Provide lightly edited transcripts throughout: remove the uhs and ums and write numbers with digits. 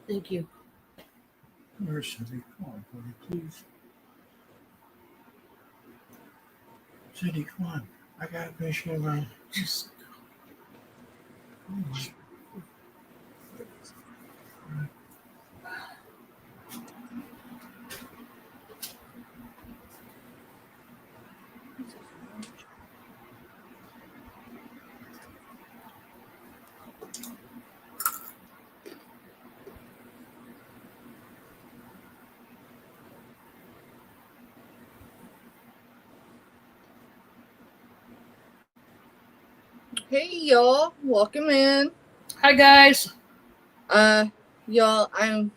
Thank you. Where's Cindy? Come on, buddy, please. Cindy, come on. I gotta finish him around. Just Oh my. Hey y'all, welcome in. hi guys. Y'all, I'm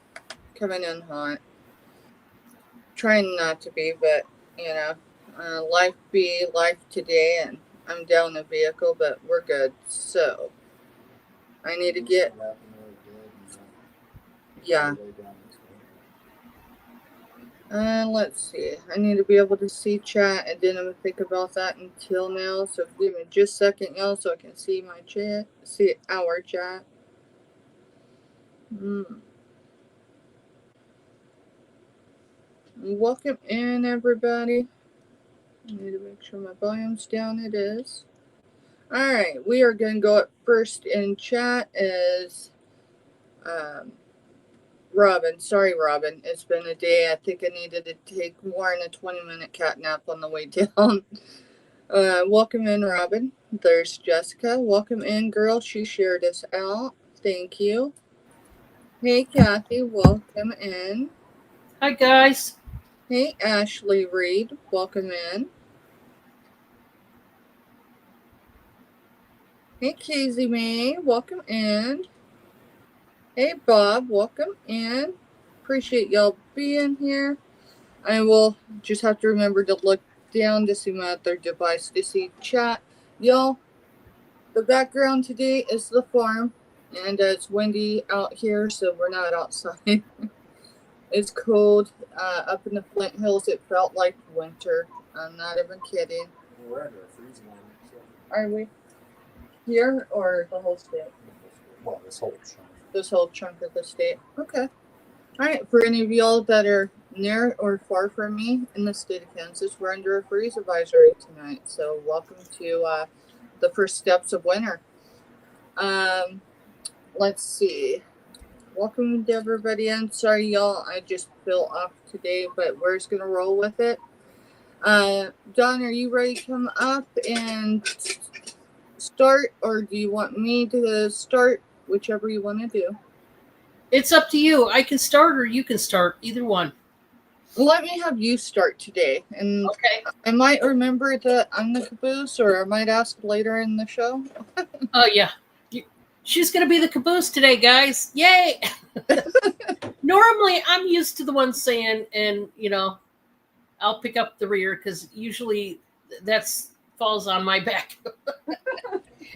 coming in hot. Trying not to be, but you know, life be life today, and I'm down the vehicle, but we're good. So I need to get, yeah. Let's see. I need to be able to see chat. I didn't even think about that until now. So give me just a second, y'all, so I can see my chat, see our chat. Welcome in, everybody. I need to make sure my volume's down. It is. Alright, we are going to go up first in chat as Robin. Sorry, Robin. It's been a day. I think I needed to take more than a 20-minute cat nap on the way down. Welcome in, Robin. There's Jessica. Welcome in, girl. She shared us out. Thank you. Hey, Kathy. Welcome in. Hi guys. Hey, Ashley Reed. Welcome in. Hey, Casey May. Welcome in. Hey, Bob. Welcome in. Appreciate y'all being here. I will just have to remember to look down to see my other device to see chat. Y'all, the background today is the farm, and it's windy out here, so we're not outside. It's cold. Up in the Flint Hills, it felt like winter. I'm not even kidding. We're under a freezing line. So. Are we? Here or the whole state? Well, this whole chunk. This whole chunk of the state. Okay. All right. For any of y'all that are near or far from me in the state of Kansas, we're under a freeze advisory tonight. So welcome to the first steps of winter. Let's see. Welcome to everybody in. Sorry, y'all. I just feel off today, but we're just going to roll with it. Don, are you ready to come up and start, or do you want me to start? Whichever you want to do. It's up to you. I can start or you can start. Either one. Let me have you start today. And okay. I might remember that I'm the caboose, or I might ask later in the show. Oh, yeah. She's going to be the caboose today, guys. Yay! Normally, I'm used to the one saying, and, I'll pick up the rear because usually that's falls on my back.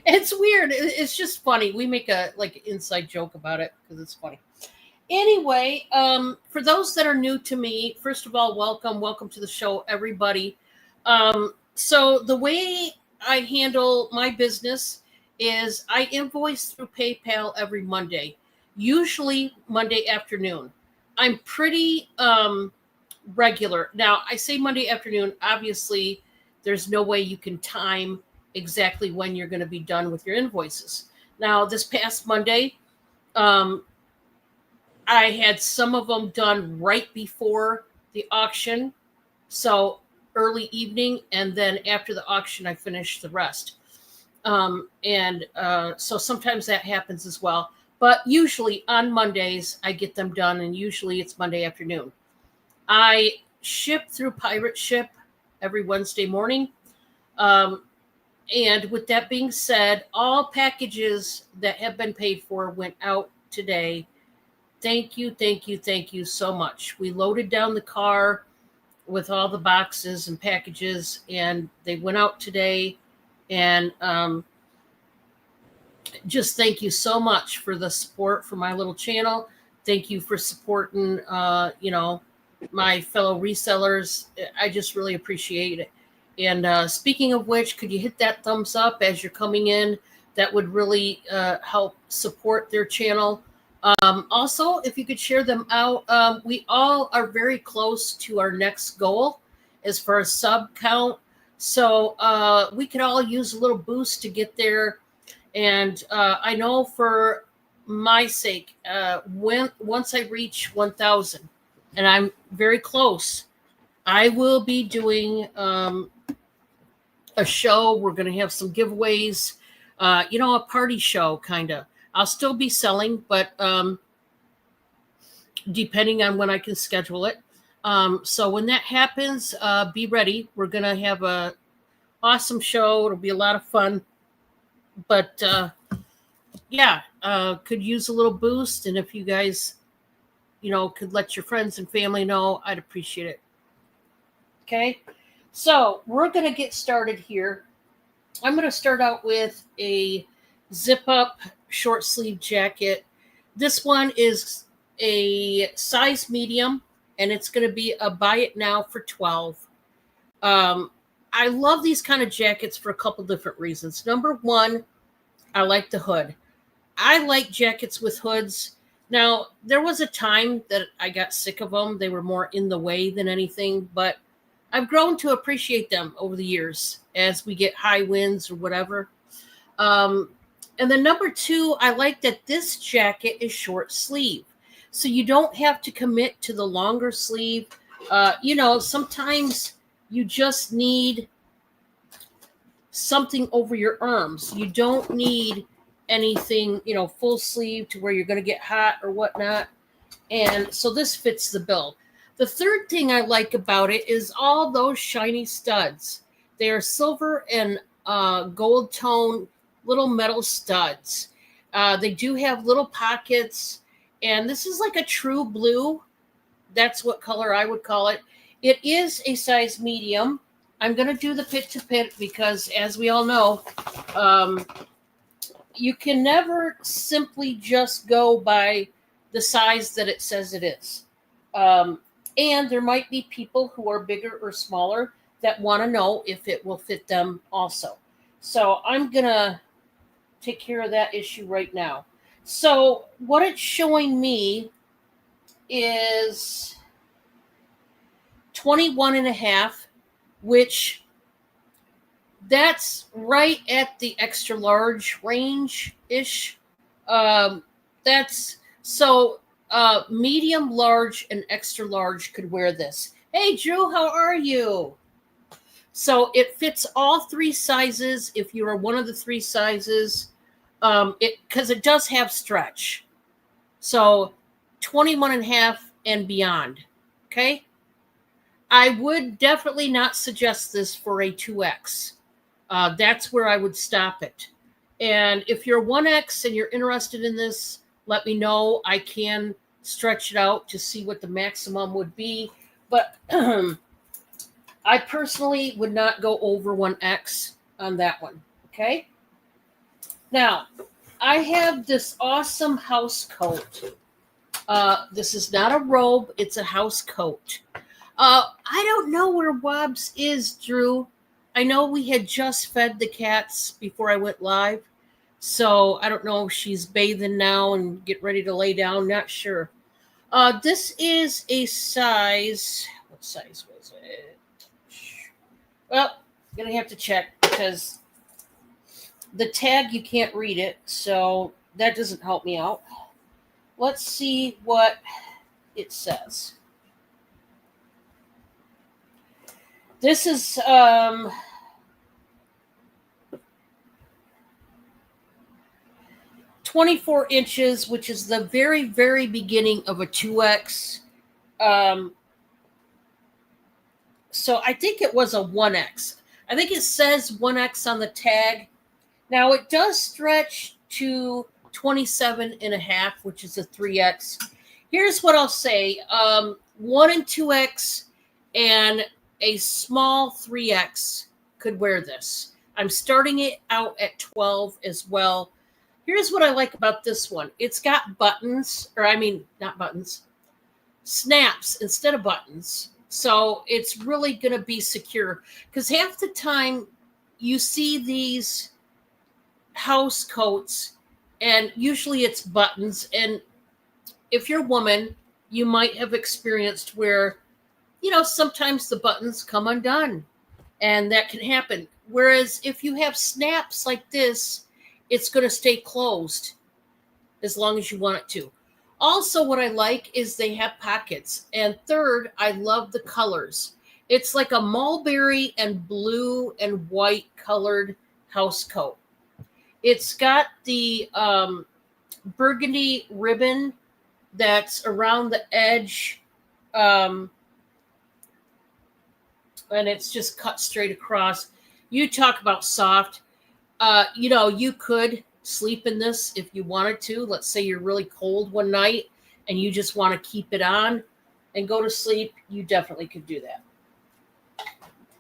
It's weird. It's just funny. We make a inside joke about it because it's funny. Anyway, for those that are new to me, first of all, welcome to the show, everybody. So the way I handle my business is I invoice through PayPal every Monday, usually Monday afternoon. I'm pretty regular. Now, I say Monday afternoon. Obviously, there's no way you can time exactly when you're going to be done with your invoices. Now, this past Monday, I had some of them done right before the auction, so early evening, and then after the auction, I finished the rest. So sometimes that happens as well. But usually on Mondays, I get them done, and usually it's Monday afternoon. I ship through Pirate Ship every Wednesday morning. And with that being said, all packages that have been paid for went out today. Thank you so much. We loaded down the car with all the boxes and packages, and they went out today. And just thank you so much for the support for my little channel. Thank you for supporting, my fellow resellers. I just really appreciate it. And speaking of which, could you hit that thumbs up as you're coming in? That would really help support their channel. Also, if you could share them out, we all are very close to our next goal as far as sub count. So we could all use a little boost to get there. And I know for my sake, once I reach 1,000, and I'm very close, I will be doing a show. We're going to have some giveaways, a party show kind of. I'll still be selling, but depending on when I can schedule it. So when that happens, be ready. We're going to have a awesome show. It'll be a lot of fun. But could use a little boost. And if you guys, could let your friends and family know, I'd appreciate it. Okay. So we're going to get started here. I'm going to start out with a zip up short sleeve jacket. This one is a size medium, and it's going to be a buy it now for 12. I love these kind of jackets for a couple different reasons. Number one, I like the hood. I like jackets with hoods. Now, there was a time that I got sick of them. They were more in the way than anything, but I've grown to appreciate them over the years as we get high winds or whatever. And then number two, I like that this jacket is short sleeve. So you don't have to commit to the longer sleeve. Sometimes you just need something over your arms. You don't need anything, full sleeve to where you're going to get hot or whatnot. And so this fits the bill. The third thing I like about it is all those shiny studs. They are silver and gold tone little metal studs. They do have little pockets, and this is like a true blue. That's what color I would call it. It is a size medium. I'm going to do the pit to pit because, as we all know, you can never simply just go by the size that it says it is. And there might be people who are bigger or smaller that want to know if it will fit them also. So I'm going to take care of that issue right now. So what it's showing me is 21 and a half, which that's right at the extra large range-ish. Medium, large, and extra large could wear this. Hey, Drew, how are you? So it fits all three sizes. If you are one of the three sizes, because it does have stretch. So 21 and a half and beyond. Okay. I would definitely not suggest this for a 2X. That's where I would stop it. And if you're 1X and you're interested in this, let me know. I can stretch it out to see what the maximum would be. But I personally would not go over 1X on that one. Okay? Now, I have this awesome house coat. This is not a robe. It's a house coat. I don't know where Wobbs is, Drew. I know we had just fed the cats before I went live. So I don't know if she's bathing now and get ready to lay down. Not sure. This is a size. What size was it? Well, I'm going to have to check because the tag, you can't read it. So that doesn't help me out. Let's see what it says. This is 24 inches, which is the very, very beginning of a 2X. So I think it was a 1X. I think it says 1X on the tag. Now it does stretch to 27 and a half, which is a 3X. Here's what I'll say. 1 and 2X and a small 3X could wear this. I'm starting it out at 12 as well. Here's what I like about this one. It's got buttons, not buttons, snaps instead of buttons. So it's really going to be secure because half the time you see these house coats and usually it's buttons, and if you're a woman, you might have experienced where, sometimes the buttons come undone, and that can happen. Whereas if you have snaps like this, it's going to stay closed as long as you want it to. Also, what I like is they have pockets. And third, I love the colors. It's like a mulberry and blue and white colored house coat. It's got the burgundy ribbon that's around the edge, and it's just cut straight across. You talk about soft. You could sleep in this if you wanted to. Let's say you're really cold one night and you just want to keep it on and go to sleep. You definitely could do that.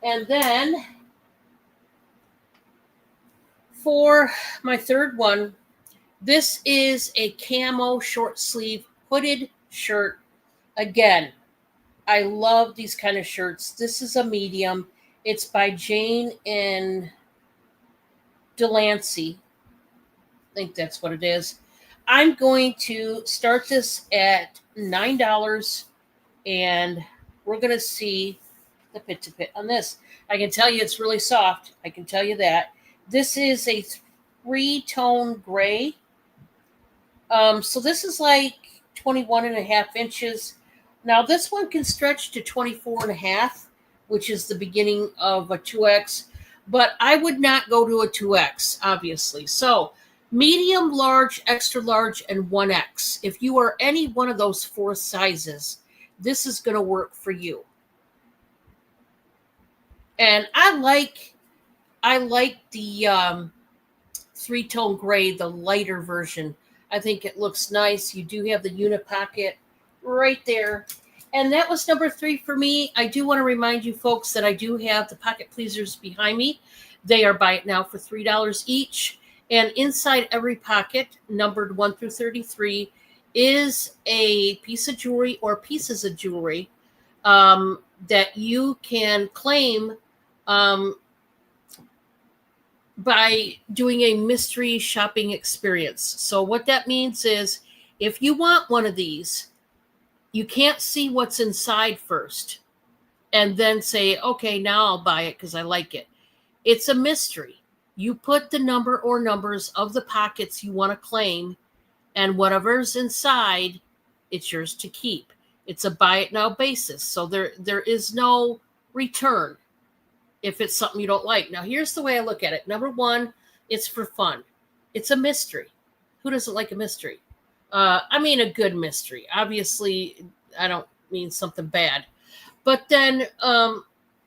And then for my third one, this is a camo short sleeve hooded shirt. Again, I love these kind of shirts. This is a medium. It's by Jane and Delancey. I think that's what it is. I'm going to start this at $9, and we're going to see the pit to pit on this. I can tell you it's really soft. I can tell you that. This is a 3-tone gray. So this is like 21 and a half inches. Now this one can stretch to 24 and a half, which is the beginning of a 2X, but I would not go to a 2X, obviously. So medium, large, extra large, and 1X. If you are any one of those 4 sizes, this is going to work for you. And I like the 3-tone gray, the lighter version. I think it looks nice. You do have the unit pocket right there. And that was number 3 for me. I do want to remind you folks that I do have the pocket pleasers behind me. They are buy it now for $3 each. And inside every pocket, numbered 1 through 33, is a piece of jewelry or pieces of jewelry that you can claim by doing a mystery shopping experience. So what that means is if you want one of these, you can't see what's inside first and then say, okay, now I'll buy it because I like it. It's a mystery. You put the number or numbers of the pockets you want to claim, and whatever's inside, it's yours to keep. It's a buy it now basis. So there is no return if it's something you don't like. Now, here's the way I look at it. Number 1, it's for fun. It's a mystery. Who doesn't like a mystery? I mean, a good mystery. Obviously, I don't mean something bad. But then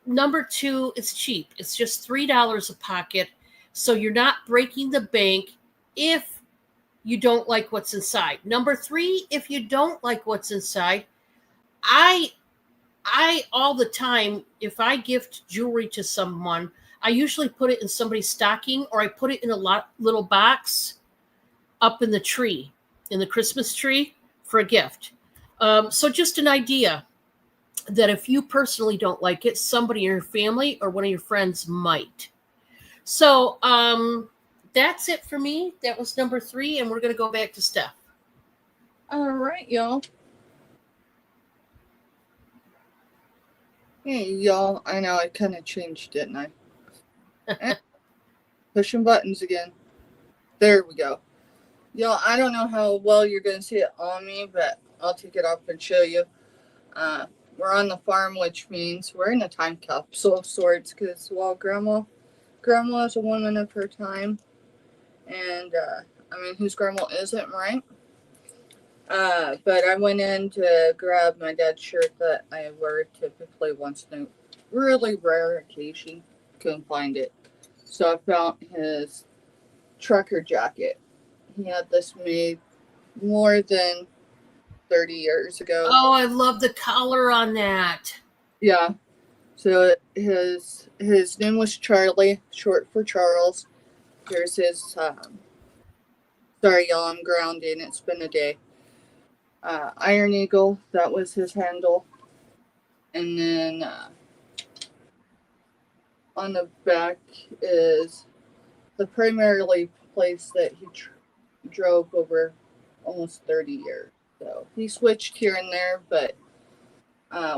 number 2, it's cheap. It's just $3 a pocket. So you're not breaking the bank if you don't like what's inside. Number 3, if you don't like what's inside, I all the time, if I gift jewelry to someone, I usually put it in somebody's stocking, or I put it in a little box up in the tree, in the Christmas tree, for a gift. So just an idea that if you personally don't like it, somebody in your family or one of your friends might. So that's it for me. That was number 3, and we're going to go back to Steph. All right, y'all. Hey, y'all. I know I kind of changed, didn't I? Pushing buttons again. There we go. Y'all, I don't know how well you're going to see it on me, but I'll take it off and show you. We're on the farm, which means we're in a time capsule of sorts, because, well, Grandma is a woman of her time. And, whose grandma isn't, right? But I went in to grab my dad's shirt that I wear typically once in a really rare occasion. Couldn't find it. So I found his trucker jacket. He had this made more than 30 years ago. Oh, I love the collar on that. Yeah. So his name was Charlie, short for Charles. Here's his, sorry y'all, I'm grounding. It's been a day. Iron Eagle, that was his handle. And then on the back is the primarily place that he drove over almost 30 years. So he switched here and there, but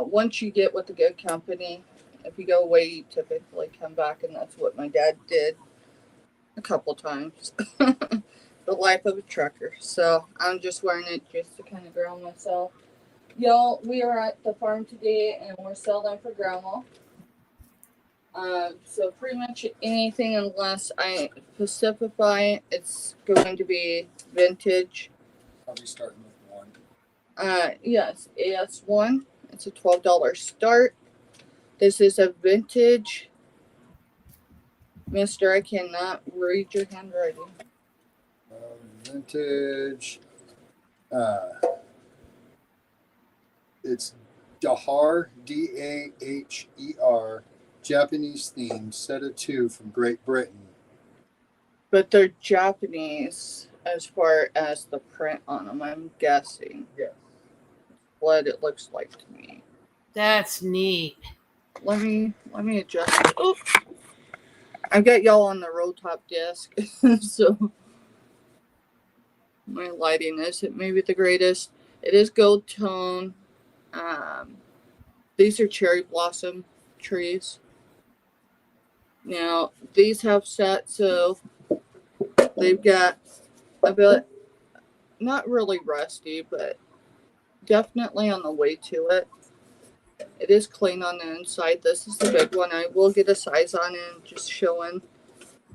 once you get with a good company, if you go away, you typically come back, and that's what my dad did a couple times. The life of a trucker. So I'm just wearing it just to kind of ground myself. Y'all, we are at the farm today, and we're selling for grandma. So pretty much anything unless I specify, it's going to be vintage. I'll be starting with one. Yes, AS1. It's a $12 start. This is a vintage. Mister, I cannot read your handwriting. Vintage. It's Dahar, Daher, Japanese theme, set of 2 from Great Britain. But they're Japanese as far as the print on them, I'm guessing. Yeah. What it looks like to me. That's neat. Let me adjust it. Oh, I got y'all on the roll top disc, so my lighting isn't maybe the greatest. It is gold tone. These are cherry blossom trees. Now these have set, so they've got a bit, not really rusty, but definitely on the way to it. It is clean on the inside. This is the big one. I will get a size on it and just showing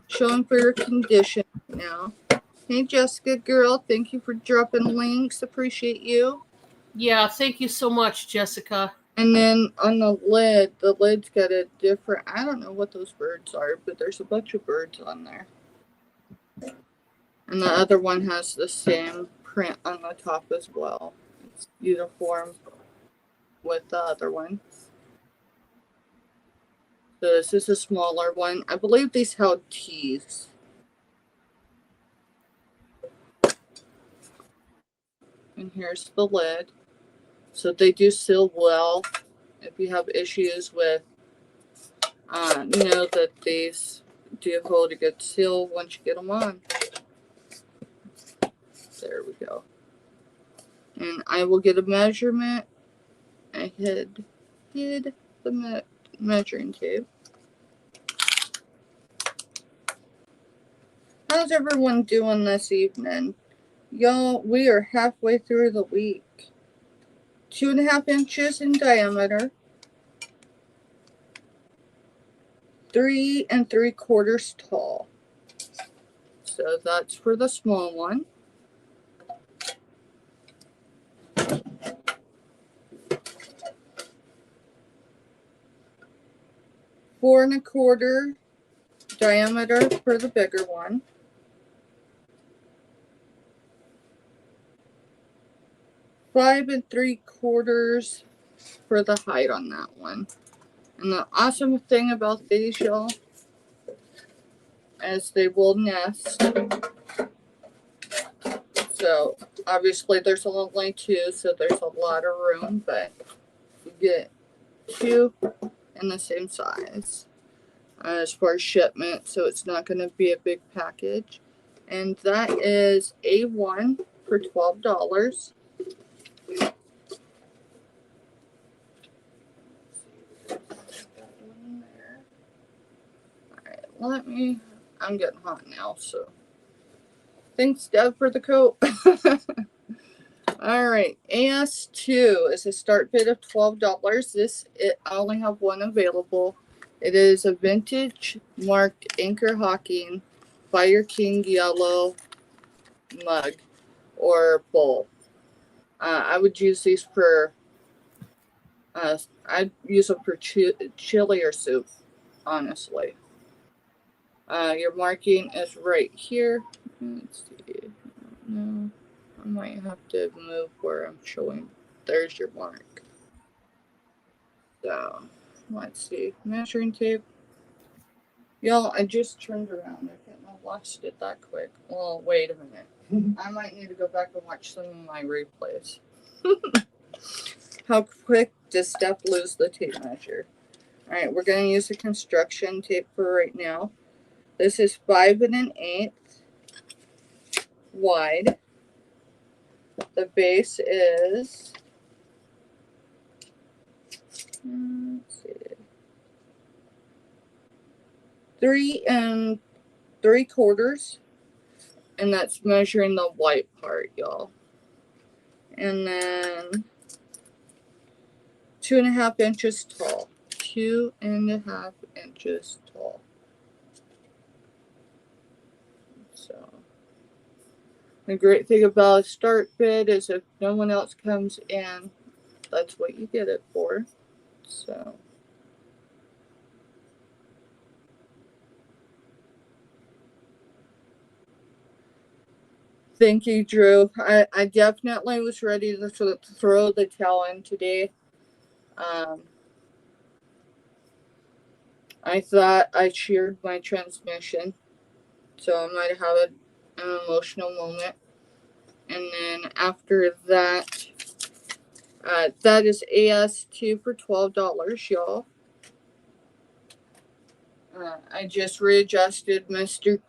for your condition now. Hey Jessica girl, thank you for dropping links. Appreciate you. Yeah, thank you so much, Jessica. And then on the lid's got a different, I don't know what those birds are, but there's a bunch of birds on there. And the other one has the same print on the top as well. It's uniform with the other one. So this is a smaller one. I believe these held T's. And here's the lid. So they do seal well. If you have issues with, that these do hold a good seal once you get them on. There we go. And I will get a measurement. I hid the measuring tape. How's everyone doing this evening? Y'all, we are halfway through the week. 2.5 inches in diameter. 3 3/4 tall. So that's for the small one. Four and a quarter diameter for the bigger one. 5 3/4 for the height on that one. And the awesome thing about these, y'all, is they will nest. So obviously there's only 2, so there's a lot of room, but you get 2 in the same size as far as shipment, so it's not going to be a big package. And that is A1 for $12. Alright, I'm getting hot now, so thanks Deb for the coat. Alright, AS2 is a start bid of $12. I only have one available. It is a vintage marked Anchor Hawking Fire King yellow mug or bowl. I would use these for I'd use them for chili or soup, honestly. Your marking is right here. Let's see. No, I might have to move where I'm showing. There's your mark. So, let's see. Measuring tape. Y'all, I just turned around. I couldn't have lost it that quick. Well, wait a minute. I might need to go back and watch some of my replays. How quick does Steph lose the tape measure? Alright, we're going to use the construction tape for right now. This is 5 1/8 wide. The base is, let's see, 3 3/4, and that's measuring the white part, y'all. And then 2.5 inches tall. 2.5 inches tall. So the great thing about a start bid is if no one else comes in, that's what you get it for. So thank you, Drew. I definitely was ready to throw the towel in today. I thought I cheered my transmission, so I might have an emotional moment. And then after that, that is AS2 for $12, y'all. I just readjusted. Mr.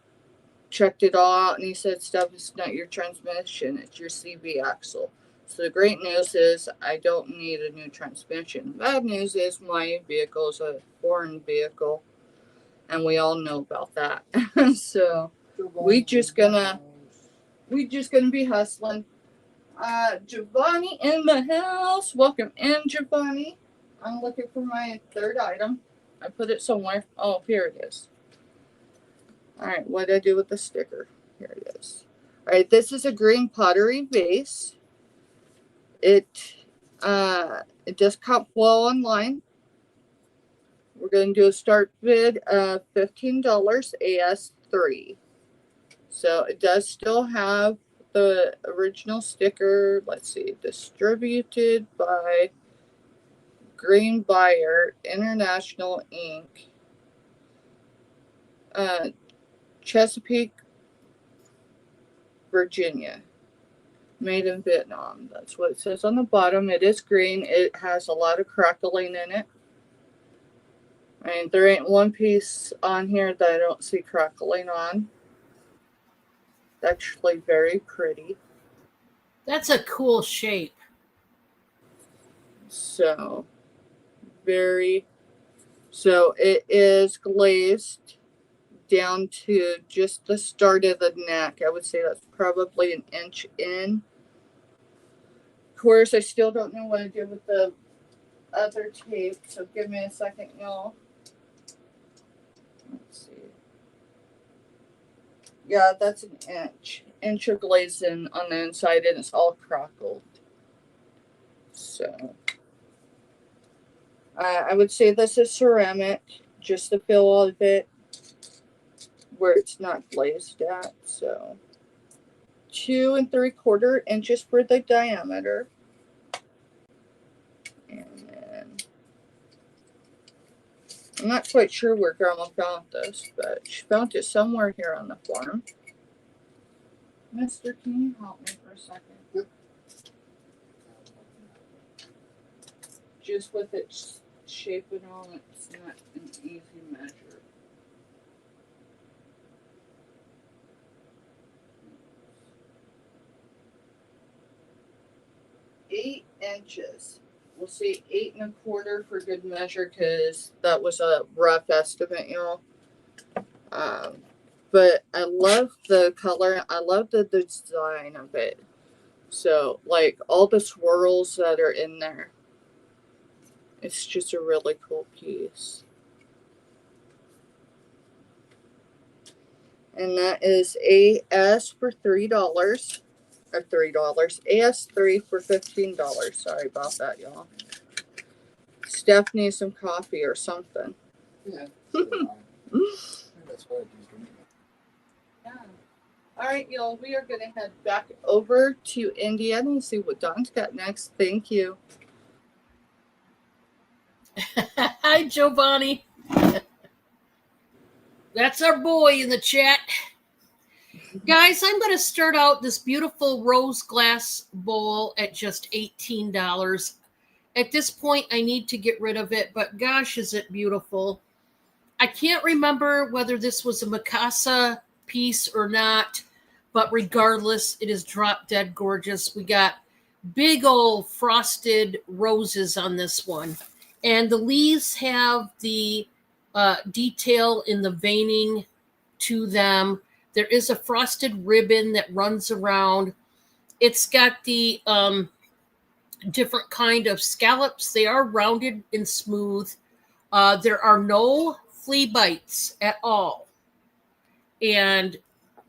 checked it all out, and he said, "Stuff, it's not your transmission, it's your CV axle." So the great news is I don't need a new transmission. The bad news is my vehicle is a foreign vehicle, and we all know about that. So we just gonna be hustling. Giovanni in the house. Welcome in, Giovanni. I'm looking for my third item. I put it somewhere. Oh, here it is. All right, what did I do with the sticker? Here it is. All right, this is a green pottery vase. It does comp well online. We're going to do a start bid of $15 AS3. So it does still have the original sticker. Let's see, distributed by Green Buyer International Inc. Chesapeake, Virginia. Made in Vietnam. That's what it says on the bottom. It is green. It has a lot of crackling in it. And there ain't one piece on here that I don't see crackling on. It's actually very pretty. That's a cool shape. So, so it is glazed down to just the start of the neck. I would say that's probably an inch in. Of course, I still don't know what to do with the other tape, so give me a second, y'all. Let's see. Yeah, that's an inch of glazing on the inside, and it's all crackled. So I would say this is ceramic, just the feel of it where it's not glazed at. So 2 3/4 inches for the diameter. And then I'm not quite sure where Grandma found this, but she found it somewhere here on the farm. Mister, can you help me for a second? Yep. Just with its shape and all, it's not an easy measure. 8 inches. We'll say 8 1/4 for good measure, because that was a rough estimate, y'all. But I love the color. I love the design of it. So, like, all the swirls that are in there. It's just a really cool piece. And that is AS for $3. Or $3. AS3 for $15. Sorry about that, y'all. Steph needs some coffee or something. Yeah. That's what I do. Yeah. All right, y'all. We are going to head back over to Indiana and see what Don's got next. Thank you. Hi, Giovanni. That's our boy in the chat. Guys, I'm going to start out this beautiful rose glass bowl at just $18. At this point, I need to get rid of it, but gosh, is it beautiful. I can't remember whether this was a Mikasa piece or not, but regardless, it is drop dead gorgeous. We got big old frosted roses on this one, and the leaves have the detail in the veining to them. There is a frosted ribbon that runs around. It's got the different kind of scallops. They are rounded and smooth. There are no flea bites at all. And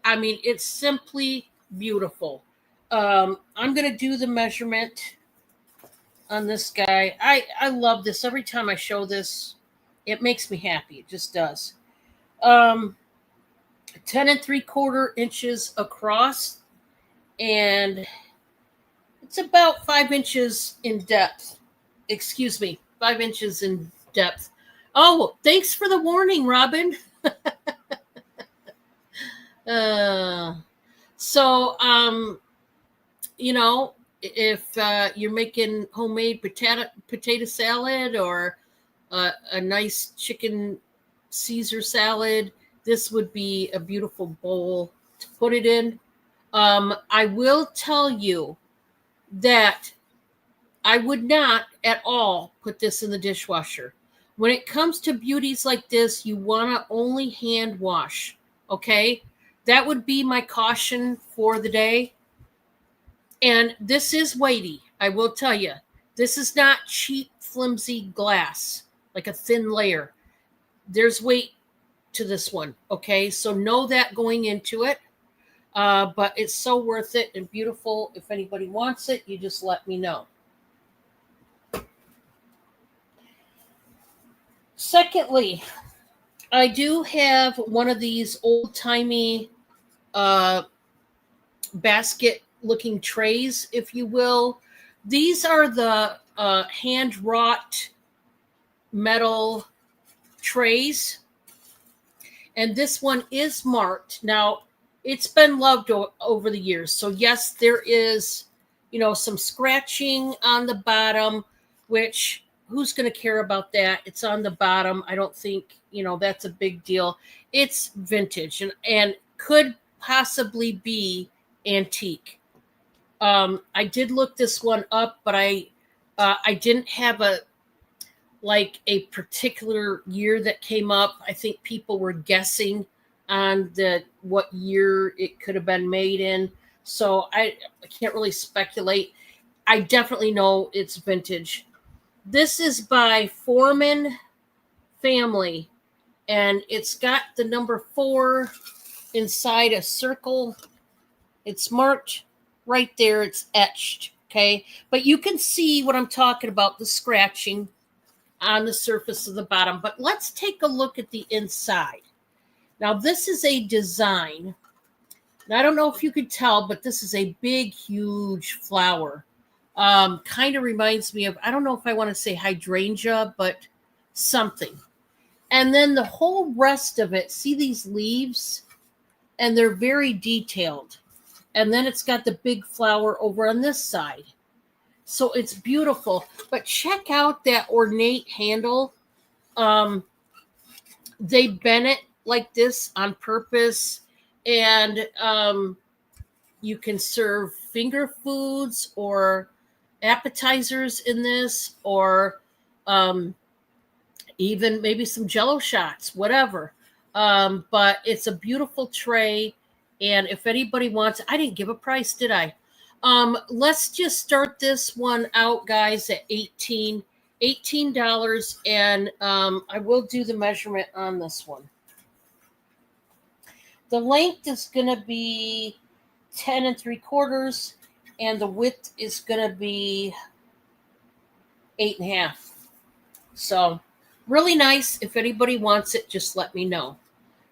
I mean, it's simply beautiful. I'm going to do the measurement on this guy. I love this. Every time I show this, it makes me happy. It just does. 10 3/4 inches across, and it's about 5 inches in depth. Excuse me, 5 inches in depth. Oh, thanks for the warning, Robin. You know, if you're making homemade potato salad or a nice chicken Caesar salad, this would be a beautiful bowl to put it in. I will tell you that I would not at all put this in the dishwasher. When it comes to beauties like this, you want to only hand wash, okay? That would be my caution for the day. And this is weighty, I will tell you. This is not cheap, flimsy glass, like a thin layer. There's weight to this one, okay? So know that going into it. But it's so worth it and beautiful. If anybody wants it, you just let me know. Secondly, I do have one of these old-timey basket-looking trays, if you will. These are the hand-wrought metal trays. And this one is marked. Now, it's been loved over the years. So, yes, there is, you know, some scratching on the bottom, which who's going to care about that? It's on the bottom. I don't think, you know, that's a big deal. It's vintage and could possibly be antique. I did look this one up, but I didn't have a particular year that came up. I think people were guessing on what year it could have been made in. So I can't really speculate. I definitely know it's vintage. This is by Foreman Family, and it's got the number 4 inside a circle. It's marked right there. It's etched, okay? But you can see what I'm talking about, the scratching on the surface of the bottom. But let's take a look at the inside. Now, this is a design. And I don't know if you could tell, but this is a big, huge flower. Kind of reminds me of, I don't know if I want to say hydrangea, but something. And then the whole rest of it, see these leaves? And they're very detailed. And then it's got the big flower over on this side. So it's beautiful. But check out that ornate handle. They bent it like this on purpose. And you can serve finger foods or appetizers in this, or even maybe some Jell-O shots, whatever. But it's a beautiful tray. And if anybody wants, I didn't give a price, did I? Let's just start this one out, guys, at $18. And I will do the measurement on this one. The length is going to be 10 3/4, and the width is going to be 8.5. So really nice. If anybody wants it, just let me know.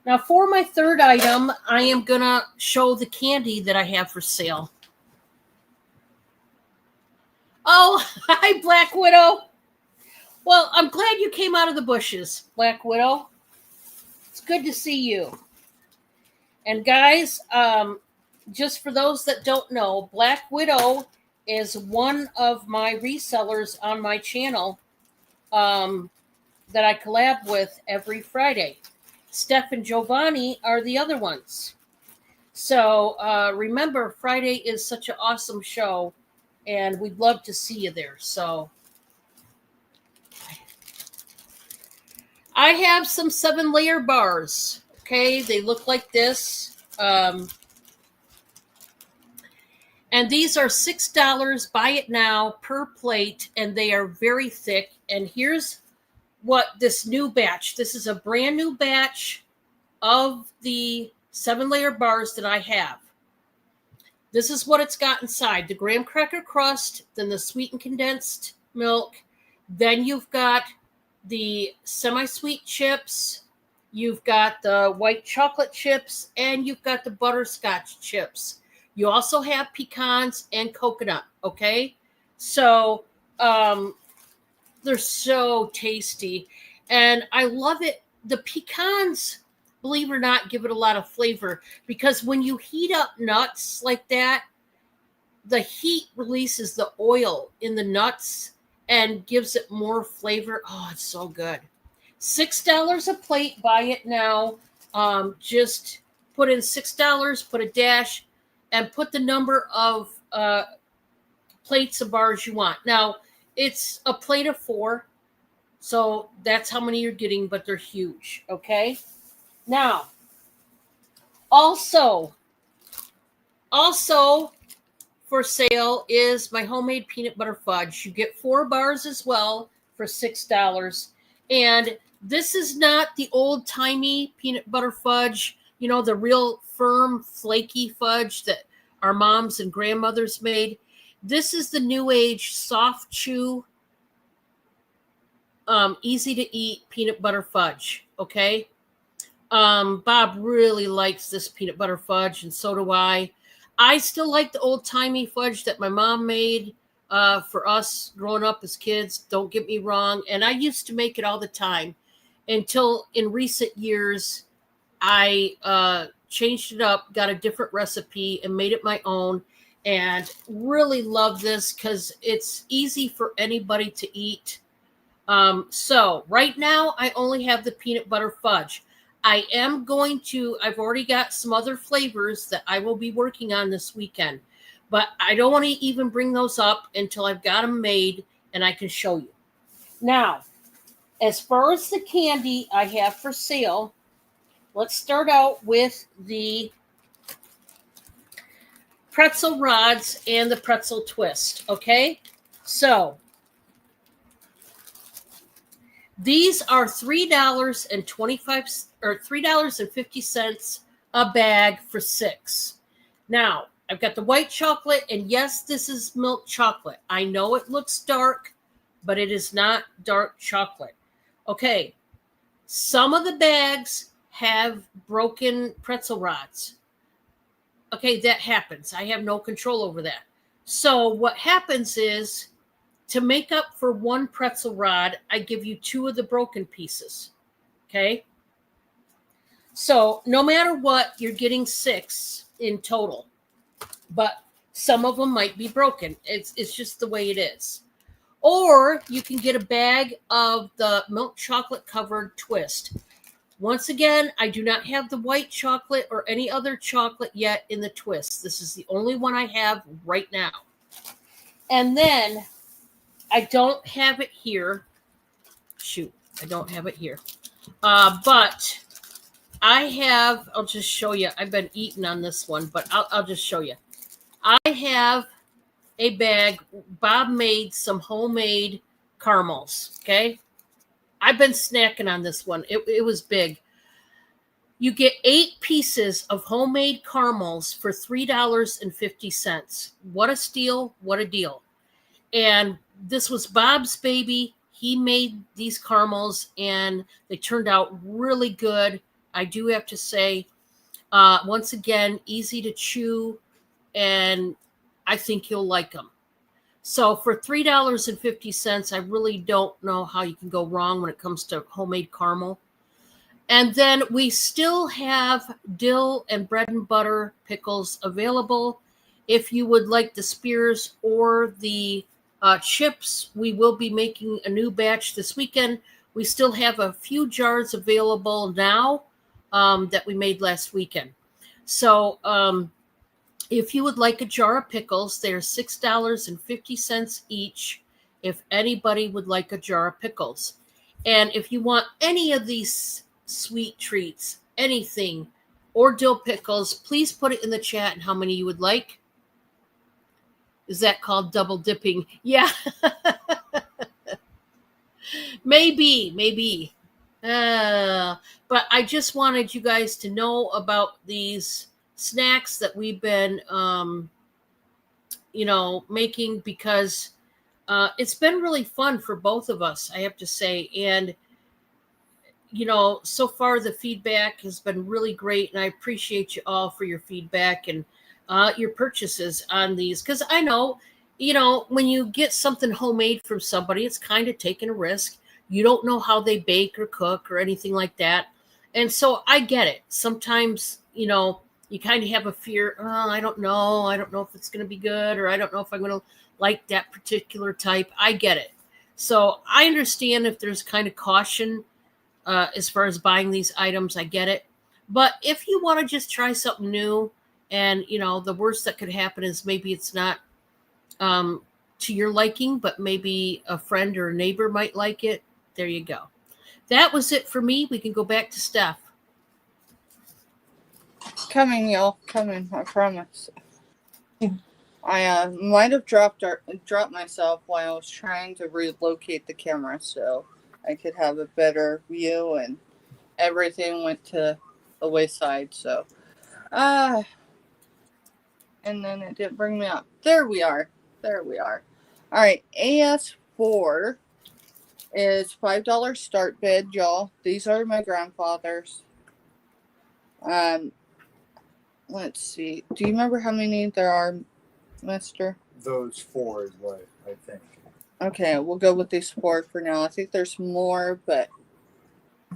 Now, for my third item, I am going to show the candy that I have for sale. Oh, hi, Black Widow. Well, I'm glad you came out of the bushes, Black Widow. It's good to see you. And guys, just for those that don't know, Black Widow is one of my resellers on my channel that I collab with every Friday. Steph and Giovanni are the other ones. So remember, Friday is such an awesome show, and we'd love to see you there. So I have some 7-layer bars. Okay, they look like this. And these are $6. Buy it now per plate, and they are very thick. And here's what this new batch. This is a brand new batch of the 7-layer bars that I have. This is what it's got inside: the graham cracker crust, then the sweetened condensed milk, then you've got the semi-sweet chips, you've got the white chocolate chips, and you've got the butterscotch chips. You also have pecans and coconut, okay? So they're so tasty, and I love it. The pecans, believe it or not, give it a lot of flavor, because when you heat up nuts like that, the heat releases the oil in the nuts and gives it more flavor. Oh, it's so good. $6 a plate. Buy it now. Just put in $6, put a dash, and put the number of plates of bars you want. Now, it's a plate of 4, so that's how many you're getting, but they're huge, okay? Now, also for sale is my homemade peanut butter fudge. You get 4 bars as well for $6. And this is not the old-timey peanut butter fudge, you know, the real firm, flaky fudge that our moms and grandmothers made. This is the new age, soft chew, easy to eat peanut butter fudge, okay? Bob really likes this peanut butter fudge, and so do I. I still like the old-timey fudge that my mom made for us growing up as kids. Don't get me wrong. And I used to make it all the time until in recent years I changed it up, got a different recipe, and made it my own. And really love this because it's easy for anybody to eat. So right now I only have the peanut butter fudge. I've already got some other flavors that I will be working on this weekend, but I don't want to even bring those up until I've got them made and I can show you. Now, as far as the candy I have for sale, let's start out with the pretzel rods and the pretzel twist, okay? So, these are $3.25 or $3.50 a bag for 6. Now, I've got the white chocolate, and yes, this is milk chocolate. I know it looks dark, but it is not dark chocolate. Okay, some of the bags have broken pretzel rods. Okay, that happens. I have no control over that. So what happens is, to make up for 1 pretzel rod, I give you 2 of the broken pieces. Okay? So no matter what, you're getting 6 in total. But some of them might be broken. It's just the way it is. Or you can get a bag of the milk chocolate covered twist. Once again, I do not have the white chocolate or any other chocolate yet in the twist. This is the only one I have right now. And then I don't have it here. Shoot, I don't have it here. But I'll just show you. I've been eating on this one, but I'll just show you. I have a bag. Bob made some homemade caramels, okay? I've been snacking on this one. It was big. You get 8 pieces of homemade caramels for $3.50. What a steal. What a deal. And this was Bob's baby. He made these caramels, and they turned out really good. I do have to say, once again, easy to chew, and I think you'll like them. So for $3.50, I really don't know how you can go wrong when it comes to homemade caramel. And then we still have dill and bread and butter pickles available. If you would like the spears or the chips, we will be making a new batch this weekend. We still have a few jars available now that we made last weekend. So if you would like a jar of pickles, they're $6.50 each. If anybody would like a jar of pickles. And if you want any of these sweet treats, anything, or dill pickles, please put it in the chat and how many you would like. Is that called double dipping? Yeah. maybe. But I just wanted you guys to know about these snacks that we've been, making because it's been really fun for both of us, I have to say. And, so far the feedback has been really great. And I appreciate you all for your feedback and your purchases on these. Because I know, when you get something homemade from somebody, it's kind of taking a risk. You don't know how they bake or cook or anything like that. And so I get it. Sometimes, you kind of have a fear. Oh, I don't know. I don't know if it's going to be good, or I don't know if I'm going to like that particular type. I get it. So I understand if there's kind of caution as far as buying these items. I get it. But if you want to just try something new, and the worst that could happen is maybe it's not to your liking, but maybe a friend or a neighbor might like it. There you go. That was it for me. We can go back to Steph. Coming, y'all. Coming, I promise. I might have dropped myself while I was trying to relocate the camera so I could have a better view, and everything went to the wayside. So, and then it didn't bring me up. There we are. All right, AS4 is $5 start bid, y'all. These are my grandfather's. Let's see. Do you remember how many there are, Mister? Those 4 is what I think. Okay, we'll go with these 4 for now. I think there's more, but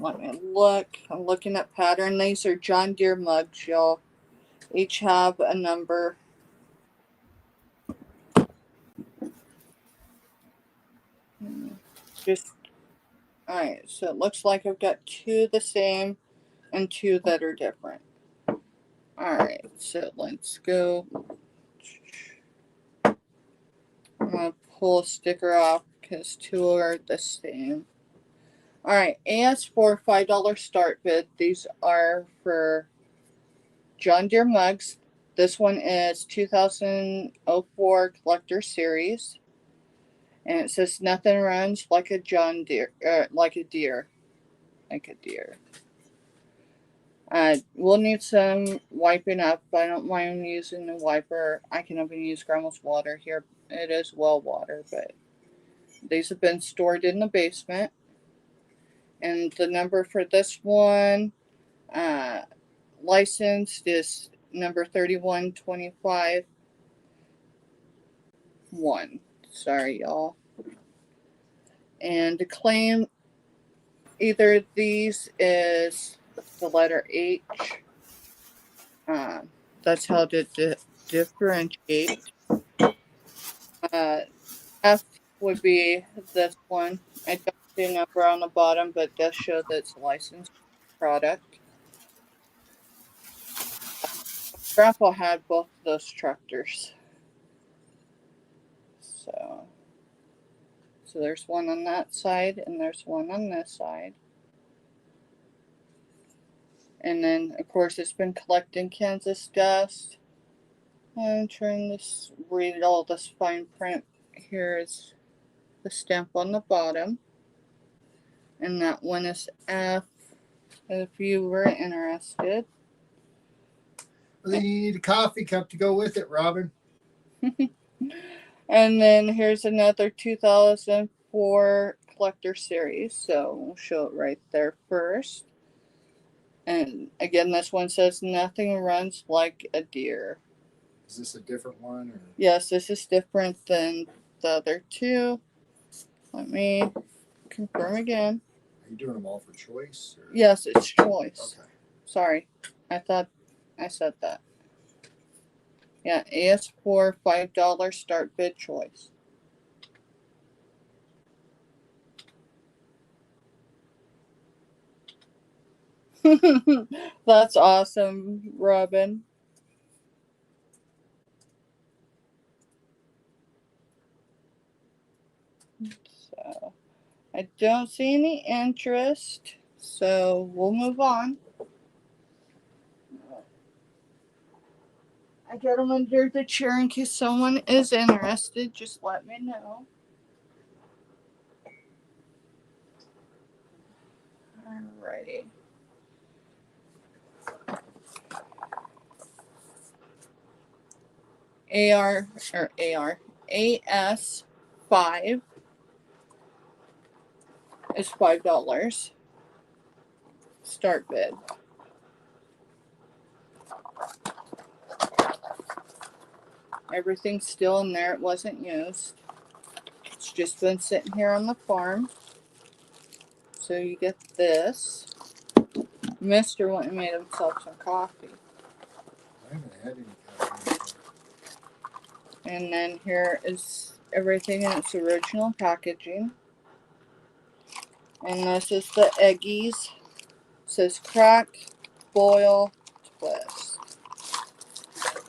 let me look. I'm looking at pattern. These are John Deere mugs, y'all. Each have a number. Alright, so it looks like I've got 2 the same and 2 that are different. Alright, so let's go. I'm going to pull a sticker off because 2 are the same. Alright, AS4 $5 start bid. These are for John Deere mugs. This one is 2004 Collector Series. And it says nothing runs like a John Deere, like a deer. We'll need some wiping up. I don't mind using the wiper. I can even use Grandma's water here. It is well water, but these have been stored in the basement. And the number for this one, licensed, is number 31251. Sorry, y'all. And to claim either of these is the letter H. That's how to differentiate. F would be this one. I don't see a number on the bottom, but it does show that it's a licensed product. Grandpa had both of those tractors. So there's one on that side, and there's one on this side. And then, of course, it's been collecting Kansas dust. I'm trying to read all this fine print. Here is the stamp on the bottom. And that one is F, if you were interested. We need a coffee cup to go with it, Robin. And then here's another 2004 Collector Series. So we'll show it right there first. And again, this one says nothing runs like a deer. Is this a different one? Or? Yes, this is different than the other 2. Let me confirm again. Are you doing them all for choice? Or? Yes, it's choice. Okay. Sorry, I thought I said that. Yeah, AS4 $5 start bid choice. That's awesome, Robin. So I don't see any interest, so we'll move on. I got them under the chair in case someone is interested. Just let me know. Alrighty. AS 5 is $5. Start bid. Everything's still in there. It wasn't used. It's just been sitting here on the farm. So you get this. Mister went and made himself some coffee. I haven't had any coffee. And then here is everything in its original packaging. And this is the eggies. It says crack, boil, twist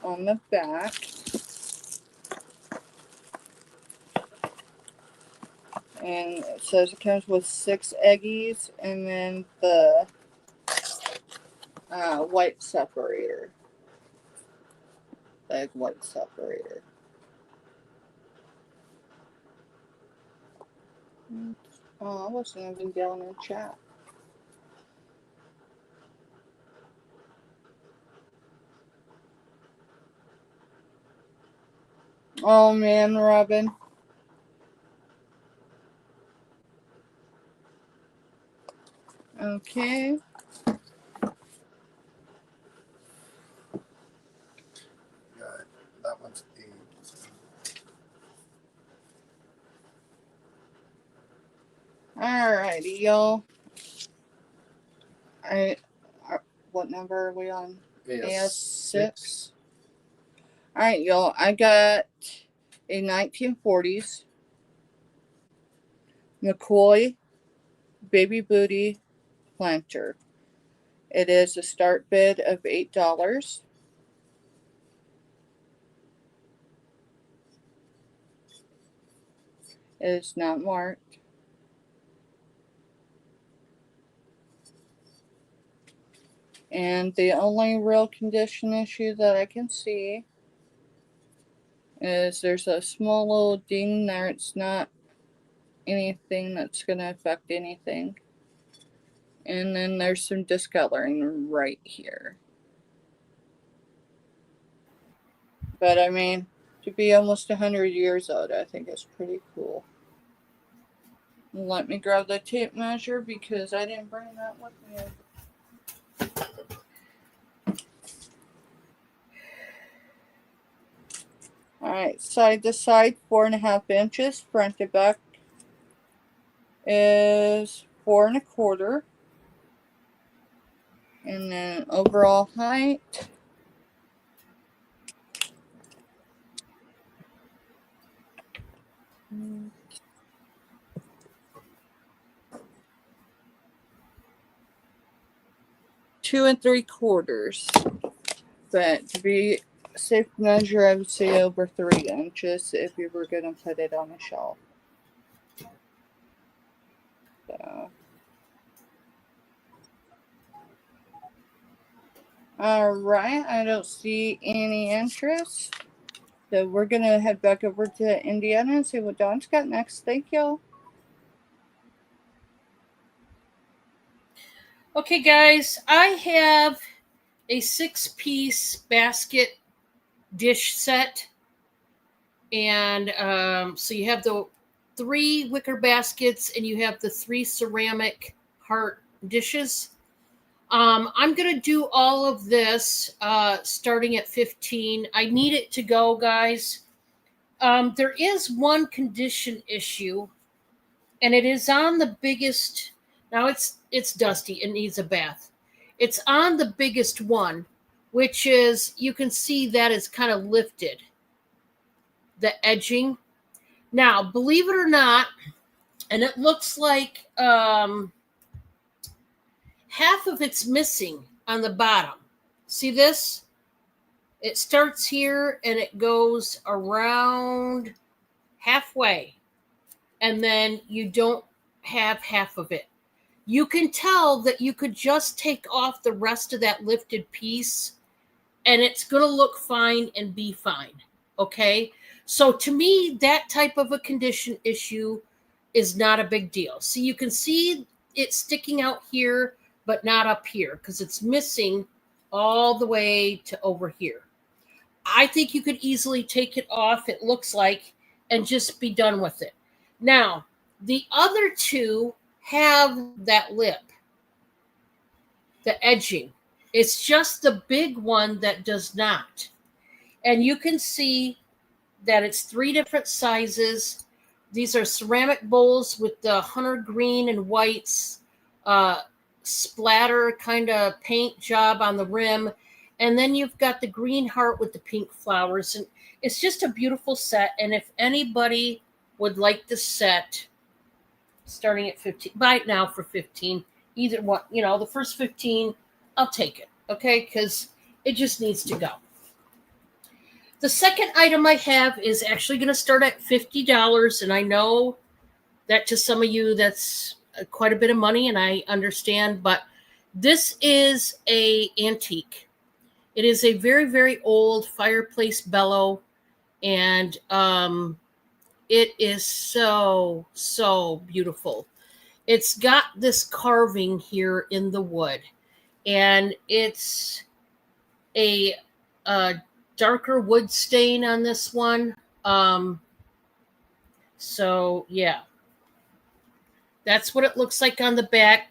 on the back. And it says it comes with 6 eggies and then the white separator. The egg white separator. Oh, I wasn't even down in chat. Oh man, Robin. Okay. Got it. That one's 8. Alrighty, y'all. What number are we on? AS6. Alright, y'all. I got a 1940s McCoy Baby Booty planter. It is a start bid of $8. It is not marked. And the only real condition issue that I can see is there's a small little ding there. It's not anything that's going to affect anything. And then there's some discoloring right here. But I mean, to be almost 100 years old, I think it's pretty cool. Let me grab the tape measure because I didn't bring that with me. Alright, side to side, 4.5 inches. Front to back is 4 1/4. And then overall height, two and 3/4. But to be a safe measure, I would say over 3 inches if you were going to put it on a shelf. So. Alright, I don't see any interest. So we're going to head back over to Indiana and see what Dawn's got next. Thank you. Okay, guys, I have a 6-piece basket dish set. And so you have the 3 wicker baskets and you have the 3 ceramic heart dishes. I'm going to do all of this starting at 15. I need it to go, guys. There is one condition issue, and it is on the biggest. Now it's dusty. It needs a bath. It's on the biggest one, which is, you can see that is kind of lifted, the edging. Now, believe it or not, and it looks like half of it's missing on the bottom. See this? It starts here and it goes around halfway, and then you don't have half of it. You can tell that you could just take off the rest of that lifted piece and it's going to look fine and be fine. Okay. So to me, that type of a condition issue is not a big deal. So you can see it sticking out here, but not up here because it's missing all the way to over here. I think you could easily take it off, it looks like, and just be done with it. Now, the other two have that lip, the edging. It's just the big one that does not. And you can see that it's 3 different sizes. These are ceramic bowls with the hunter green and whites splatter kind of paint job on the rim. And then you've got the green heart with the pink flowers. And it's just a beautiful set. And if anybody would like the set, starting at 15, buy it now for 15. Either one, the first 15, I'll take it. Okay, because it just needs to go. The second item I have is actually going to start at $50, and I know that to some of you that's quite a bit of money, and I understand, but this is a antique. It is a very, very old fireplace bellow, and it is so, so beautiful. It's got this carving here in the wood, and it's a darker wood stain on this one. So yeah, that's what it looks like on the back.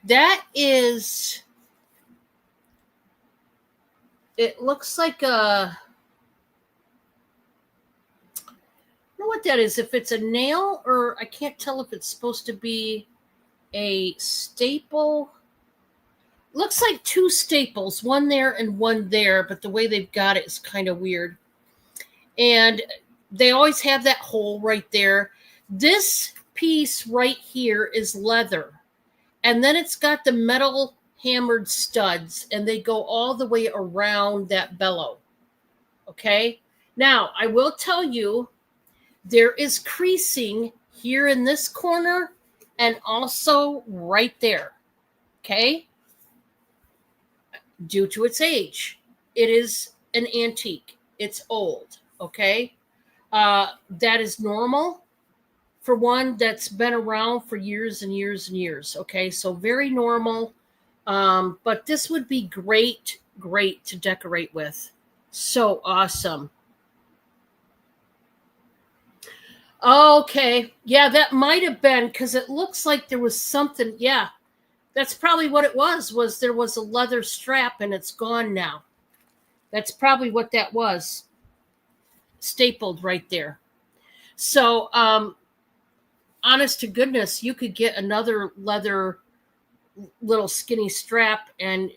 It looks like I don't know what that is. If it's a nail, or I can't tell if it's supposed to be a staple. Looks like 2 staples, one there and one there, but the way they've got it is kind of weird. And they always have that hole right there. This piece right here is leather. And then it's got the metal hammered studs, and they go all the way around that bellow. Okay? Now, I will tell you, there is creasing here in this corner and also right there. Okay? Due to its age. It is an antique. It's old. Okay? That is normal for one that's been around for years and years and years. Okay? So very normal. But this would be great to decorate with. So awesome. Okay. Yeah, that might have been, because it looks like there was something. Yeah. That's probably what it was there was a leather strap and it's gone now. That's probably what that was. Stapled right there. So, honest to goodness, you could get another leather little skinny strap and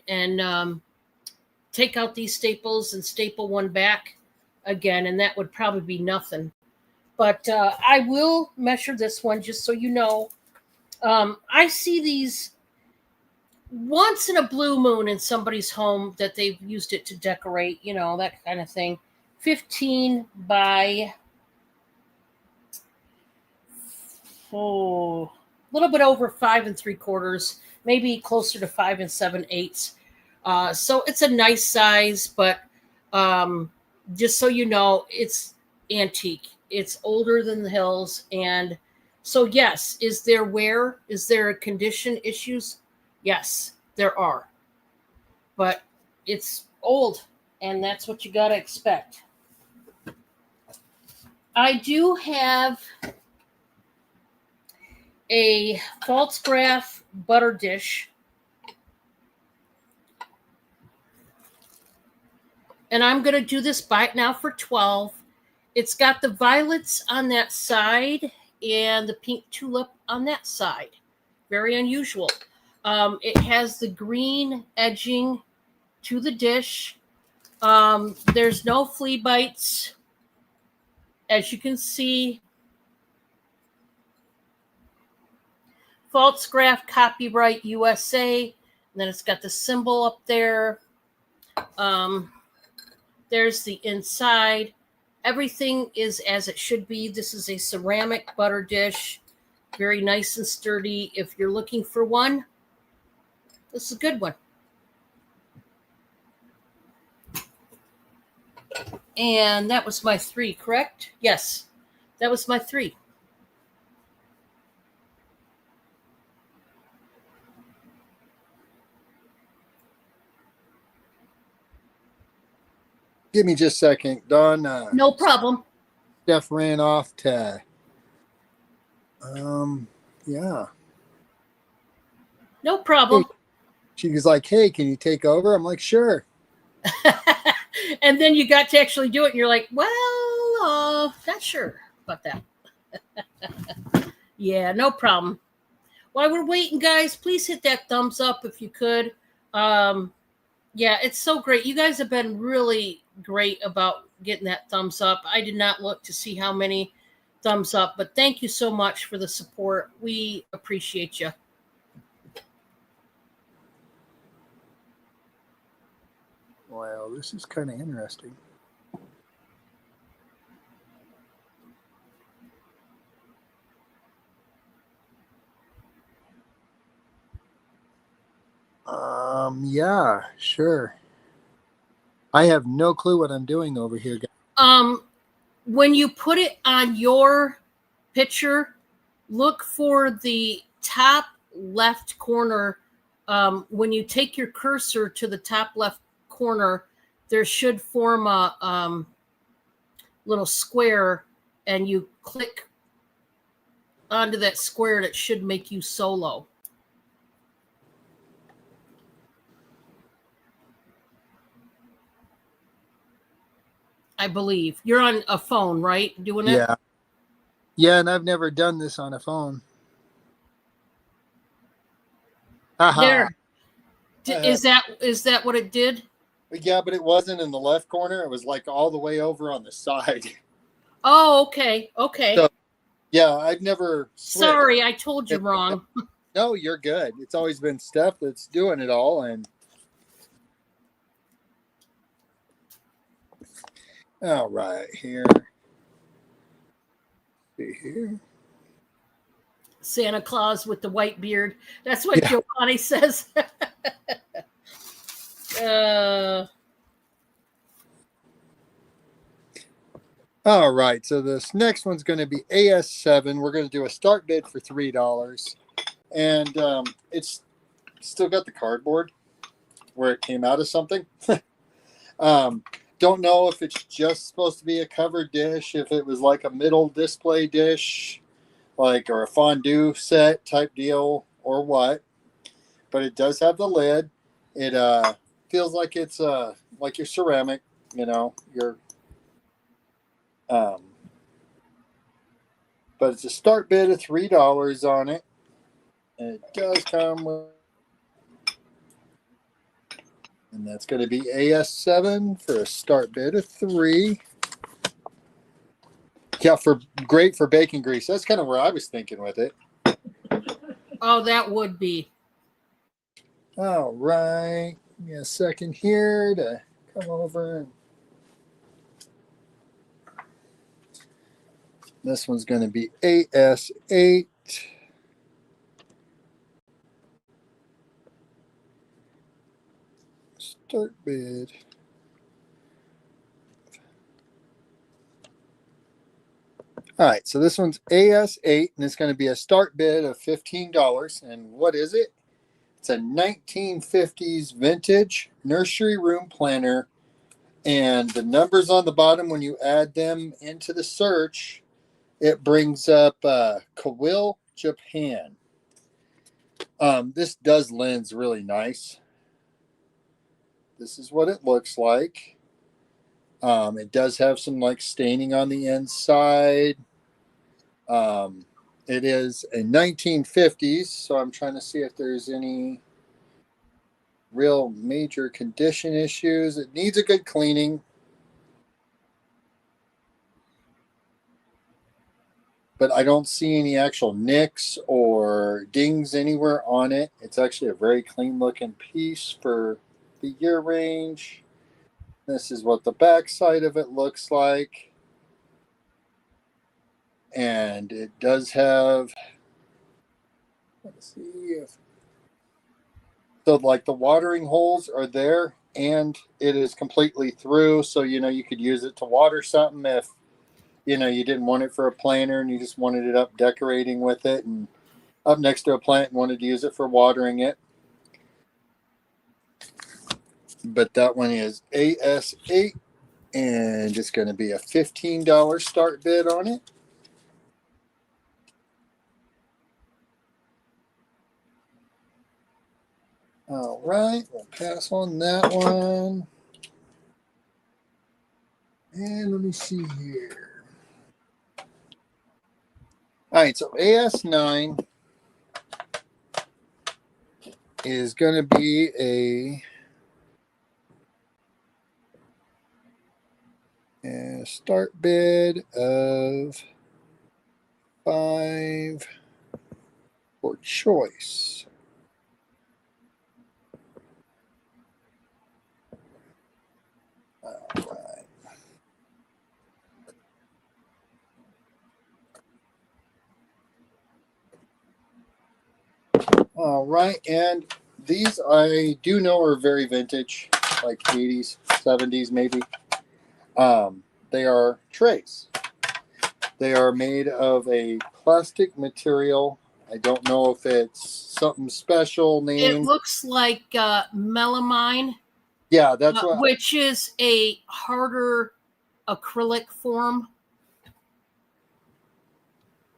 take out these staples and staple one back again, and that would probably be nothing. But I will measure this one just so you know. I see these once in a blue moon in somebody's home that they've used it to decorate, that kind of thing. 15 by a little bit over 5 3/4, maybe closer to 5 7/8. So it's a nice size, but just so you know, it's antique. It's older than the hills. And so, yes, is there wear? Is there condition issues? Yes, there are. But it's old, and that's what you got to expect. I do have a Falstaff butter dish. And I'm going to do this buy it now for $12. It's got the violets on that side and the pink tulip on that side. Very unusual. It has the green edging to the dish. There's no flea bites. As you can see, Falstaff copyright USA And then it's got the symbol up there. There's the inside. Everything is as it should be. This is a ceramic butter dish. Very nice and sturdy. If you're looking for one, this is a good one. And that was my 3, correct? Yes, that was my 3. Give me just a second, Don. No problem. Steph ran off to. Yeah. No problem. She was like, "Hey, can you take over?" I'm like, "Sure." And then you got to actually do it, and you're like, well, not sure about that. Yeah, no problem. While we're waiting, guys, please hit that thumbs up if you could. Yeah, it's so great. You guys have been really great about getting that thumbs up. I did not look to see how many thumbs up, but thank you so much for the support. We appreciate you. Wow, this is kind of interesting. Yeah, sure. I have no clue what I'm doing over here, guys. When you put it on your picture, look for the top left corner. When you take your cursor to the top left corner, there should form a little square, and you click onto that square, and it should make you solo. I believe you're on a phone, right? Doing it? Yeah. Yeah, and I've never done this on a phone. Aha. There. Is that what it did? Yeah, but it wasn't in the left corner. It was like all the way over on the side. Oh, okay. Okay. So, yeah, I've never switched. Sorry, I told you wrong. No, you're good. It's always been Steph that's doing it all. And all right, here. See here. Santa Claus with the white beard. That's what Giovanni says. All right, so this next one's going to be AS7. We're going to do a start bid for $3. And it's still got the cardboard where it came out of something. Don't know if it's just supposed to be a covered dish, if it was like a middle display dish, like, or a fondue set type deal, or what. But it does have the lid. It feels like it's like your ceramic, you know, your but it's a start bid of $3 on it. And it does come with, and that's going to be AS7 for a start bid of $3. Yeah, great for bacon grease. That's kind of where I was thinking with it. Oh, that would be. All right. Give me a second here to come over. This one's going to be AS8. Start bid. All right, so this one's AS8, and it's going to be a start bid of $15. And what is it? It's a 1950s vintage nursery room planner. And the numbers on the bottom, when you add them into the search, it brings up Kawil, Japan. This does lens really nice. This is what it looks like. It does have some like staining on the inside. It is a 1950s, so I'm trying to see if there's any real major condition issues. It needs a good cleaning. but I don't see any actual nicks or dings anywhere on it. It's actually a very clean looking piece for the year range. This is what the back side of it looks like. And it does have, let's see if, so like the watering holes are there and it is completely through. So, you could use it to water something if, you didn't want it for a planter and you just wanted it up decorating with it and up next to a plant and wanted to use it for watering it. But that one is AS8 and it's going to be a $15 start bid on it. All right, we'll pass on that one. And let me see here. All right, so AS9 is going to be a start bid of 5 for choice. All right. All right, and these I do know are very vintage, like 80s, 70s maybe. They are trays. They are made of a plastic material. I don't know if it's something special It named. looks like melamine, Yeah, that's what. which is a harder acrylic form.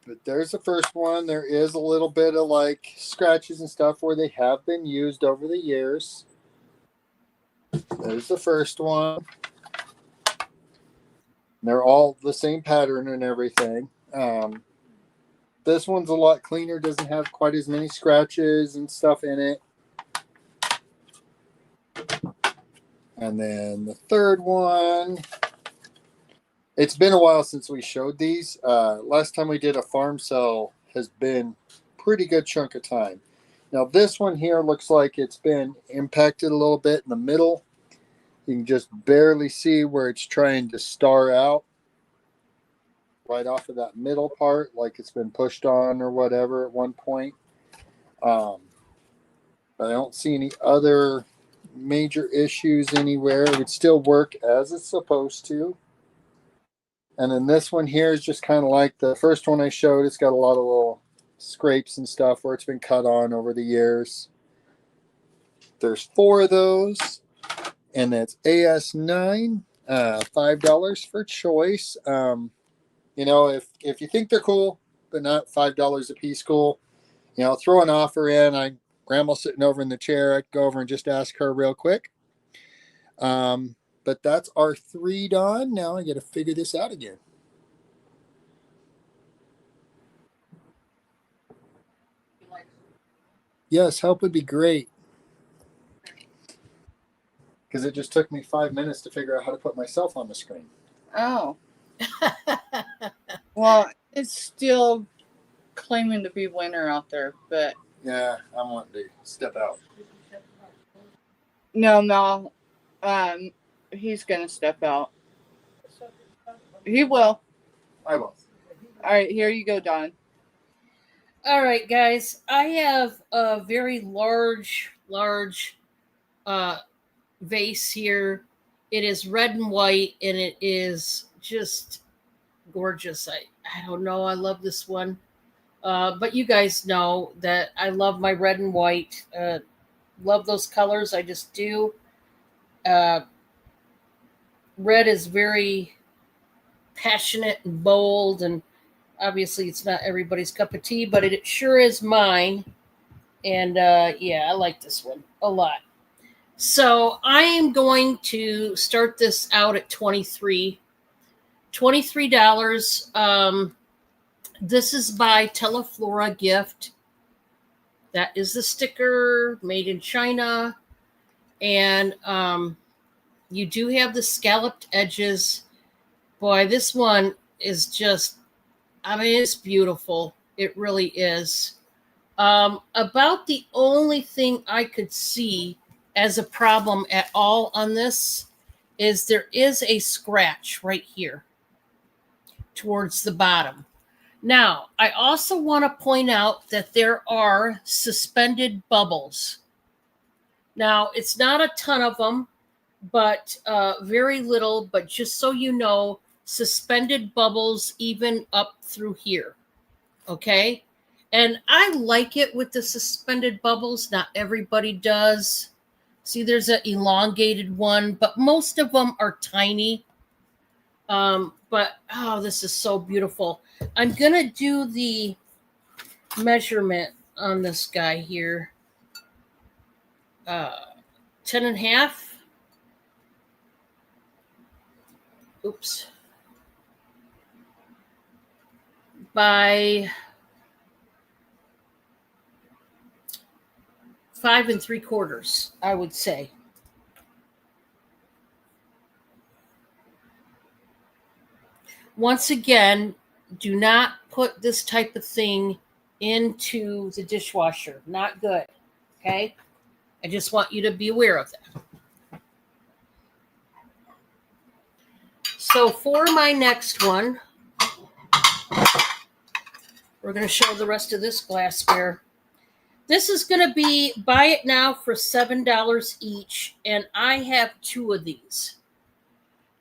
But there's the first one. There is a little bit of like scratches and stuff where they have been used over the years. There's the first one. They're all the same pattern and everything. This one's a lot cleaner, doesn't have quite as many scratches and stuff in it. And then the third one, it's been a while since we showed these. Last time we did a farm sale has been pretty good chunk of time. Now this one here looks like it's been impacted a little bit in the middle. You can just barely see where it's trying to star out right off of that middle part, like it's been pushed on or whatever at one point. But I don't see any other major issues anywhere. It would still work as it's supposed to. And then this one here is just kind of like the first one I showed. It's got a lot of little scrapes and stuff where it's been cut on over the years. There's 4 of those, and that's AS9, $5 for choice. If you think they're cool, but not $5 a piece cool, throw an offer in. Grandma's sitting over in the chair. I'd go over and just ask her real quick. But that's our 3 done. Now I got to figure this out again. Yes, help would be great. Because it just took me 5 minutes to figure out how to put myself on the screen. Oh. Well, it's still claiming to be winter out there, but Yeah, I want to step out. no. He's gonna step out. He will. I will. All right, here you go, Don. All right, guys. I have a very large vase here. It is red and white, and it is just gorgeous. I don't know. I love this one. But you guys know that I love my red and white. Love those colors. I just do. Red is very passionate and bold, and obviously it's not everybody's cup of tea, but it sure is mine. And yeah, I like this one a lot. So I am going to start this out at $23. This is by Teleflora Gift. That is the sticker, made in China. And you do have the scalloped edges. Boy, this one is just I mean, it's beautiful. It really is. About the only thing I could see as a problem at all on this is there is a scratch right here towards the bottom. Now, I also want to point out that there are suspended bubbles. Now, it's not a ton of them, but very little, but just so you know, suspended bubbles even up through here. Okay? And I like it with the suspended bubbles. Not everybody does. See, there's an elongated one, but most of them are tiny. But oh, this is so beautiful. I'm going to do the measurement on this guy here. 10 and a half. Oops. By 5 3/4, I would say. Once again, do not put this type of thing into the dishwasher. Not good. Okay? I just want you to be aware of that. So for my next one, we're going to show the rest of this glassware. This is going to be buy it now for $7 each, and I have two of these.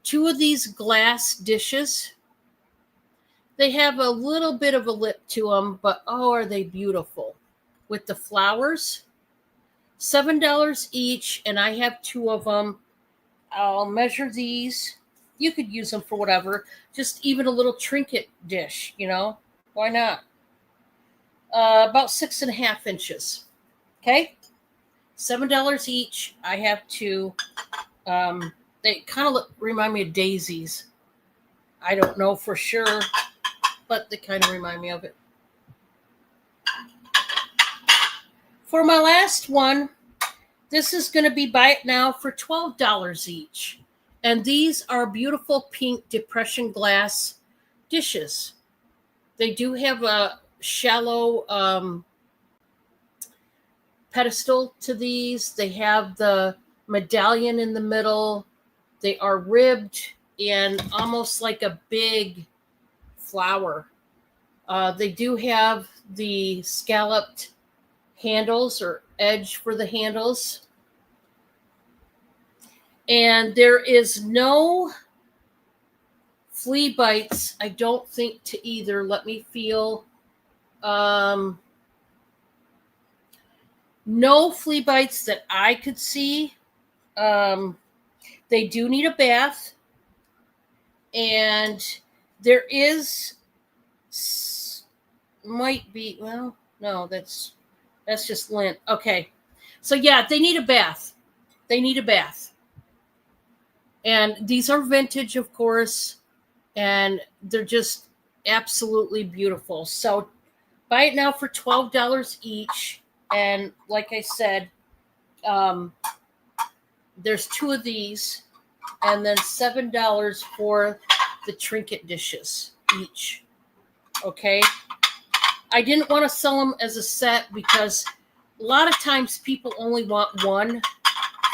Two of these glass dishes. They have a little bit of a lip to them, but oh, are they beautiful. With the flowers. $7 each, and I have two of them. I'll measure these. You could use them for whatever. Just even a little trinket dish, you know. Why not? About 6.5 inches. Okay? $7 each. I have two. They kind of remind me of daisies. I don't know for sure, but they kind of remind me of it. For my last one, this is going to be buy it now for $12 each. And these are beautiful pink depression glass dishes. They do have a shallow pedestal to these. They have the medallion in the middle. They are ribbed and almost like a big flower. They do have the scalloped handles or edge for the handles. And there is no flea bites, I don't think, to either. Let me feel. No flea bites that I could see. They do need a bath. And there is, might be, well, no, that's just lint. Okay. So yeah, they need a bath. They need a bath. And these are vintage, of course, and they're just absolutely beautiful. So buy it now for $12 each. And like I said, there's two of these, and then $7 for the trinket dishes each. Okay? I didn't want to sell them as a set because a lot of times people only want one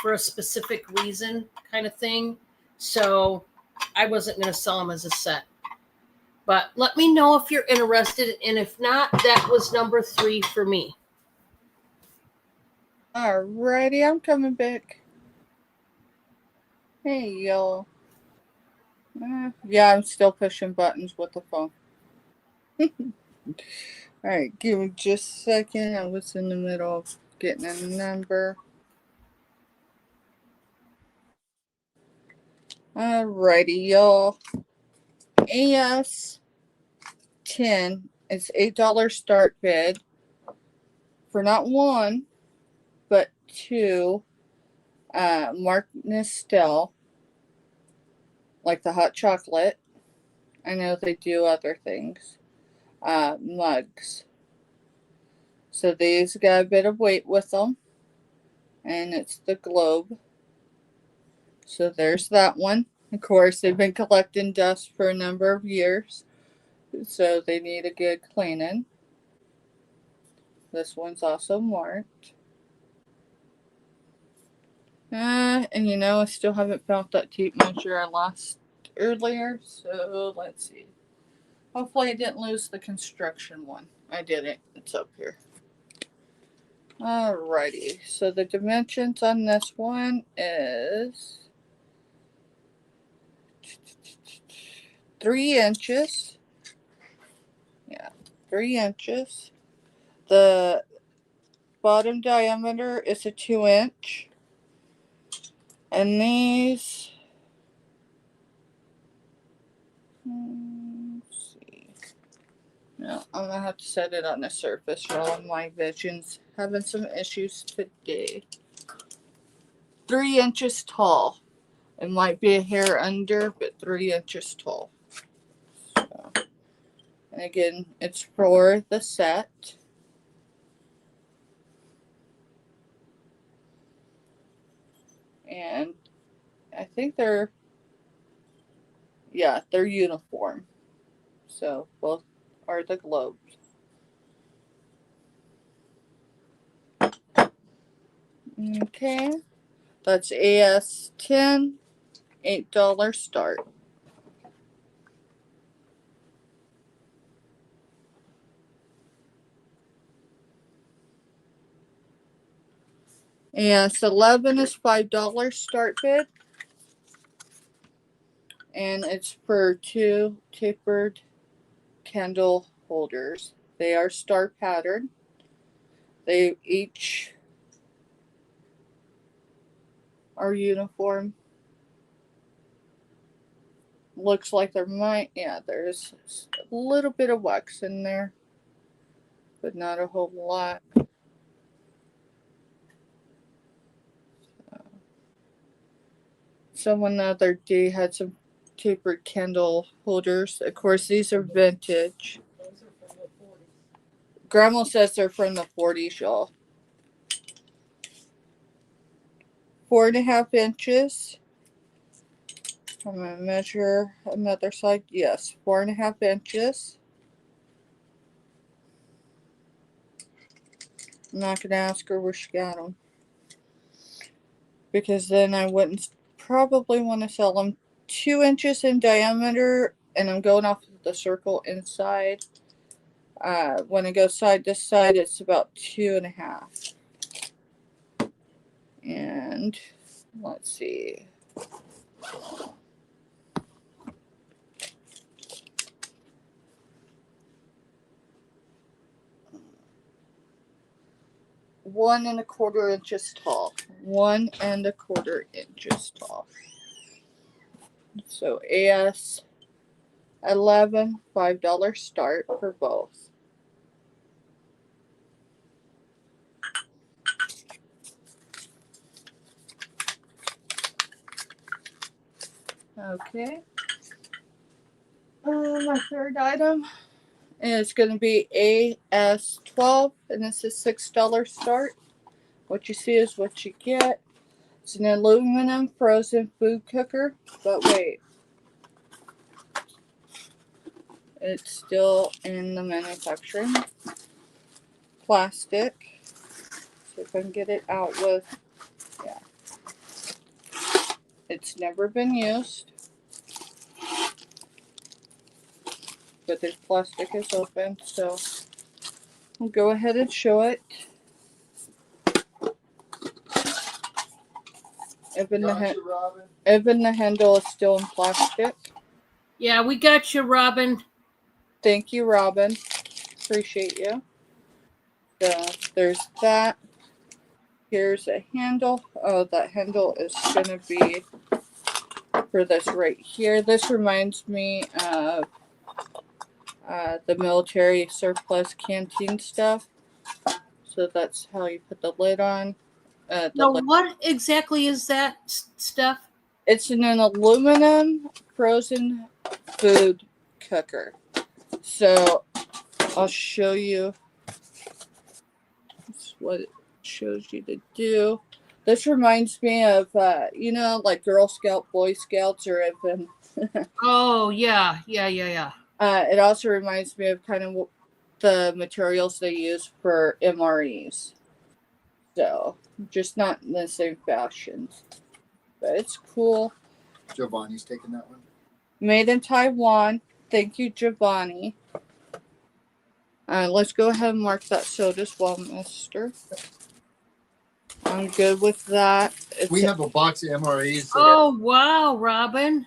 for a specific reason kind of thing. So I wasn't going to sell them as a set. But let me know if you're interested. And if not, that was number 3 for me. Alrighty, I'm coming back. Hey, y'all. Yeah, I'm still pushing buttons with the phone. Alright, give me just a second. I was in the middle of getting a number. Alrighty, y'all. AS 10 is $8 start bid for not one, but two Mark Nestel, like the hot chocolate. I know they do other things. Mugs. So these got a bit of weight with them. And it's the globe. So there's that one. Of course, they've been collecting dust for a number of years. so they need a good cleaning. This one's also marked. And I still haven't found that tape measure I lost earlier, so let's see. Hopefully I didn't lose the construction one. I didn't. It's up here. Alrighty, so the dimensions on this one is 3 inches. Yeah, 3 inches. The bottom diameter is a 2 inch. And these, let's see. No, I'm gonna have to set it on the surface. Y'all, my vision's having some issues today. 3 inches tall. It might be a hair under, but 3 inches tall. So, and again, it's for the set. And I think they're uniform. So both are the globes. Okay. That's AS10, $8 start. AS11 is $5 start bid. And it's for 2 tapered candle holders. They are star pattern. They each are uniform. Looks like there's a little bit of wax in there, but not a whole lot. Someone the other day had some tapered candle holders. Of course, these are vintage. Grandma says they're from the 40s, y'all. 4.5 inches. I'm going to measure another side. Yes, 4.5 inches. I'm not going to ask her where she got them, because then I wouldn't probably want to sell them. 2 inches in diameter, and I'm going off of the circle inside. When I go side to side, it's about 2.5. And let's see. One and a quarter inches tall. 1.25 inches tall. So AS 11, $5 start for both. Okay. My third item is going to be AS12, and this is $6 start. What you see is what you get. It's an aluminum frozen food cooker, but wait. It's still in the manufacturing plastic. See if I can get it out with, yeah. It's never been used, but the plastic is open, so I'll go ahead and show it. Even the handle is still in plastic. Yeah, we got you, Robin. Thank you, Robin. Appreciate you. So there's that. Here's a handle. Oh, that handle is going to be for this right here. This reminds me of the military surplus canteen stuff. So that's how you put the lid on. What exactly is that stuff? It's an aluminum frozen food cooker. So I'll show you. That's what it shows you to do. This reminds me of, like Girl Scout, Boy Scouts, or even. Oh, yeah. It also reminds me of kind of the materials they use for MREs. So, just not in the same fashion. But it's cool. Giovanni's taking that one. Made in Taiwan. Thank you, Giovanni. Let's go ahead and mark that soda as well, mister. I'm good with that. We have a box of MREs. Oh, wow, Robin.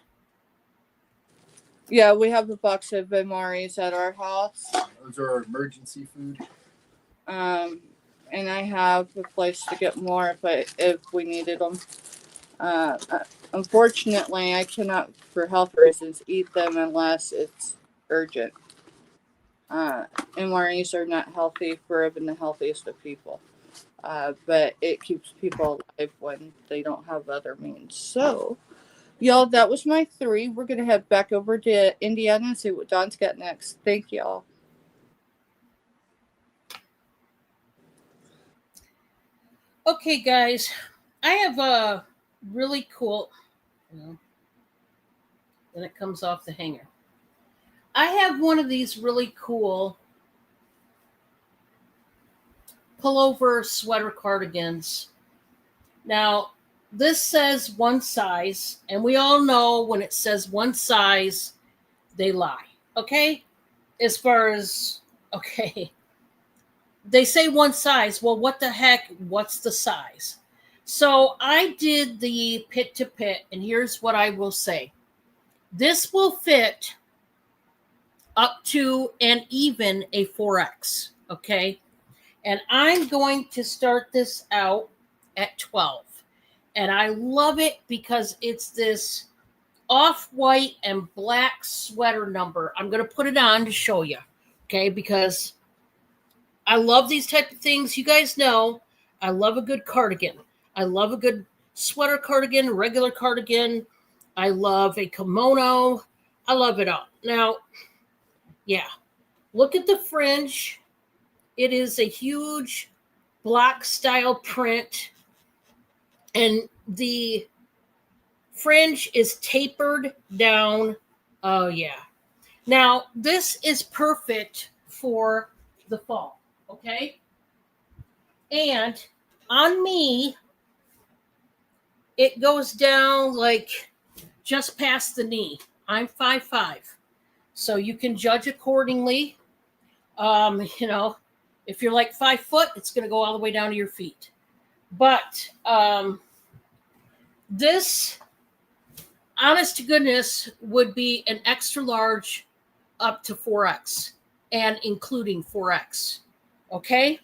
Yeah, we have a box of MREs at our house. Those are our emergency food. And I have a place to get more if we needed them. Unfortunately, I cannot, for health reasons, eat them unless it's urgent. MREs are not healthy for even the healthiest of people. But it keeps people alive when they don't have other means. So, y'all, that was my 3. We're going to head back over to Indiana and see what Don's got next. Thank y'all. Okay, guys, I have a really cool, then it comes off the hanger. I have one of these really cool pullover sweater cardigans. Now, this says one size, and we all know when it says one size, they lie. Okay? As far as, okay. They say one size. Well, what the heck? What's the size? So I did the pit to pit, and here's what I will say. This will fit up to and even a 4X, okay? And I'm going to start this out at 12. And I love it because it's this off-white and black sweater number. I'm going to put it on to show you, okay? Because I love these type of things. You guys know I love a good cardigan. I love a good sweater cardigan, regular cardigan. I love a kimono. I love it all. Now, yeah, look at the fringe. It is a huge block style print. And the fringe is tapered down. Oh, yeah. Now, this is perfect for the fall. Okay. And on me, it goes down like just past the knee. I'm 5'5", so you can judge accordingly. If you're like 5 foot, it's going to go all the way down to your feet. But this, honest to goodness, would be an extra large up to 4X and including 4X. Okay.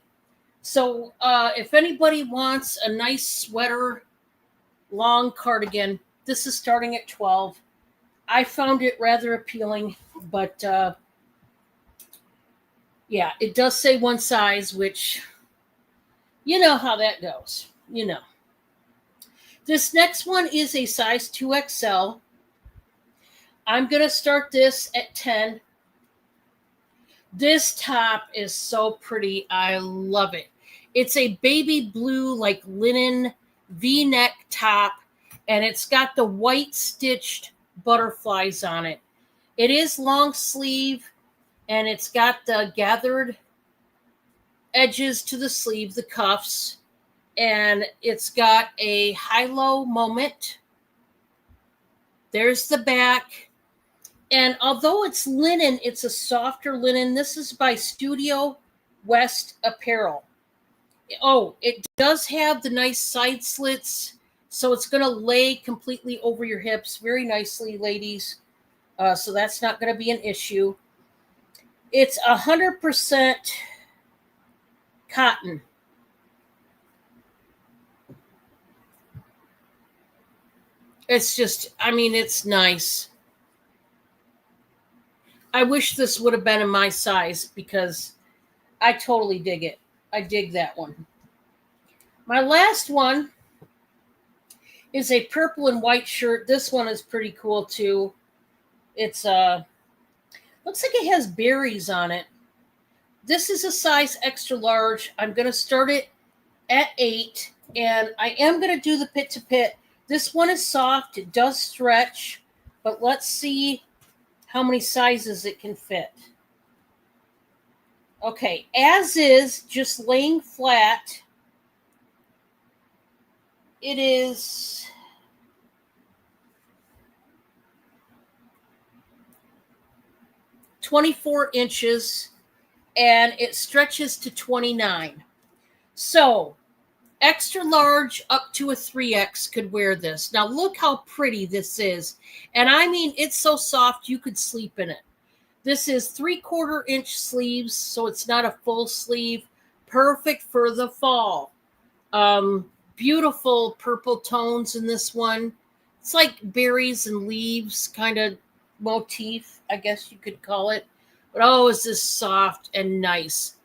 So if anybody wants a nice sweater, long cardigan, this is starting at 12. I found it rather appealing, but yeah, it does say one size, which you know how that goes. You know. This next one is a size 2XL. I'm going to start this at 10. This top is so pretty. I love it. It's a baby blue, like linen V-neck top, and it's got the white stitched butterflies on it. It is long sleeve, and it's got the gathered edges to the sleeve, the cuffs, and it's got a high-low moment. There's the back. And although it's linen, it's a softer linen. This is by Studio West Apparel. Oh, it does have the nice side slits, so it's going to lay completely over your hips very nicely, ladies. So that's not going to be an issue. It's 100% cotton. It's just, it's nice. I wish this would have been in my size because I totally dig it. I dig that one. My last one is a purple and white shirt. This one is pretty cool too. It's looks like it has berries on it. This is a size extra large. I'm going to start it at 8, and I am going to do the pit to pit. This one is soft. It does stretch, but let's see how many sizes it can fit. Okay, as is, just laying flat, it is 24 inches and it stretches to 29. So extra large up to a 3X could wear this. Now look how pretty this is. And I mean, it's so soft you could sleep in it. This is 3/4 inch sleeves, so it's not a full sleeve. Perfect for the fall. Beautiful purple tones in this one. It's like berries and leaves kind of motif, I guess you could call it. But oh, is this soft and nice.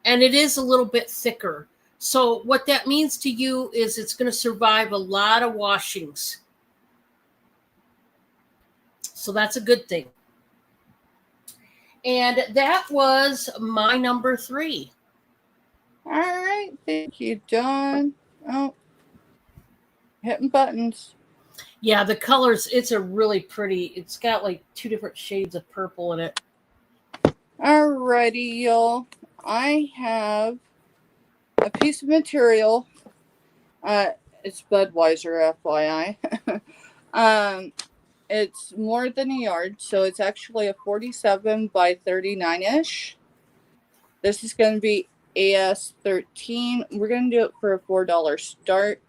And it is a little bit thicker. So what that means to you is it's going to survive a lot of washings. So that's a good thing. And that was my number 3. All right. Thank you, Dawn. Oh, hitting buttons. Yeah, the colors, it's a really pretty, it's got like 2 different shades of purple in it. Alrighty, y'all. I have a piece of material. It's Budweiser, FYI. It's more than a yard, so it's actually a 47 by 39-ish. This is going to be AS13. We're going to do it for a $4 start.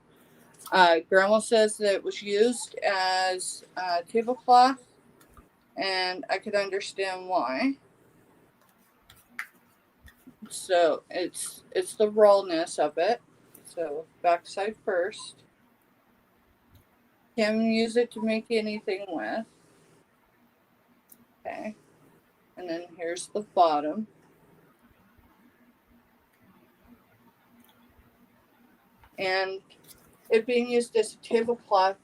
Grandma says that it was used as a tablecloth, and I could understand why. So it's the rawness of it. So backside first. Can use it to make anything with. Okay. And then here's the bottom. And it being used as a tablecloth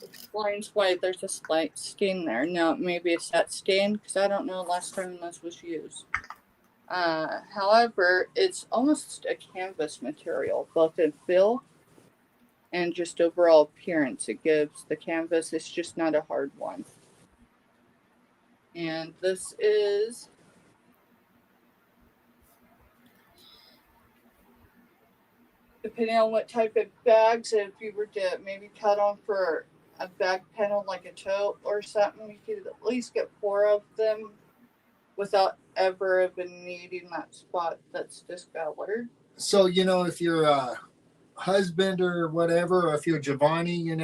explains why there's a slight stain there. Now, maybe it's that stain because I don't know last time this was used. However, it's almost a canvas material, both in feel and just overall appearance it gives. The canvas is just not a hard one. And this is depending on what type of bags, if you were to maybe cut on for a bag panel like a tote or something, you could at least get 4 of them without ever even needing that spot that's discolored. So, if you're a husband or whatever, or if you're Giovanni, and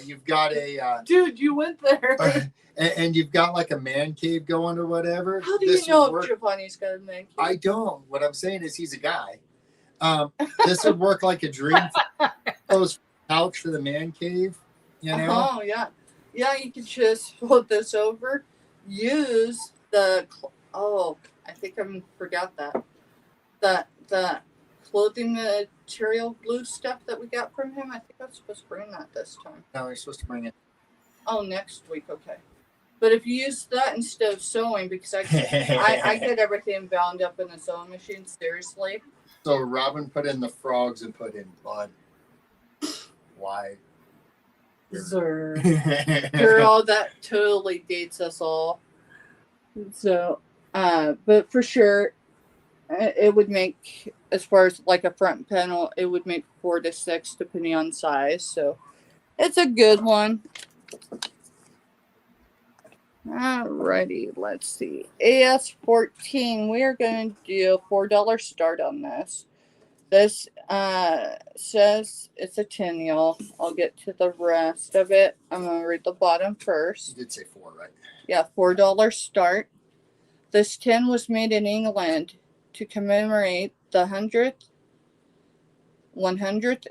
you've got a Dude, you went there. and you've got like a man cave going or whatever. How do you know if Giovanni's got a man cave? I don't. What I'm saying is he's a guy. This would work like a dream couch for the man cave, Oh, yeah. Yeah, you could just fold this over. Use the... Oh, I think I forgot that. The clothing material blue stuff that we got from him. I think I'm supposed to bring that this time. No, you're supposed to bring it. Oh, next week. Okay. But if you use that instead of sewing, because I get everything bound up in the sewing machine, seriously. So Robin put in the frogs and put in blood. Why? Girl, that totally dates us all. So, but for sure, it would make, as far as like a front panel, it would make 4 to 6 depending on size. So, it's a good one. Alrighty, let's see. AS14, we are going to do a $4 start on this. This says it's a 10, y'all. I'll get to the rest of it. I'm going to read the bottom first. You did say 4, right? Yeah, $4 start. This tin was made in England to commemorate the 100th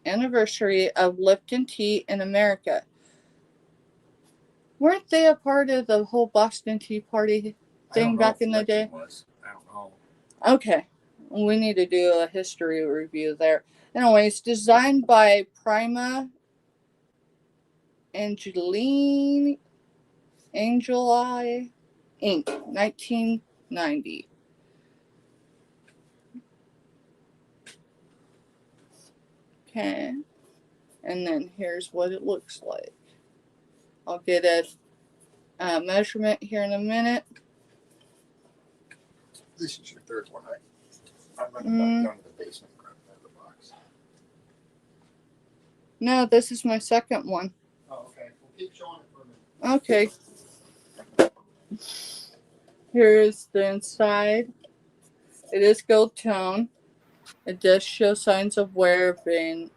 anniversary of Lipton Tea in America. Weren't they a part of the whole Boston Tea Party thing back in the day? I don't know. Okay. We need to do a history review there. Anyways, designed by Prima Angeli Inc., 1990. Okay. And then here's what it looks like. I'll get a measurement here in a minute. This is your third one, right? I'm running back down to the basement and grab another box. No, this is my second one. Oh, okay. We'll keep showing it for a minute. Okay. Here's the inside. It is gold tone. It does show signs of wear being,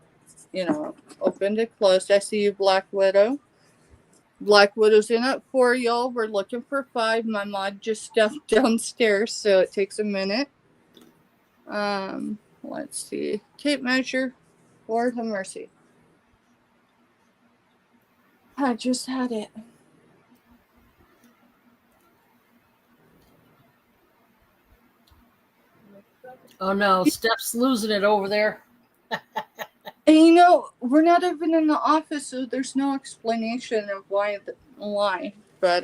opened and closed. I see you, Black Widow. Black Widow's in at 4, y'all. We're looking for 5. My mod just stepped downstairs, so it takes a minute. Let's see. Tape measure. Lord have mercy. I just had it. Oh no, Steph's losing it over there. And we're not even in the office, so there's no explanation of why. But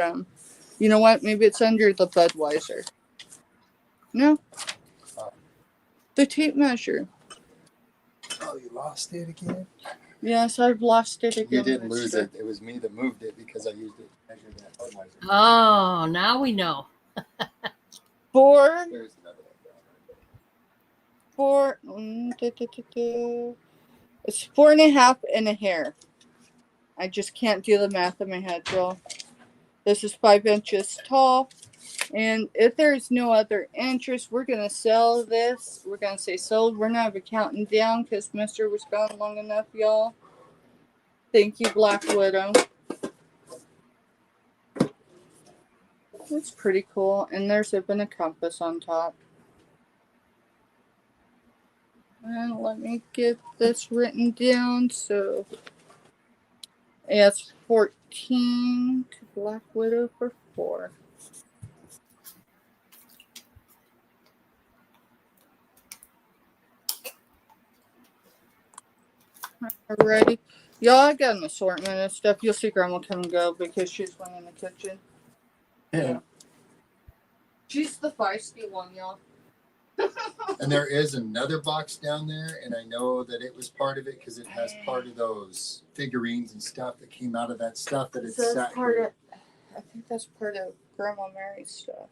you know what? Maybe it's under the Budweiser. No. The tape measure. Oh, you lost it again? Yes, I've lost it again. You didn't lose it. It was me that moved it because I used it to measure that Budweiser. Oh, now we know. 4. There's another one down 4. It's 4.5 and a hair. I just can't do the math in my head, y'all. This is 5 inches tall. And if there's no other interest, we're going to sell this. We're going to say sold. We're not even counting down because Mr. was gone long enough, y'all. Thank you, Black Widow. It's pretty cool. And there's even a compass on top. And let me get this written down. So, it's 14 to Black Widow for 4. Alrighty. Y'all, I got an assortment of stuff. You'll see Grandma come and go because she's one in the kitchen. Yeah. She's the feisty one, y'all. And there is another box down there, and I know that it was part of it because it has part of those figurines and stuff that came out of that stuff that it's So sat part here. I think that's part of Grandma Mary's stuff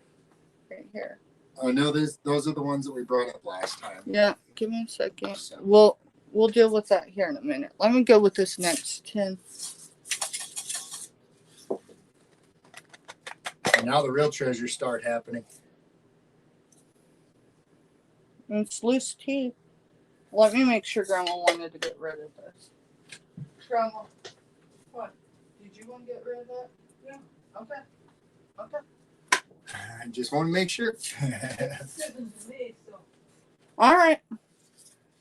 right here. Oh no, those are the ones that we brought up last time. Yeah, give me a second. So. We'll deal with that here in a minute. Let me go with this next tin. And now the real treasures start happening. And it's loose teeth. Let me make sure Grandma wanted to get rid of this. Grandma, what? Did you want to get rid of that? Yeah. Okay. Okay. I just want to make sure. All right.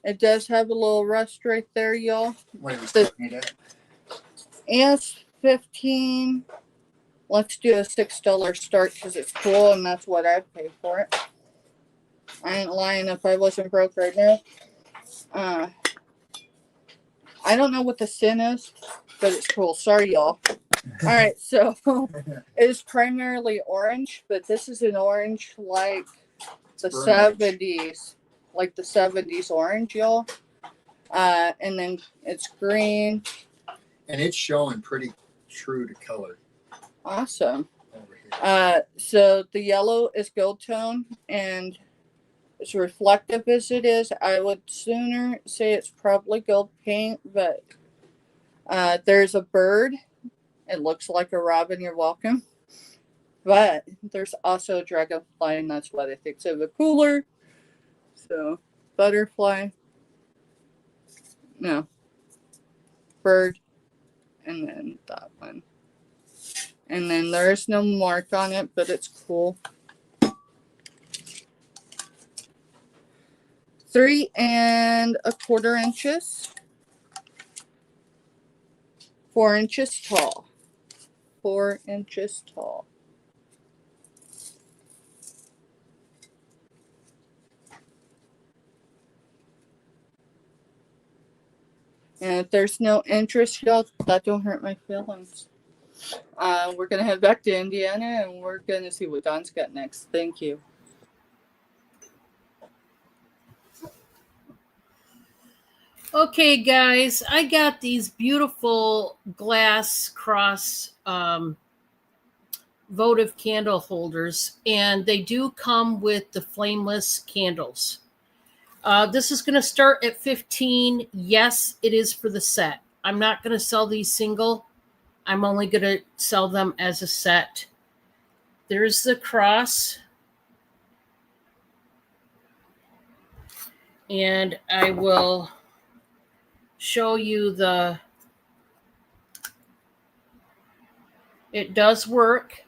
It does have a little rust right there, y'all. What are we starting at? S15. Let's do a $6 start because it's cool and that's what I'd pay for it. I ain't lying if I wasn't broke right now. I don't know what the sin is, but it's cool. Sorry, y'all. All right, so it is primarily orange, but this is an orange like the 70s, like the 70s orange, y'all. And then it's green. And it's showing pretty true to color. Awesome. Over here. So the yellow is gold tone and as reflective as it is, I would sooner say it's probably gold paint, but there's a bird. It looks like a robin. You're welcome. But there's also a dragonfly, and that's what I think's a bit cooler. So, butterfly. No. Bird. And then that one. And then there's no mark on it, but it's cool. 3 1/4 inches. 4 inches tall. 4 inches tall. And if there's no interest, y'all, that don't hurt my feelings. We're going to head back to Indiana and we're going to see what Don's got next. Thank you. Okay, guys, I got these beautiful glass cross votive candle holders, and they do come with the flameless candles. This is going to start at 15. Yes, it is for the set. I'm not going to sell these single. I'm only going to sell them as a set. There's the cross. And I will show you it does work.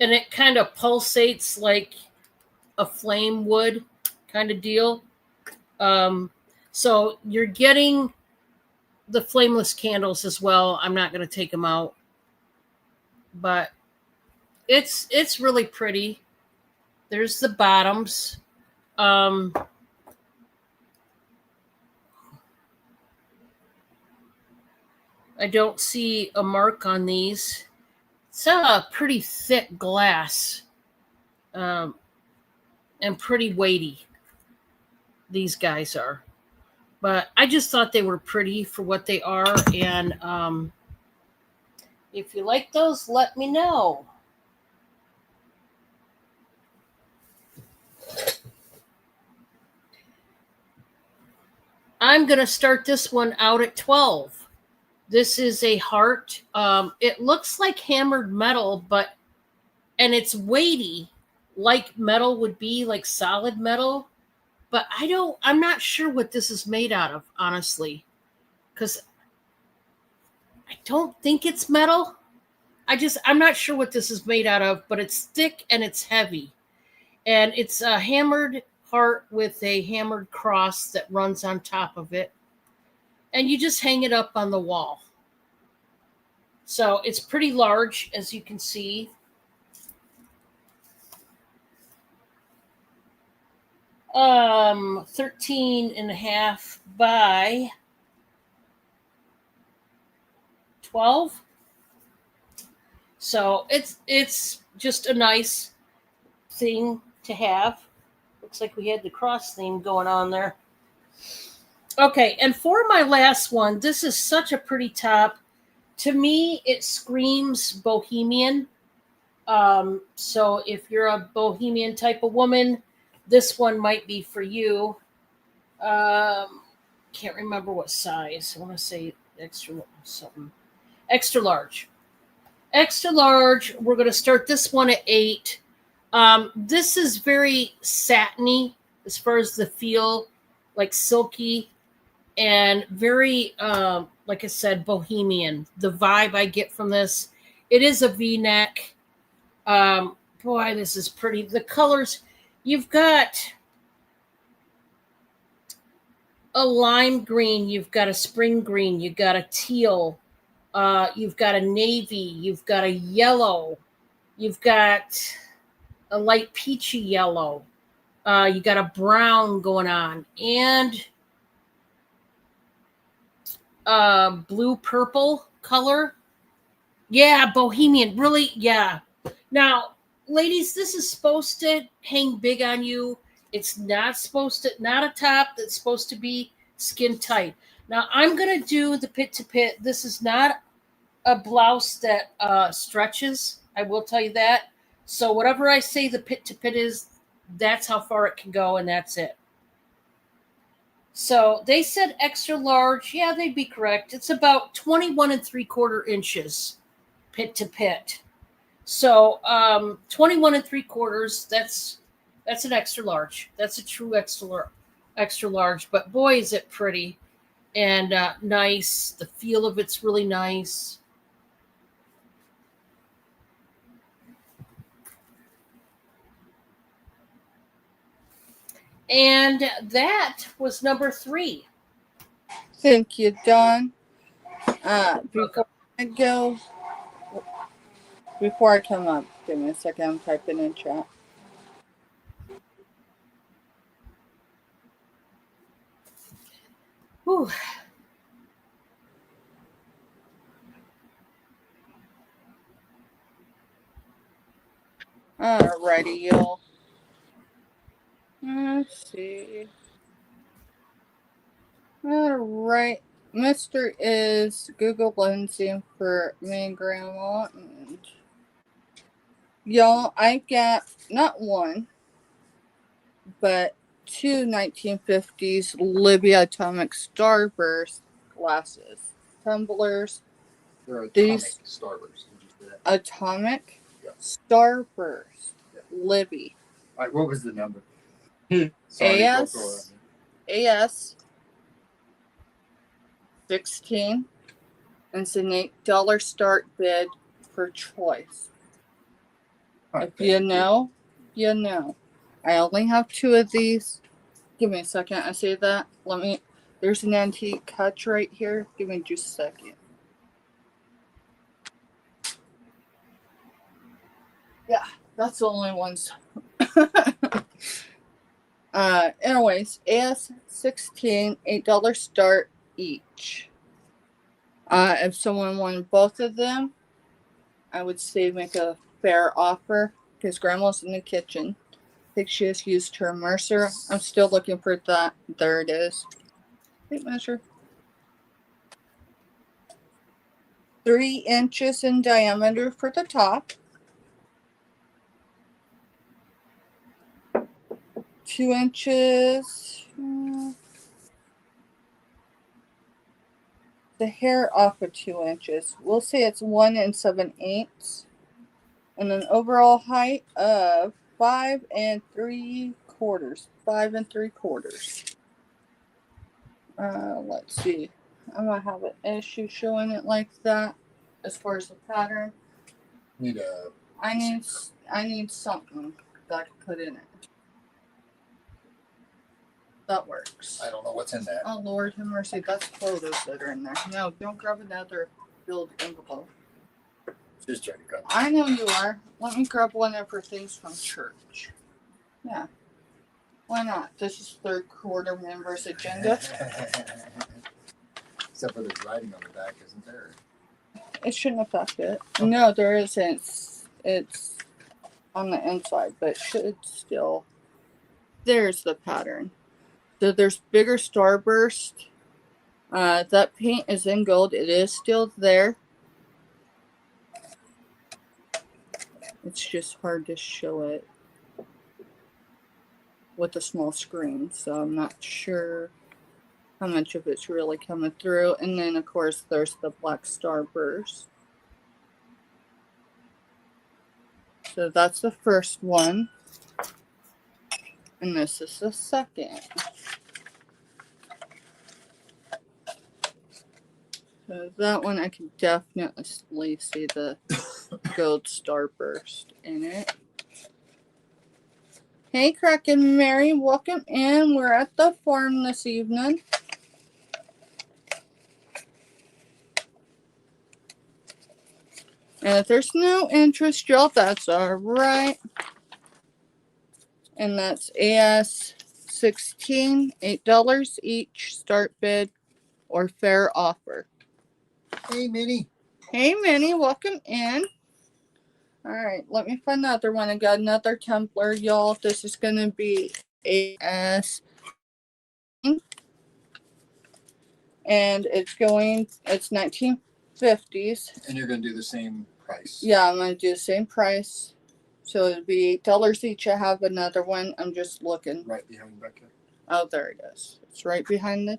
And it kind of pulsates like a flame would kind of deal. So you're getting the flameless candles as well. I'm not going to take them out, but it's really pretty. There's the bottoms. I don't see a mark on these. It's a pretty thick glass, and pretty weighty. These guys are, but I just thought they were pretty for what they are. And if you like those, let me know. I'm going to start this one out at 12. This is a heart. It looks like hammered metal, and it's weighty like metal would be, like solid metal. But I'm not sure what this is made out of, honestly, because I don't think it's metal. I'm not sure what this is made out of, but it's thick and it's heavy. And it's a hammered heart with a hammered cross that runs on top of it. And you just hang it up on the wall. So it's pretty large, as you can see. 13 and a half by 12. So it's just a nice thing to have. Looks like we had the cross theme going on there. Okay, and for my last one, this is such a pretty top. To me, it screams bohemian. So if you're a bohemian type of woman, this one might be for you. Can't remember what size. I want to say extra something. Extra large. Extra large. We're going to start this one at 8. This is very satiny as far as the feel, like silky, and very, like I said, bohemian. The vibe I get from this. It is a V-neck. Boy, this is pretty. The colors, you've got a lime green, you've got a spring green, you've got a teal, you've got a navy, you've got a yellow, you've got a light peachy yellow, you got a brown going on, and blue purple color. Yeah, bohemian, really, yeah. Now, ladies, this is supposed to hang big on you. It's not supposed to, not a top that's supposed to be skin tight. Now, I'm going to do the pit to pit. This is not a blouse that stretches. I will tell you that. So, whatever I say the pit to pit is, that's how far it can go, and that's it. So, they said extra large. Yeah, they'd be correct. It's about 21 3/4 inches pit to pit. So 21 3/4, that's an extra large. That's a true extra large. But boy, is it pretty and nice. The feel of it's really nice. And that was number 3. Thank you, Dawn. Before I come up, give me a second. I'm typing in chat. Whew. Alrighty, y'all. Let's see. All right. Mr. is Google Lensing for me and Grandma. And y'all, I got not one, but two 1950s Libya Atomic Starburst glasses. Tumblers. They're atomic These starburst. Did you say that? Atomic Yeah. Starburst. Yeah. Libby. All right, what was the number? Sorry, AS 16. And it's an $8 start bid per choice. If you know, you know. I only have two of these. Give me a second. I see that. There's an antique hutch right here. Give me just a second. Yeah, that's the only ones. Anyways, AS16, $8 start each. If someone wanted both of them, I would say make a fair offer because Grandma's in the kitchen. I think she has used her Mercer. I'm still looking for that. There it is. Tape measure. 3 inches in diameter for the top. 2 inches. The hair off of 2 inches. We'll say it's 1 7/8. And an overall height of 5 3/4. 5 3/4. Let's see. I'm gonna have an issue showing it like that as far as the pattern. I need something that I can put in it. That works. I don't know what's in that. Oh Lord have mercy, that's photos that are in there. No, don't grab another filled envelope. Just trying to grab. I know you are. Let me grab one of her things from church. Yeah. Why not? This is third quarter members agenda. Except for there's writing on the back, isn't there? It shouldn't affect it. No, there isn't. It's on the inside, but it should still. There's the pattern. So there's bigger starburst. That paint is in gold. It is still there. It's just hard to show it with a small screen, so I'm not sure how much of it's really coming through. And then, of course, there's the black starburst. So that's the first one. And this is the second. So that one I can definitely see the gold starburst in it. Hey, Kraken Mary, welcome in. We're at the farm this evening. And if there's no interest, y'all, that's alright. And that's AS16, $8 each, start bid or fair offer. Hey, Minnie. Hey, Minnie, welcome in. Alright, let me find the other one. I got another Templar, y'all. This is going to be AS. And it's 1950s. And you're going to do the same price. Yeah, I'm going to do the same price. So it'd be $8 each. I have another one. I'm just looking. Right behind Becca. Oh, there it is. It's right behind the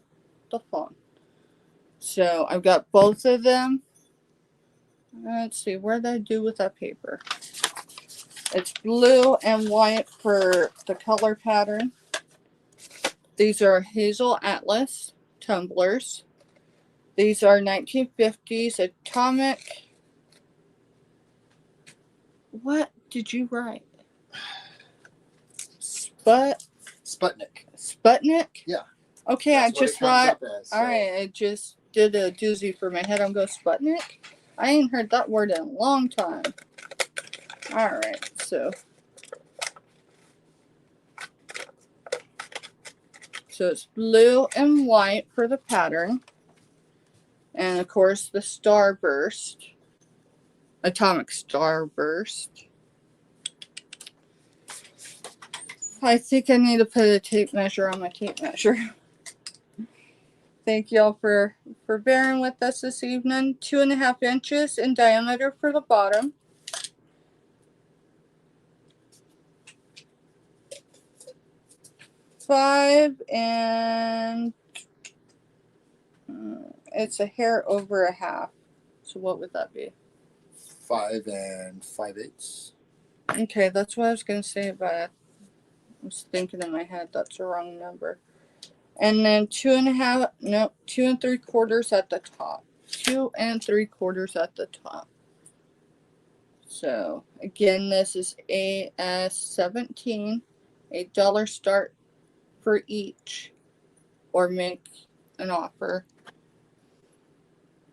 phone. So I've got both of them. Let's see. What did I do with that paper? It's blue and white for the color pattern. These are Hazel Atlas tumblers. These are 1950s atomic. What did you write? Sputnik. Sputnik? Yeah. Okay, That's I just thought. So. Alright, I just did a doozy for my head. I'm going Sputnik. I ain't heard that word in a long time. Alright, so. So it's blue and white for the pattern. And of course the starburst. Atomic starburst. I think I need to put a tape measure on my tape measure. Thank y'all for bearing with us this evening. 2.5 inches in diameter for the bottom. Five and it's a hair over a half. So what would that be? 5 5/8. Okay, that's what I was gonna say, but I was thinking in my head that's the wrong number. And then 2.5, no, 2 3/4 at the top. 2 3/4 at the top. So again, this is AS17, $8 start for each, or make an offer.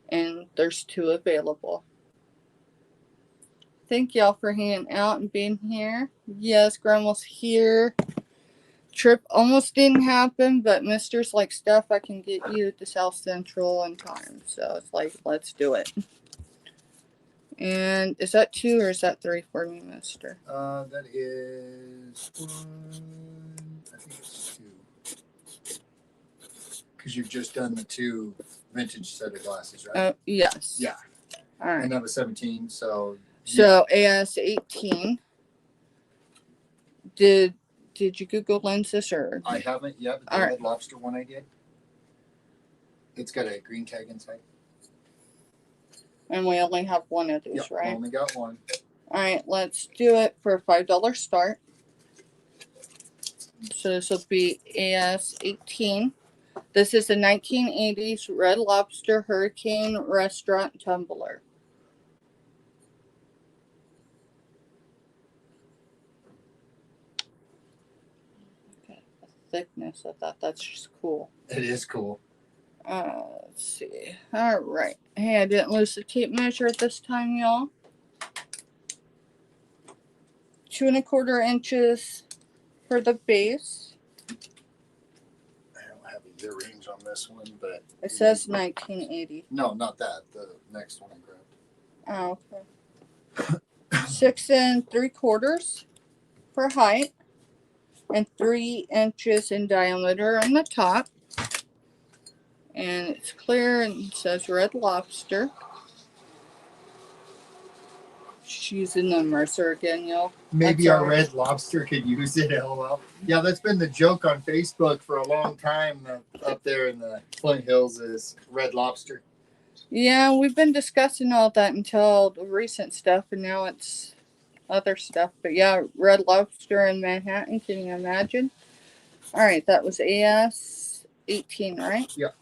And there's 2 available. Thank y'all for hanging out and being here. Yes, Grandma's here. Trip almost didn't happen, but Mister's like, Steph, I can get you to South Central in time. So it's like, let's do it. And is that 2 or is that 3 for me, Mister? That is 1. I think it's 2. Because you've just done the 2 vintage set of glasses, right? Yes. Yeah. All right. And that was 17. So AS18. Did you Google lenses or? I haven't yet, but the Red Lobster one I did. It's got a green tag inside. And we only have one of these, right? Only got one. All right, let's do it for a $5 start. So this will be AS18. This is a 1980s Red Lobster Hurricane Restaurant Tumbler. Okay, the thickness of that's just cool. It is cool. Let's see. All right. Hey, I didn't lose the tape measure at this time, y'all. 2 1/4 inches for the base. I don't have a year range on this one, but It says 1980. No, not that. The next one I grabbed. Oh, okay. 6 3/4 for height and 3 inches in diameter on the top. And it's clear and it says Red Lobster. She's using the Mercer again, y'all. Maybe our Red Lobster could use it, LOL. Yeah, that's been the joke on Facebook for a long time up there in the Flint Hills is Red Lobster. Yeah, we've been discussing all that until the recent stuff, and now it's other stuff. But yeah, Red Lobster in Manhattan, can you imagine? All right, that was AS18, right? Yeah.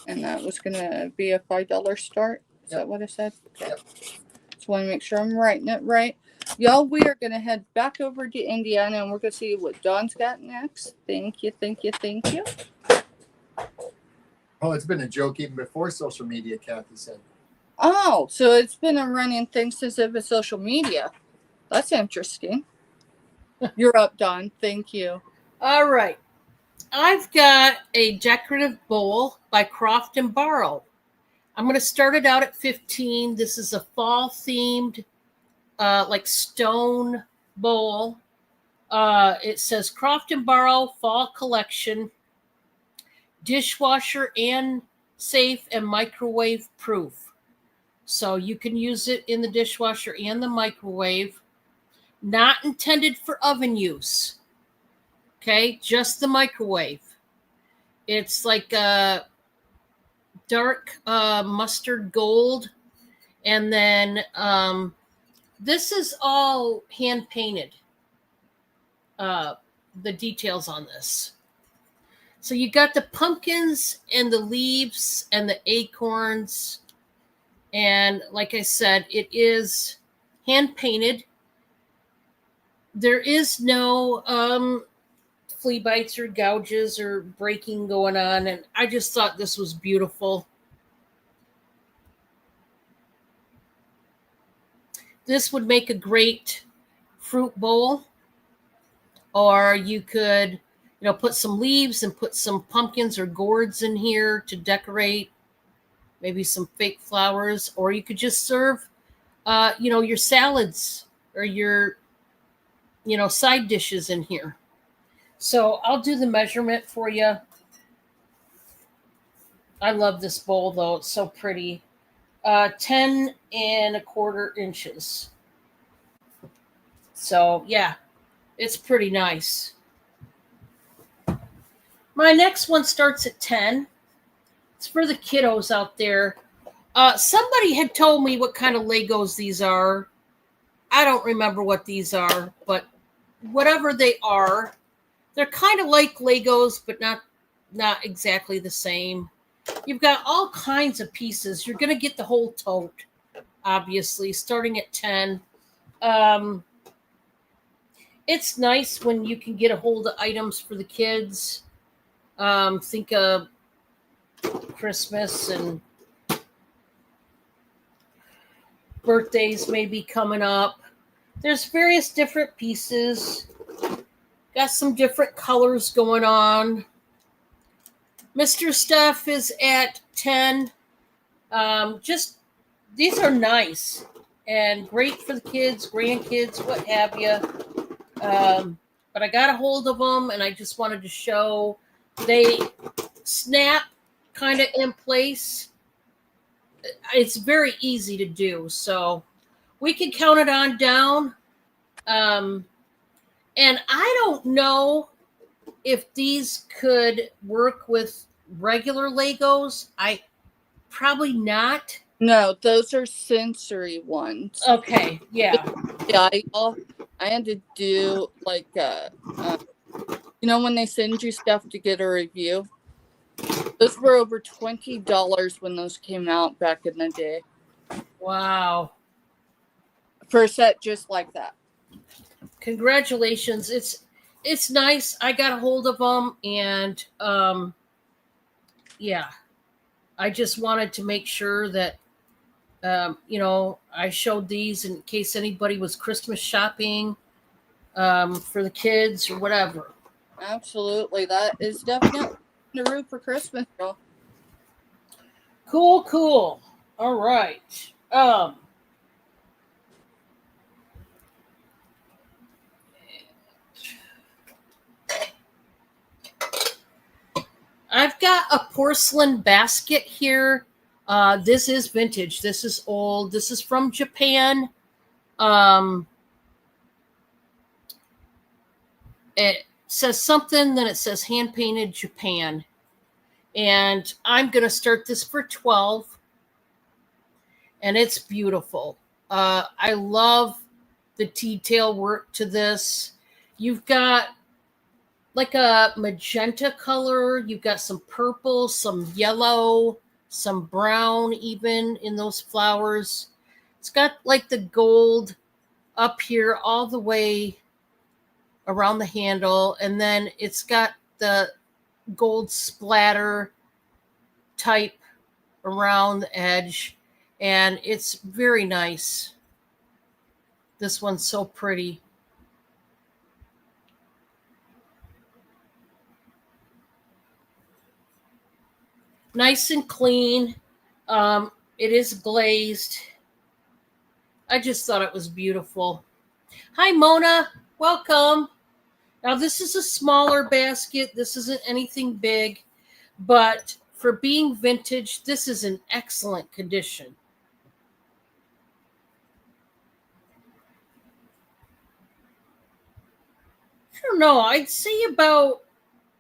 And that was going to be a $5 start. Is that what I said? Okay. Yep. Just want to make sure I'm writing it right. Y'all, we are going to head back over to Indiana, and we're going to see what Dawn's got next. Thank you, thank you, thank you. Oh, it's been a joke even before social media, Kathy said. Oh, so it's been a running thing since it was social media. That's interesting. You're up, Dawn. Thank you. All right. I've got a decorative bowl by Croft and Barrow. I'm going to start it out at 15. This is a fall themed, like stone bowl. It says Croft and Barrow Fall Collection, dishwasher and safe and microwave proof. So you can use it in the dishwasher and the microwave. Not intended for oven use. Okay, just the microwave. It's like a dark mustard gold. And then this is all hand painted. The details on this. So you got the pumpkins and the leaves and the acorns. And like I said, it is hand painted. There is no flea bites or gouges or breaking going on. And I just thought this was beautiful. This would make a great fruit bowl. Or you could, put some leaves and put some pumpkins or gourds in here to decorate. Maybe some fake flowers. Or you could just serve, your salads or your, side dishes in here. So I'll do the measurement for you. I love this bowl though; it's so pretty. 10 1/4 inches. So yeah, it's pretty nice. My next one starts at 10. It's for the kiddos out there. Somebody had told me what kind of Legos these are. I don't remember what these are, but whatever they are, they're kind of like Legos, but not exactly the same. You've got all kinds of pieces. You're going to get the whole tote, obviously, starting at 10. It's nice when you can get a hold of items for the kids. Think of Christmas and birthdays maybe coming up. There's various different pieces. Got some different colors going on. Mr. Stuff is at 10. Just these are nice and great for the kids, grandkids, what have you. But I got a hold of them and I just wanted to show they snap kind of in place. It's very easy to do. So we can count it on down. And I don't know if these could work with regular Legos. I probably not. No, those are sensory ones. Okay, yeah. Yeah, I had to do like when they send you stuff to get a review. Those were over $20 when those came out back in the day. Wow. For a set just like that. Congratulations. It's nice. I got a hold of them and yeah. I just wanted to make sure that I showed these in case anybody was Christmas shopping for the kids or whatever. Absolutely. That is definitely the root for Christmas, girl. Cool. All right. I've got a porcelain basket here. This is vintage. This is old. This is from Japan. It says something, then it says hand painted Japan. And I'm going to start this for 12. And it's beautiful. I love the detail work to this. You've got like a magenta color. You've got some purple, some yellow, some brown even in those flowers. It's got like the gold up here all the way around the handle. And then it's got the gold splatter type around the edge. And it's very nice. This one's so pretty. Nice and clean. It is glazed. I just thought it was beautiful. Hi, Mona. Welcome. Now, this is a smaller basket. This isn't anything big, but for being vintage, this is in excellent condition. I don't know. I'd say about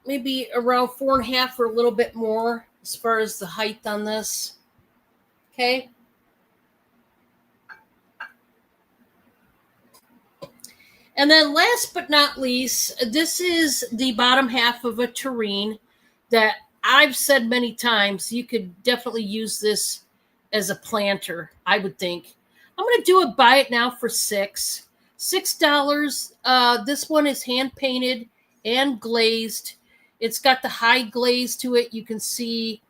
maybe around 4.5 or a little bit more as far as the height on this. Okay. And then last but not least, this is the bottom half of a tureen that I've said many times. You could definitely use this as a planter, I would think. I'm going to do a buy it now for $6. This one is hand painted and glazed. It's got the high glaze to it. You can see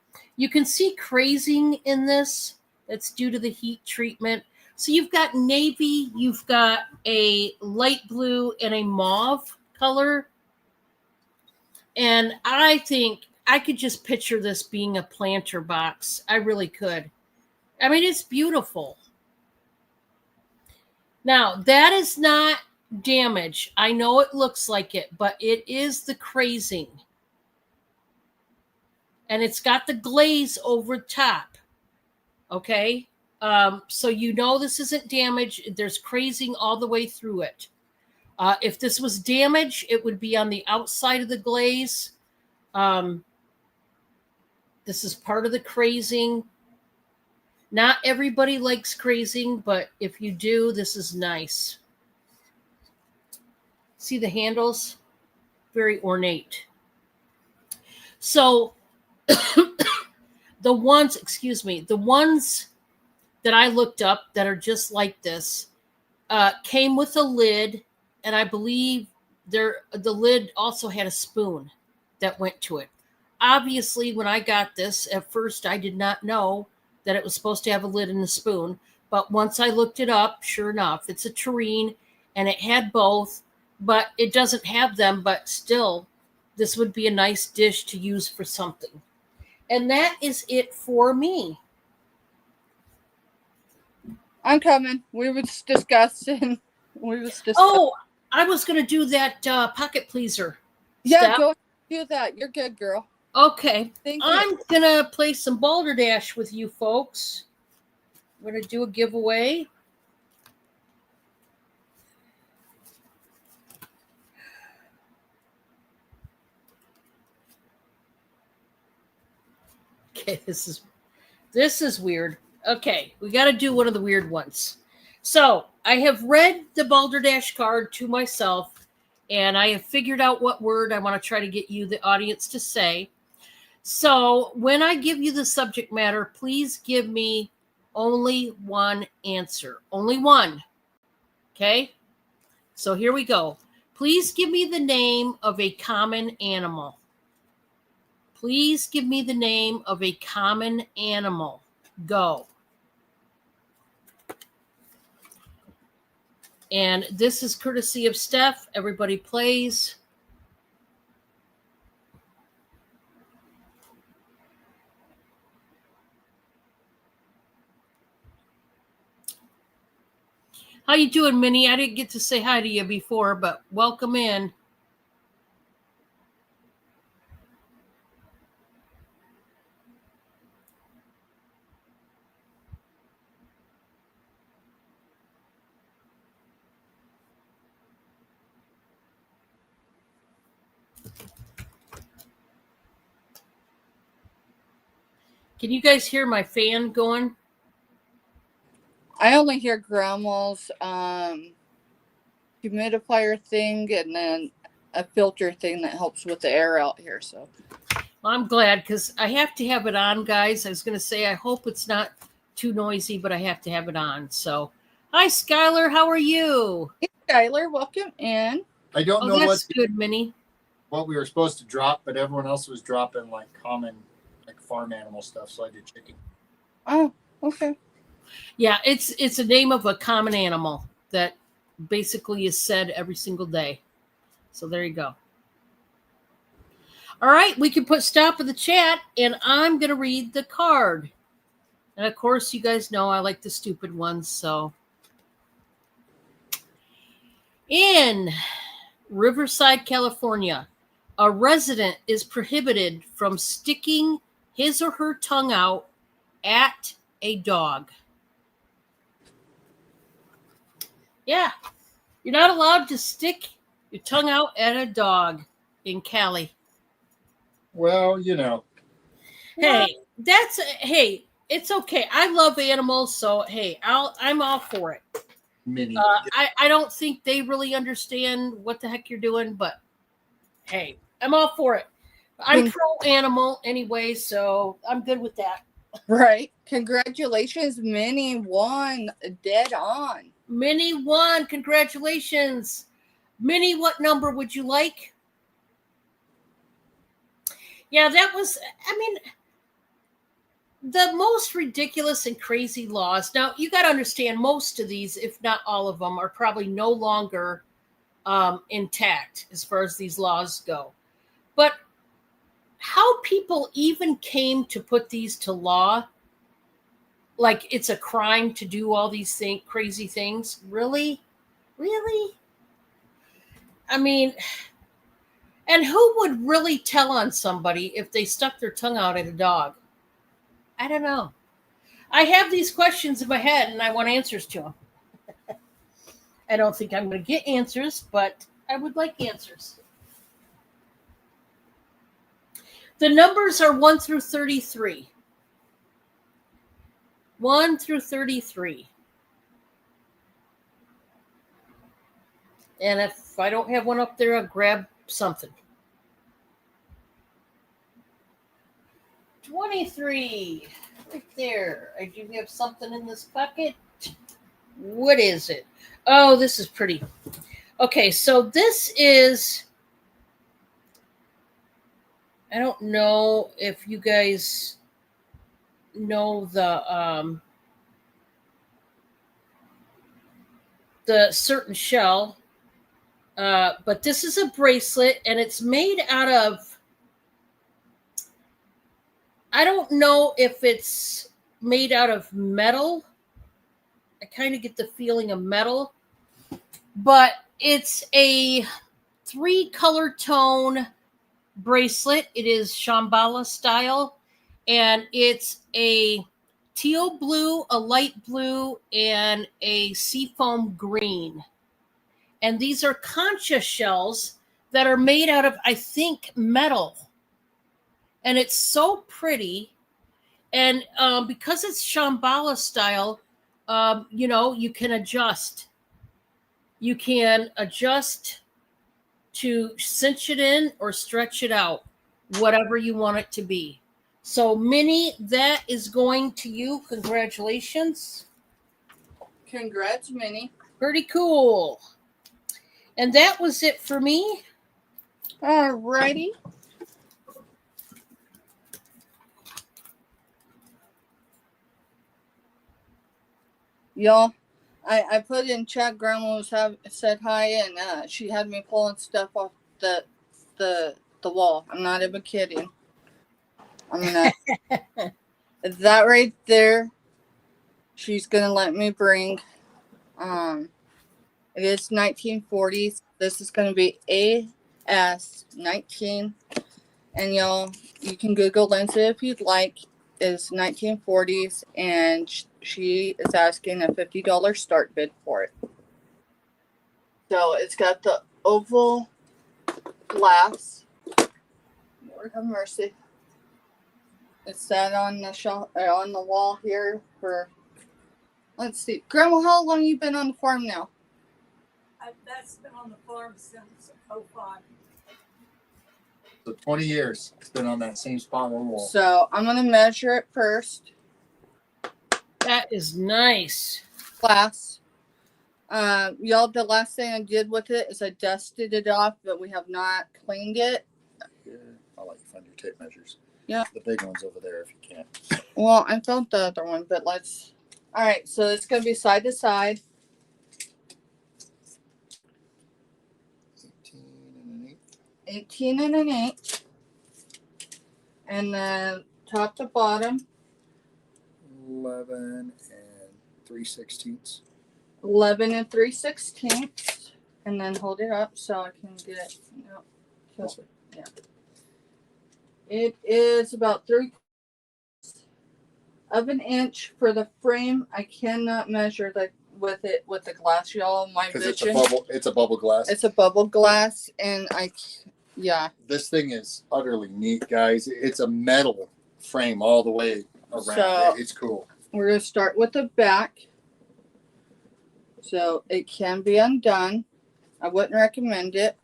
crazing in this. That's due to the heat treatment. So you've got navy, you've got a light blue and a mauve color. And I think I could just picture this being a planter box. I really could. I mean, it's beautiful. Now, that is not damage. I know it looks like it, but it is the crazing. And it's got the glaze over top. Okay? So you know this isn't damage. There's crazing all the way through it. If this was damage, it would be on the outside of the glaze. This is part of the crazing. Not everybody likes crazing, but if you do, this is nice. See the handles? Very ornate. So the ones that I looked up that are just like this came with a lid, and I believe the lid also had a spoon that went to it. Obviously, when I got this, at first I did not know that it was supposed to have a lid and a spoon, but once I looked it up, sure enough, it's a tureen, and it had both, but it doesn't have them, but still, this would be a nice dish to use for something. And that is it for me. I'm coming. We was discussing. Oh, I was going to do that pocket pleaser. Yeah, step. go do that. You're good, girl. Okay. Thank I'm you. going to play some Balderdash with you folks. I'm going to do a giveaway. Okay, this is weird. Okay, we got to do one of the weird ones. So I have read the Balderdash card to myself, and I have figured out what word I want to try to get you, the audience, to say. So when I give you the subject matter, please give me only one answer. Only one. Okay? So here we go. Please give me the name of a common animal. Please give me the name of a common animal. Go. And this is courtesy of Steph. Everybody plays. How you doing, Minnie? I didn't get to say hi to you before, but welcome in. Can you guys hear my fan going? I only hear Grandma's humidifier thing and then a filter thing that helps with the air out here. So Well, I'm glad because I have to have it on, guys. I was going to say I hope it's not too noisy, but I have to have it on. So, hi, Skylar. How are you? hey, Skylar, welcome in. I don't know That's good, Minnie. what we were supposed to drop, but everyone else was dropping like common, like farm animal stuff. So I did chicken. Oh, okay. Yeah, it's a name of a common animal that basically is said every single day. So there you go. All right, we can put stop in the chat, and I'm going to read the card. And of course, you guys know I like the stupid ones. So in Riverside, California, a resident is prohibited from sticking his or her tongue out at a dog. Yeah, you're not allowed to stick your tongue out at a dog in Cali. Well, you know. Hey, it's okay. I love animals, so hey, I'm all for it. Mini. I don't think they really understand what the heck you're doing, but hey, I'm all for it. I'm pro animal anyway, so I'm good with that. Right. Congratulations, Minnie won dead on. Minnie won. Congratulations. Minnie, what number would you like? Yeah, that was, I mean, the most ridiculous and crazy laws. Now, you got to understand most of these, if not all of them, are probably no longer intact as far as these laws go. But how people even came to put these to law, like it's a crime to do all these crazy things, really? Really? I mean, and who would really tell on somebody if they stuck their tongue out at a dog? I don't know. I have these questions in my head and I want answers to them. I don't think I'm going to get answers, but I would like answers. The numbers are 1 through 33. 1 through 33. And if I don't have one up there, I'll grab something. 23. Right there. I do have something in this bucket. What is it? Oh, this is pretty. Okay, so this is, I don't know if you guys know the certain shell, but this is a bracelet and it's made out of, I don't know if it's made out of metal. I kind of get the feeling of metal, but it's a 3-color tone bracelet. It is Shambhala style, and it's a teal blue, a light blue, and a seafoam green. And these are concha shells that are made out of, I think, metal. And it's so pretty. And because it's Shambhala style, you can adjust. You can adjust to cinch it in or stretch it out, whatever you want it to be. So, Minnie, that is going to you. Congratulations. Congrats, Minnie. Pretty cool. And that was it for me. Alrighty. Y'all, I put in chat. Grandma said hi, and she had me pulling stuff off the wall. I'm not even kidding. I'm gonna that right there. She's gonna let me bring. It is 1940s. This is gonna be AS19, and y'all, you can Google Lindsay if you'd like. Is 1940s, and she is asking a $50 start bid for it. So it's got the oval glass. Lord have mercy. It's sat on the wall here for. Let's see, Grandma, how long you been on the farm now? That's been on the farm since 05. So 20 years. It's been on that same spot on the wall. So I'm gonna measure it first. That is nice. Glass. Y'all, the last thing I did with it is I dusted it off, but we have not cleaned it. Yeah, I'll let you find your tape measures. Yeah. The big one's over there if you can't. Well, I found the other one, but let's. All right, so it's gonna be side to side. 18 and an eighth. And then top to bottom. 11 and 3/16. 11 and 3/16. And then hold it up so I can get it. Yeah. It is about 3/4 of an inch for the frame. I cannot measure with the glass, y'all. My vision. It's a bubble glass. It's a bubble glass, and yeah. This thing is utterly neat, guys. It's a metal frame all the way around. So, it's cool. We're gonna start with the back. So it can be undone. I wouldn't recommend it.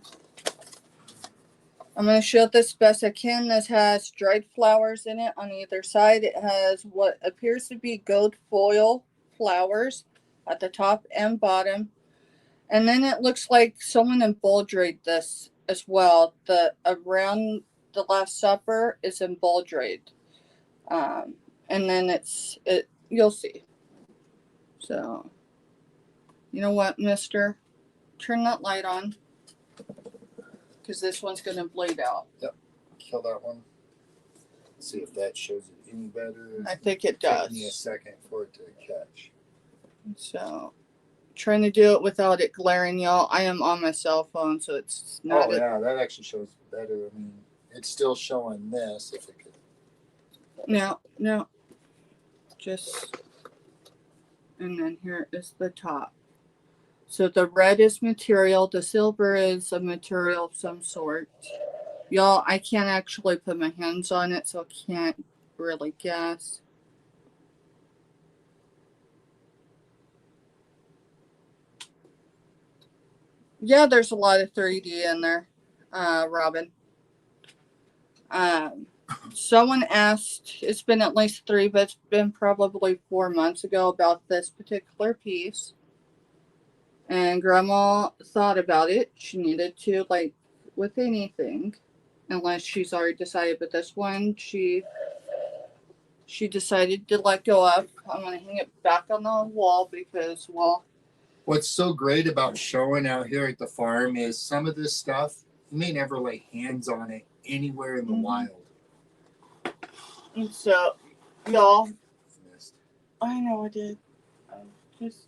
I'm going to show this best I can. This has dried flowers in it on either side. It has what appears to be gold foil flowers at the top and bottom. And then it looks like someone embroidered this as well. The around the Last Supper is embroidered. And then you'll see. So, you know what, mister? Turn that light on. Because this one's going to bleed out. Yep. Kill that one. See if that shows it any better. I think it does. Take me a second for it to catch. So, trying to do it without it glaring, y'all. I am on my cell phone, so it's not. Oh yeah, that actually shows better. I mean, it's still showing this. If it could. No. Just, and then here is the top. So the red is material. The silver is a material of some sort. Y'all, I can't actually put my hands on it, so I can't really guess. Yeah, there's a lot of 3D in there, Robin. Someone asked, it's been at least 3, but it's been probably 4 months ago about this particular piece. And Grandma thought about it. She needed to, like, with anything, unless she's already decided. But this one, she decided to let go of. I'm going to hang it back on the wall because, well... What's so great about showing out here at the farm is some of this stuff, you may never lay hands on it anywhere in the wild. And so, y'all... I know I did. Just...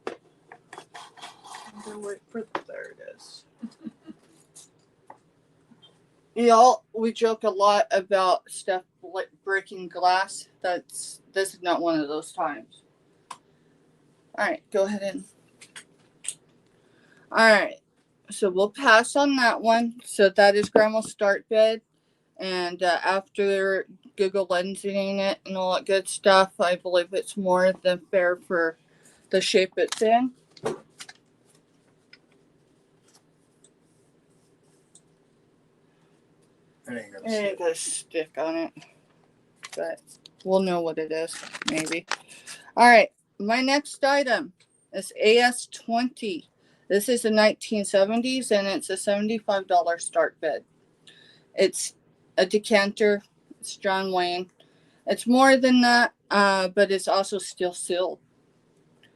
I'm going to wait for... There it is. Y'all, we joke a lot about stuff like breaking glass. This is not one of those times. Alright, go ahead and... Alright, so we'll pass on that one. So that is Grandma's start bed. And after Google lensing it and all that good stuff, I believe it's more than fair for the shape it's in. It ain't got a stick on it, but we'll know what it is, maybe. All right, my next item is AS20. This is the 1970s, and it's a $75 start bid. It's a decanter. It's John Wayne. It's more than that, but it's also still sealed.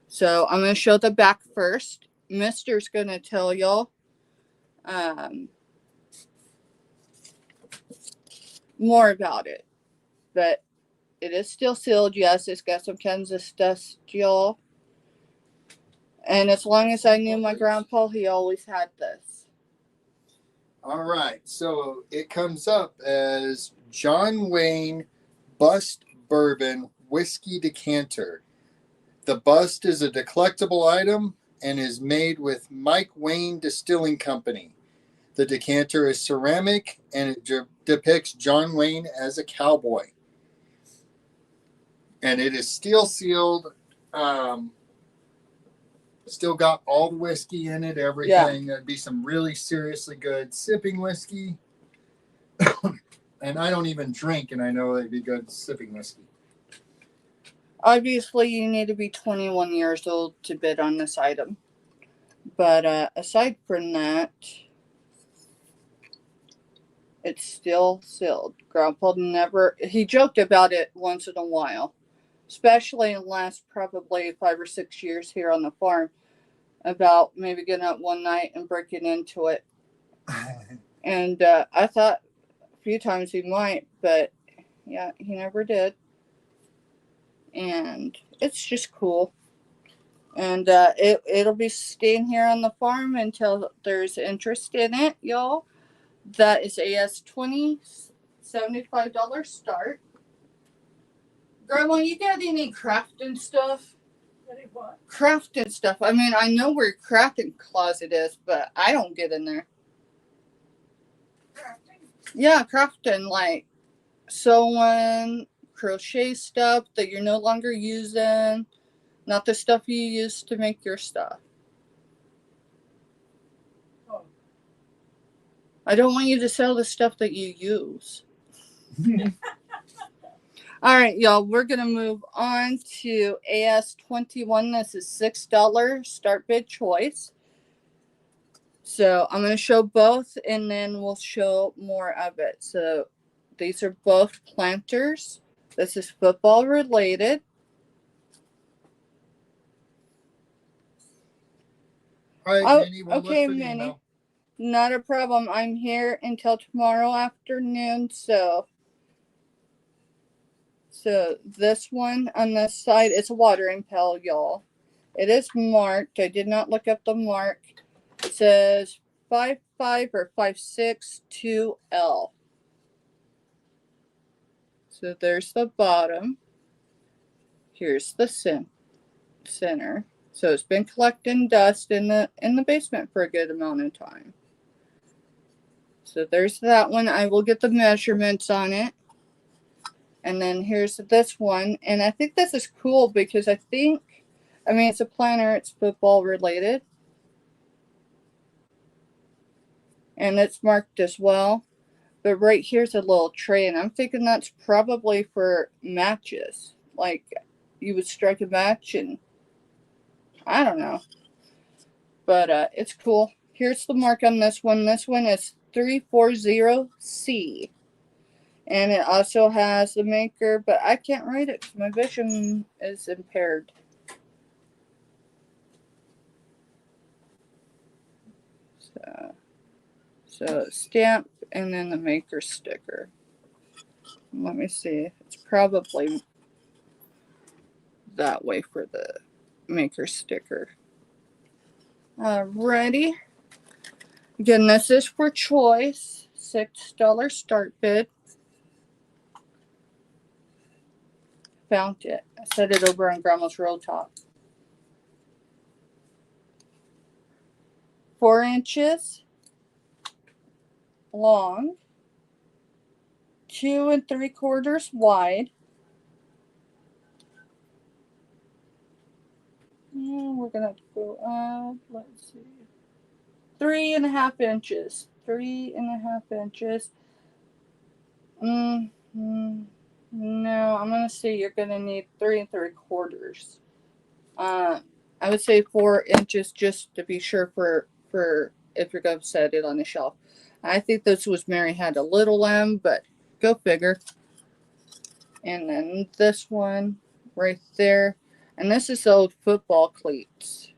So I'm going to show the back first. Mister's going to tell y'all more about it, but it is still sealed. Yes, it's got some Kansas dust, y'all. And as long as I knew my grandpa, he always had this. All right, so it comes up as John Wayne Bust Bourbon Whiskey Decanter. The bust is a delectable item and is made with Mike Wayne Distilling Company. The decanter is ceramic and it depicts John Wayne as a cowboy. And it is steel sealed. Still got all the whiskey in it, everything. That'd be some really seriously good sipping whiskey. And I don't even drink, and I know it'd be good sipping whiskey. Obviously, you need to be 21 years old to bid on this item. But aside from that, it's still sealed. Grandpa he joked about it once in a while, especially in the last probably 5 or 6 years here on the farm, about maybe getting up one night and breaking into it. And I thought a few times he might, but yeah, he never did. And it's just cool. And it'll be staying here on the farm until there's interest in it, y'all. That is AS20, $75 start. Grandma, you got any crafting stuff? Any what? Crafting stuff. I mean, I know where your crafting closet is, but I don't get in there. Crafting? Yeah, crafting, like sewing, crochet stuff that you're no longer using. Not the stuff you use to make your stuff. Oh. I don't want you to sell the stuff that you use. All right, y'all, we're going to move on to AS21. This is $6 start bid choice. So I'm going to show both, and then we'll show more of it. So these are both planters. This is football related. All right, Minnie, we'll okay, look for the Minnie. email. Not a problem. I'm here until tomorrow afternoon, so this one on this side, it's a watering pail, y'all. It is marked. I did not look up the mark. It says 55 or 562L. So there's the bottom. Here's the center. So it's been collecting dust in the basement for a good amount of time. So there's that one. I will get the measurements on it. And then here's this one. And I think this is cool because it's a planner. It's football related. And it's marked as well. But right here's a little tray. And I'm thinking that's probably for matches. Like you would strike a match and I don't know. But it's cool. Here's the mark on this one. This one is 340C. And it also has the maker, but I can't read it because my vision is impaired. So stamp and then the maker sticker. Let me see. It's probably that way for the maker sticker. Alrighty. Again, this is for choice. $6 start bid. Found it. I set it over on Grandma's roll top. 4 inches long, 2 3/4 wide. We're gonna go up. Let's see, 3.5 inches. 3.5 inches. No, I'm gonna say you're gonna need 3 3/4. I would say 4 inches just to be sure for if you're gonna set it on the shelf. I think this was Mary had a little lamb, but go figure. And then this one right there, and this is the old football cleats.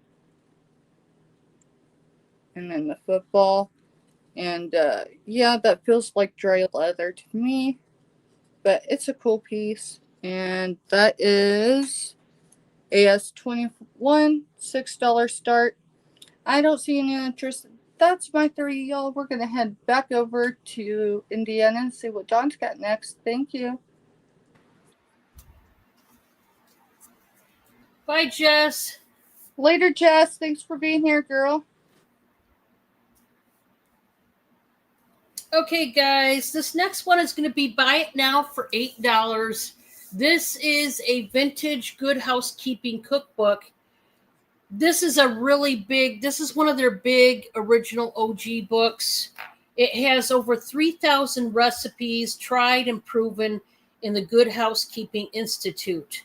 And then the football, and yeah, that feels like dry leather to me, but it's a cool piece. And that is AS21, $6 start. I don't see any interest. That's my 3, y'all. We're going to head back over to Indiana and see what John's got next. Thank you. Bye, Jess. Later, Jess. Thanks for being here, girl. Okay, guys, this next one is going to be buy it now for $8. This is a vintage Good Housekeeping cookbook. This is this is one of their big original OG books. It has over 3,000 recipes tried and proven in the Good Housekeeping Institute.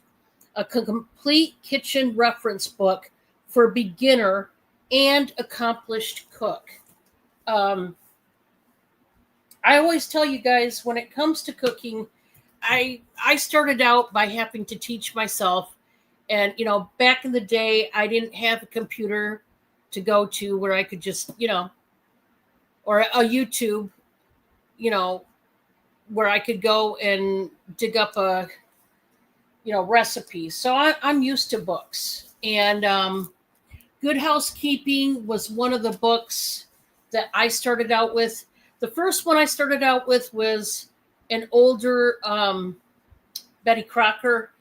A complete kitchen reference book for beginner and accomplished cook. I always tell you guys, when it comes to cooking, I started out by having to teach myself. And, back in the day, I didn't have a computer to go to where I could just, or a YouTube, where I could go and dig up a, recipe. So I'm used to books. And Good Housekeeping was one of the books that I started out with. The first one I started out with was an older Betty Crocker.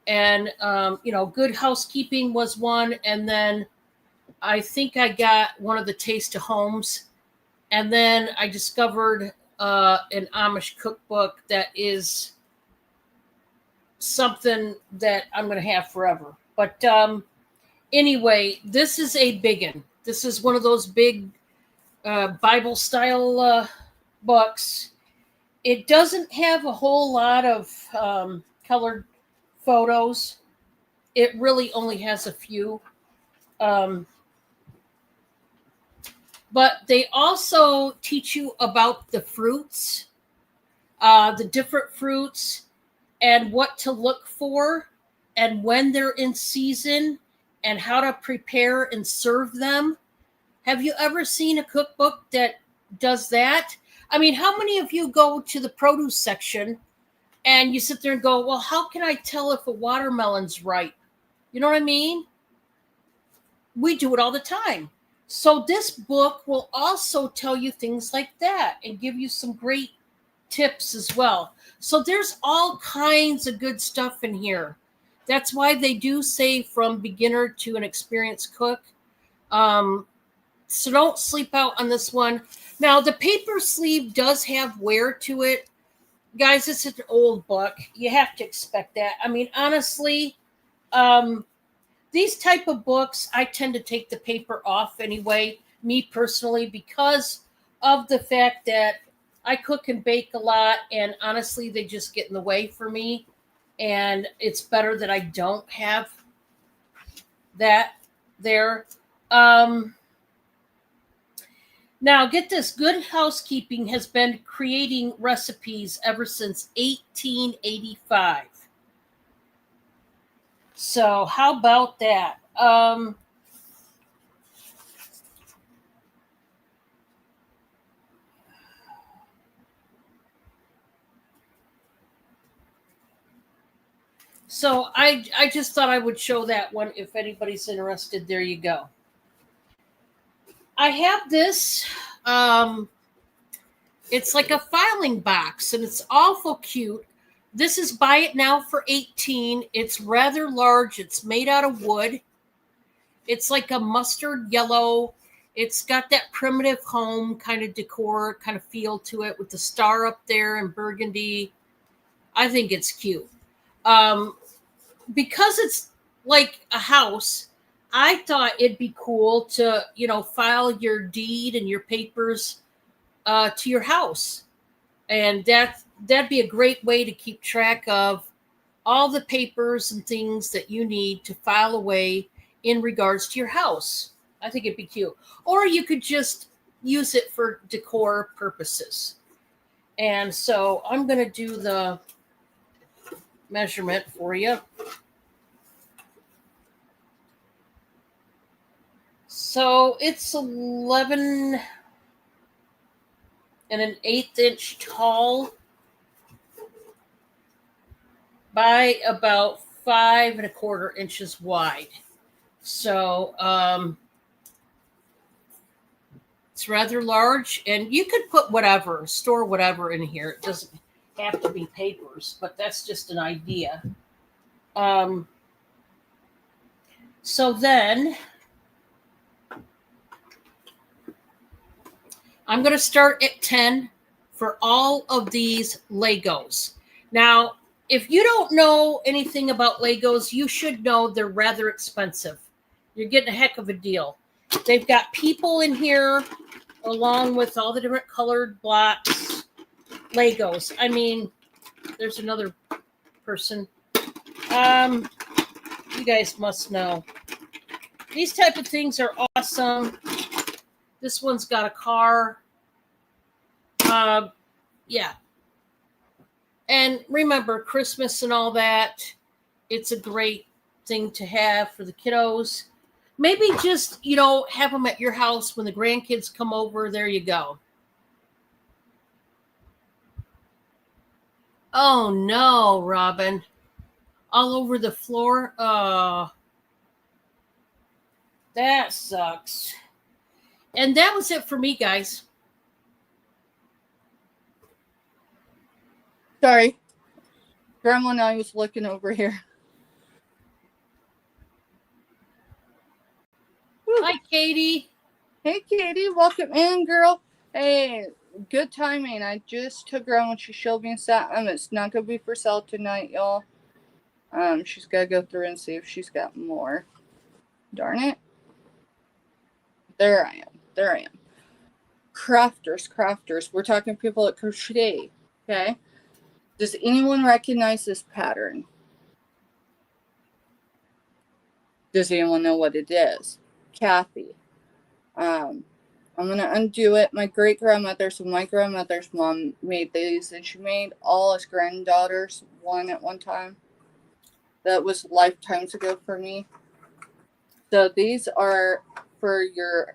And, Good Housekeeping was one. And then I think I got one of the Taste of Homes. And then I discovered an Amish cookbook that is something that I'm going to have forever. But anyway, this is a big one. This is one of those big Bible-style books. It doesn't have a whole lot of colored photos. It really only has a few. But they also teach you about the fruits, the different fruits, and what to look for, and when they're in season, and how to prepare and serve them. Have you ever seen a cookbook that does that? I mean, how many of you go to the produce section and you sit there and go, well, how can I tell if a watermelon's ripe? You know what I mean? We do it all the time. So this book will also tell you things like that and give you some great tips as well. So there's all kinds of good stuff in here. That's why they do say from beginner to an experienced cook. So don't sleep out on this one. Now, the paper sleeve does have wear to it. Guys, it's an old book. You have to expect that. I mean, honestly, these type of books, I tend to take the paper off anyway, me personally, because of the fact that I cook and bake a lot, and honestly, they just get in the way for me. And it's better that I don't have that there. Now, get this. Good Housekeeping has been creating recipes ever since 1885. So, how about that? So, I just thought I would show that one if anybody's interested. There you go. I have this. It's like a filing box, and it's awful cute. This is Buy It Now for 18. It's rather large. It's made out of wood. It's like a mustard yellow. It's got that primitive home kind of decor, kind of feel to it with the star up there in burgundy. I think it's cute. Because it's like a house, I thought it'd be cool to, file your deed and your papers to your house. And that'd be a great way to keep track of all the papers and things that you need to file away in regards to your house. I think it'd be cute. Or you could just use it for decor purposes. And so I'm going to do the measurement for you. So it's 11 and an 1/8 inch tall by about 5 1/4 inches wide. So it's rather large, and you could put whatever, store whatever in here. It doesn't have to be papers, but that's just an idea. So then I'm going to start at 10 for all of these Legos. Now, if you don't know anything about Legos, you should know they're rather expensive. You're getting a heck of a deal. They've got people in here along with all the different colored blocks, Legos. I mean, there's another person. You guys must know. These type of things are awesome. This one's got a car. Yeah. And remember, Christmas and all that, it's a great thing to have for the kiddos. Maybe just, have them at your house when the grandkids come over. There you go. Oh, no, Robin. All over the floor. Oh, that sucks. And that was it for me, guys. Sorry. Grandma and I was looking over here. Hi, Katie. Hey, Katie. Welcome in, girl. Hey, good timing. I just took her on when she showed me something. It's not going to be for sale tonight, y'all. She's got to go through and see if she's got more. Darn it. There I am. Crafters. We're talking people at crochet. Okay. Does anyone recognize this pattern? Does anyone know what it is? Kathy. I'm going to undo it. My great-grandmother, so my grandmother's mom made these, and she made all his granddaughters one at one time. That was lifetimes ago for me. So these are for your...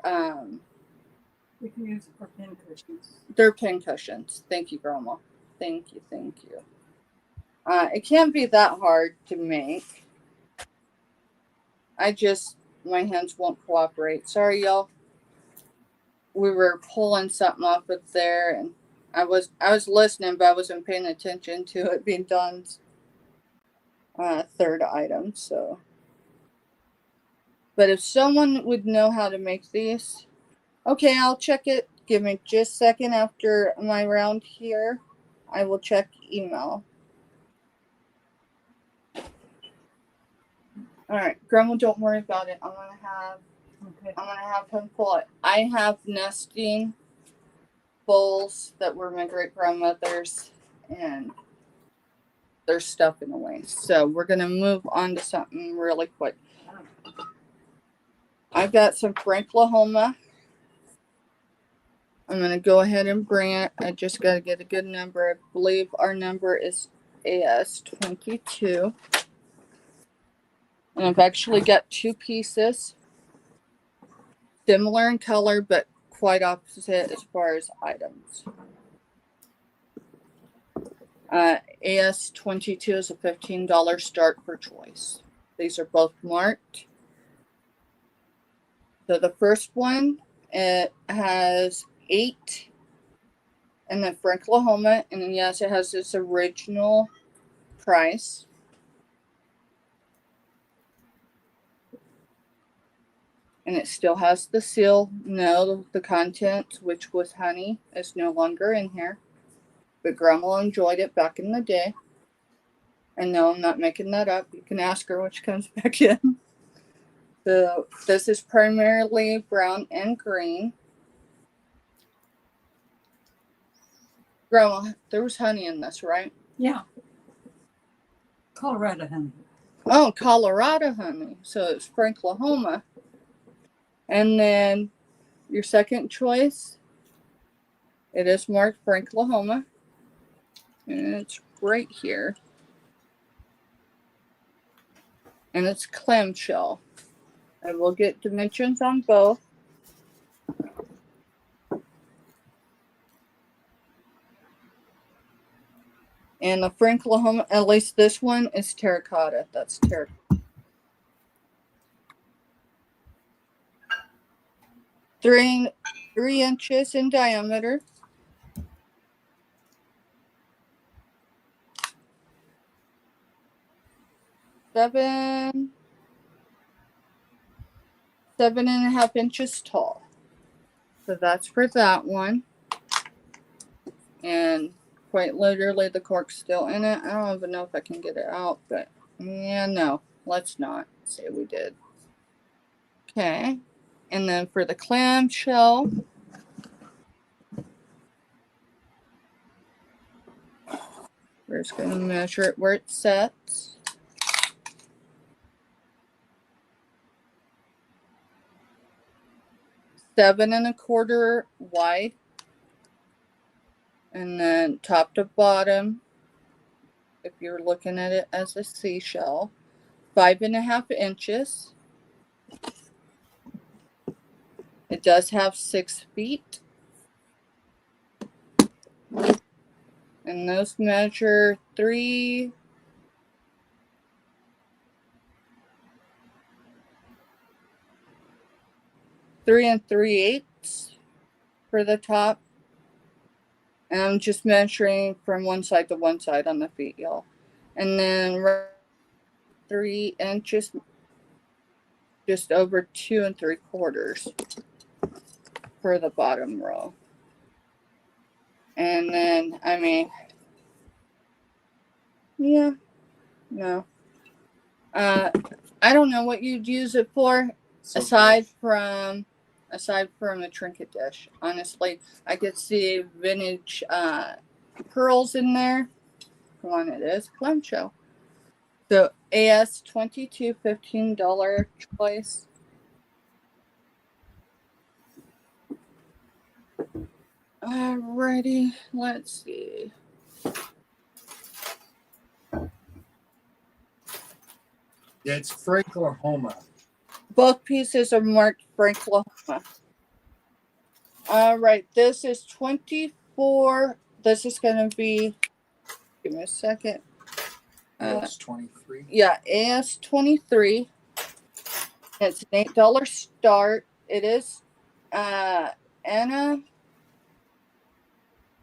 We can use it for pin cushions. They're pin cushions. Thank you, Grandma. Thank you. It can't be that hard to make. I just my hands won't cooperate. Sorry, y'all. We were pulling something off of there, and I was listening, but I wasn't paying attention to it being done. Third item. So, but if someone would know how to make these, okay, I'll check it. Give me just a second after my round here. I will check email. All right, Grandma, don't worry about it. I'm gonna have him pull it. I have nesting bowls that were my great grandmother's, and there's stuff in the way. So we're gonna move on to something really quick. I've got some Franklahoma. I'm going to go ahead and bring it. I just got to get a good number. I believe our number is AS22. And I've actually got two pieces. Similar in color, but quite opposite as far as items. AS22 is a $15 start per choice. These are both marked. So the first one, it has 8 in the Franklahoma, and then yes, it has its original price. And it still has the seal. No, the content, which was honey, is no longer in here. But Grandma enjoyed it back in the day. And no, I'm not making that up. You can ask her when she comes back in. So this is primarily brown and green. Grandma, there was honey in this, right? Yeah. Colorado honey. Oh, Colorado honey. So it's Franklahoma. And then your second choice, it is marked Franklahoma. And it's right here. And it's clamshell. I will get dimensions on both. And the Franklahoma, at least this one, is terracotta. That's terracotta. Three inches in diameter. Seven and a half inches tall. So that's for that one. And quite literally the cork's still in it. I don't even know if I can get it out, but yeah, no, let's not say we did. Okay. And then for the clamshell, we're just going to measure it where it sets. Seven and a quarter wide. And then top to bottom, if you're looking at it as a seashell, 5.5 inches. It does have 6 feet. And those measure 3 3 3/8 for the top. And I'm just measuring from one side to one side on the feet, y'all. And then 3 inches, just over 2 3/4 for the bottom row. And then, I mean, yeah, no. I don't know what you'd use it for, aside from a trinket dish. Honestly, I could see vintage pearls in there. Come on, it is clamshell. So AS22, $15 choice. Alrighty, let's see. It's Franklahoma. Both pieces are marked Franklahoma. All right, this is 24. This is going to be, give me a second. That's 23. Yeah, AS23. It's an $8 start. It is Anna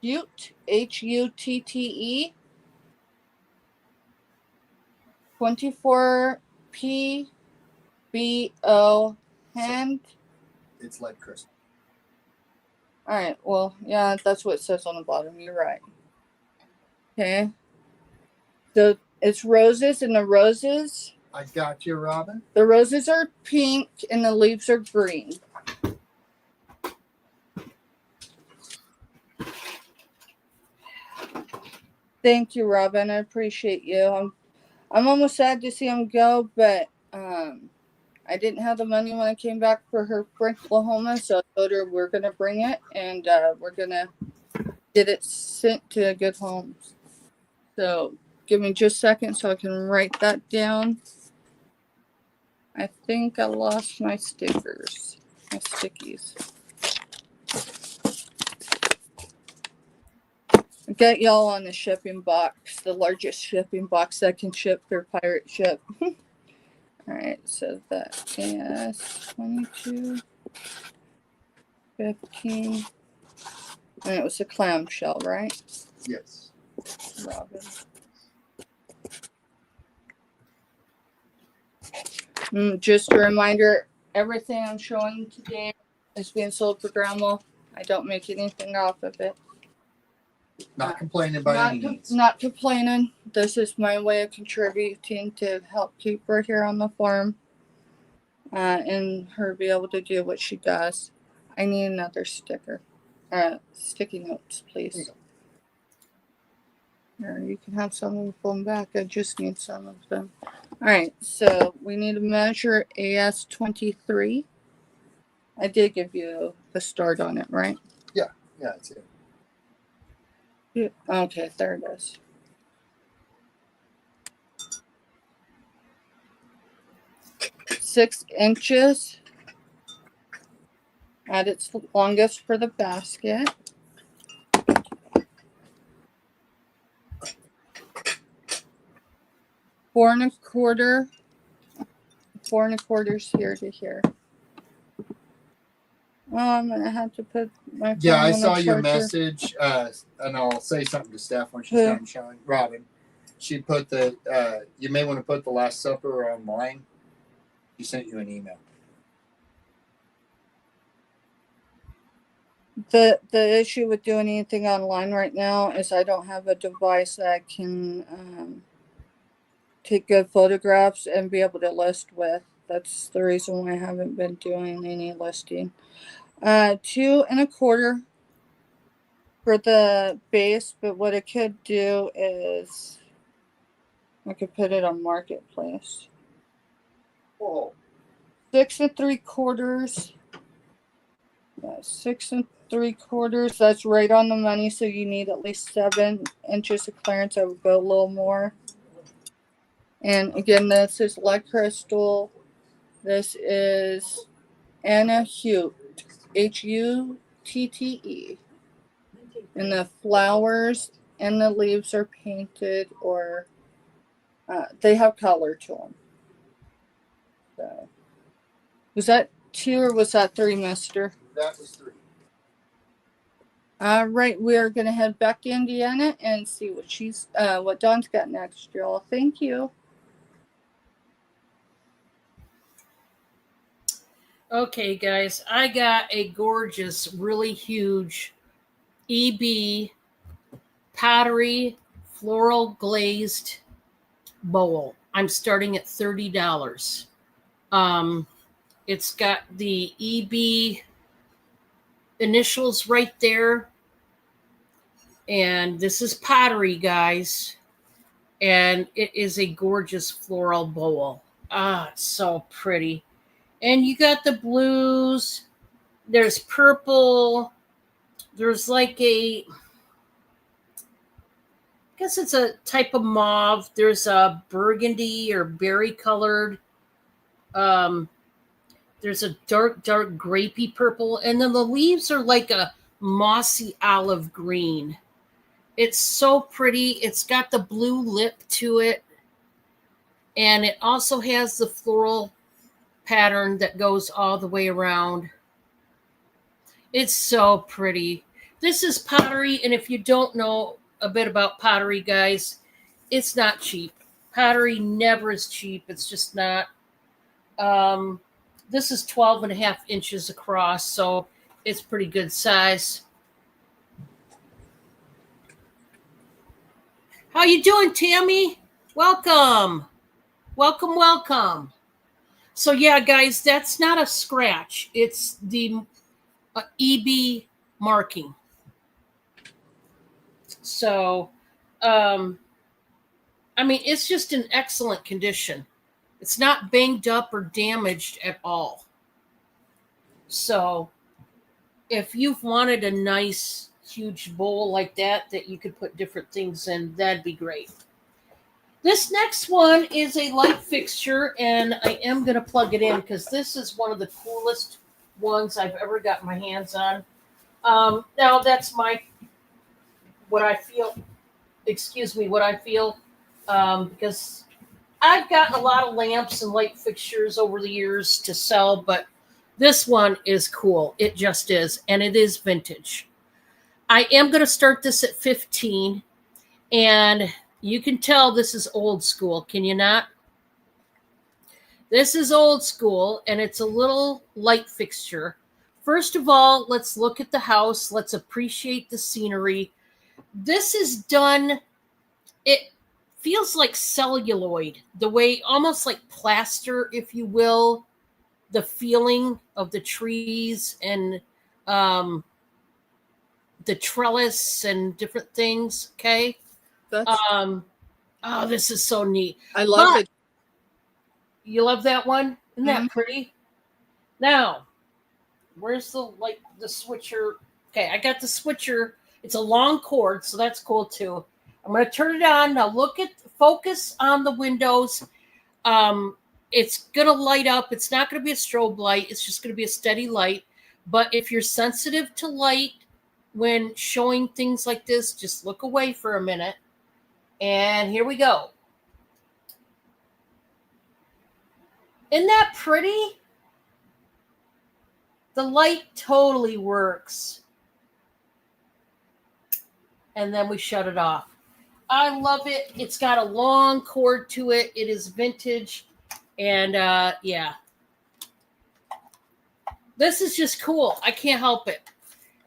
Hutte, Hutte, 24 PBO hand. It's lead crystal. All right. Well, yeah, that's what it says on the bottom. You're right. Okay. So it's roses, and the roses I got you, Robin. are pink and the leaves are green. Thank you, Robin. I appreciate you. I'm almost sad to see him go, but I didn't have the money when I came back for her for Oklahoma, so I told her we're gonna bring it and we're gonna get it sent to a good home. So give me just a second so I can write that down. I think I lost my stickers, my stickies. I got y'all on the shipping box, the largest shipping box that can ship their pirate ship. All right, so that is 22, 15, and it was a clamshell, right? Yes. Robin. Just a reminder, everything I'm showing today is being sold for Grandma. I don't make anything off of it. Not complaining by any means. Not complaining. This is my way of contributing to help keep her here on the farm and her be able to do what she does. I need another sticker. Sticky notes, please. Or you can have some of them back. I just need some of them. All right, so we need to measure AS23. I did give you the start on it, right? Yeah, that's it. Yeah. Okay, there it is. $6 at its longest for the basket. 4 1/4. 4 1/4 here to here. Oh, I'm gonna have to put my phone Yeah, I on saw the your charger. message, and I'll say something to Steph when she's Who? done showing. Robin, she put the. You may want to put the Last Supper online. She sent you an email. The issue with doing anything online right now is I don't have a device that can take good photographs and be able to list with. That's the reason why I haven't been doing any listing. 2 1/4 for the base, but what I could do is I could put it on Marketplace. Whoa. 6 3/4. 6 3/4. That's right on the money. So you need at least 7 inches of clearance. I would go a little more. And again, this is lead crystal. This is Anna Hutte, Hutte. And the flowers and the leaves are painted, or they have color to them. So, was that 2 or was that 3, mister? That was 3. All right, we are going to head back to Indiana and see what Dawn's got next, y'all. Thank you. Okay, guys, I got a gorgeous, really huge EB pottery floral glazed bowl. I'm starting at $30. It's got the EB initials right there. And this is pottery, guys. And it is a gorgeous floral bowl. It's so pretty. And you got the blues. There's purple. There's like I guess it's a type of mauve. There's a burgundy or berry colored. There's a dark grapey purple. And then the leaves are like a mossy olive green. It's so pretty. It's got the blue lip to it. And it also has the floral pattern that goes all the way around. It's so pretty. This is pottery, and if you don't know a bit about pottery, guys, it's not cheap. Pottery never is cheap. It's just not. This is 12 and a half inches across, so it's pretty good size. How you doing, Tammy? Welcome. Welcome, welcome. So yeah, guys, that's not a scratch. It's the EB marking. So, I mean, it's just in excellent condition. It's not banged up or damaged at all. So, if you've wanted a nice, huge bowl like that you could put different things in, that'd be great. This next one is a light fixture, and I am going to plug it in because this is one of the coolest ones I've ever got my hands on. Now, that's what I feel, because I've got a lot of lamps and light fixtures over the years to sell, but this one is cool. It just is, and it is vintage. I am going to start this at 15, and you can tell this is old school, can you not? This is old school, and it's a little light fixture. First of all, let's look at the house. Let's appreciate the scenery. This is done, it feels like celluloid, the way, almost like plaster, if you will, the feeling of the trees and the trellis and different things, okay? That's Oh, this is so neat. I love But it. You love that one? Isn't that pretty? Now, where's the switcher? Okay, I got the switcher. It's a long cord, so that's cool too. I'm going to turn it on. Now focus on the windows. It's going to light up. It's not going to be a strobe light. It's just going to be a steady light. But if you're sensitive to light when showing things like this, just look away for a minute. And here we go. Isn't that pretty? The light totally works. And then we shut it off. I love it. It's got a long cord to it. It is vintage. And yeah. This is just cool. I can't help it.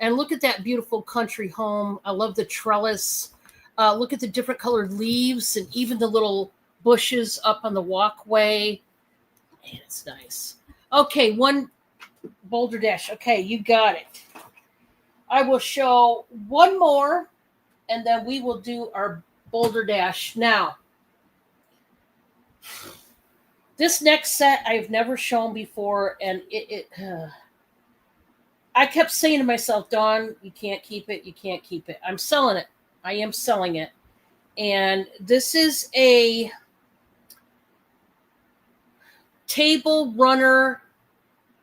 And look at that beautiful country home. I love the trellis. Look at the different colored leaves and even the little bushes up on the walkway. Man, it's nice. Okay, one Boulder Dash. Okay, you got it. I will show one more, and then we will do our Boulder Dash. Now, this next set I've never shown before, and I kept saying to myself, Dawn, you can't keep it. You can't keep it. I'm selling it. I am selling it. And this is a table runner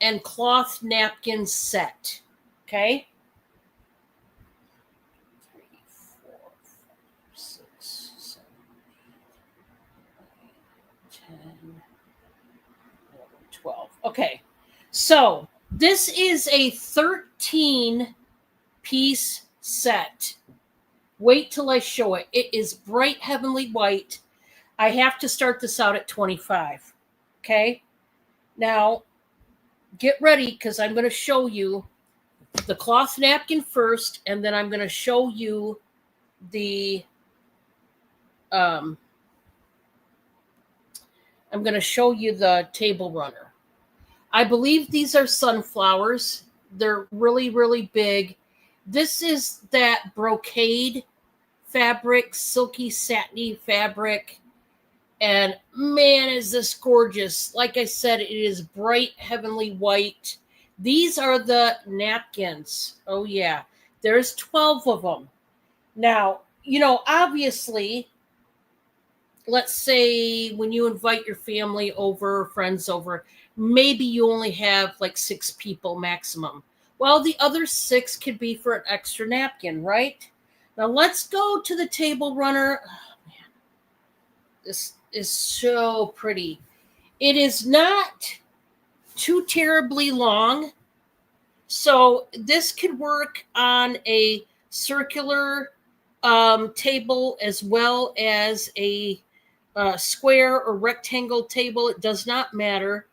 and cloth napkin set. Okay. 3, 4, 5, 6, 7, 8, 9, 10, 11, 12. Okay. So this is a 13-piece set. Wait till I show it. It is bright heavenly white. I have to start this out at 25. Okay. Now, get ready because I'm going to show you the cloth napkin first, and then I'm going to show you the table runner. I believe these are sunflowers. They're really, really big. This is that brocade fabric, silky satiny fabric. And man, is this gorgeous. Like I said, it is bright heavenly white. These are the napkins. Oh, yeah. There's 12 of them. Now, obviously, let's say when you invite your family over, friends over, maybe you only have like 6 people maximum. Well, the other 6 could be for an extra napkin, right? Now, let's go to the table runner. Oh, man. This is so pretty. It is not too terribly long. So this could work on a circular table as well as a square or rectangle table. It does not matter.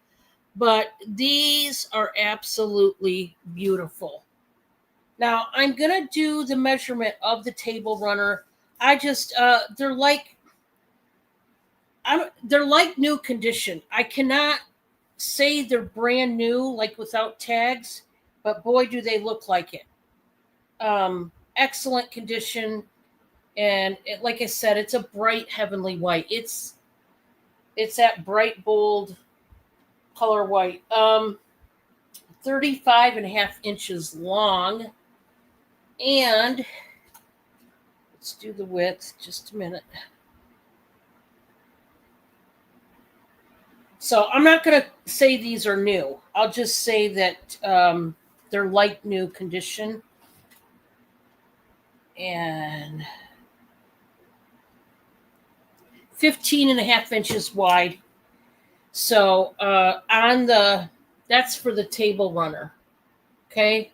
But these are absolutely beautiful. Now I'm gonna do the measurement of the table runner. I just they're like new condition. I cannot say they're brand new like without tags, but boy do they look like it. Excellent condition, and like I said, it's a bright heavenly white. It's that bright bold color white. 35.5 inches long. And let's do the width, just a minute. So I'm not going to say these are new. I'll just say that they're like new condition. And 15.5 inches wide. So that's for the table runner. Okay.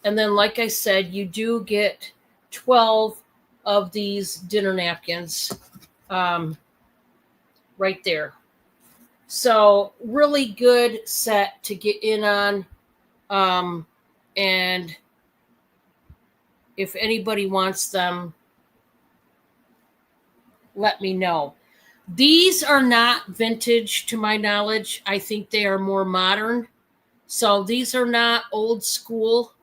And then, like I said, you do get 12 of these dinner napkins right there. So really good set to get in on. And if anybody wants them, let me know. These are not vintage to my knowledge. I think they are more modern. So these are not old school,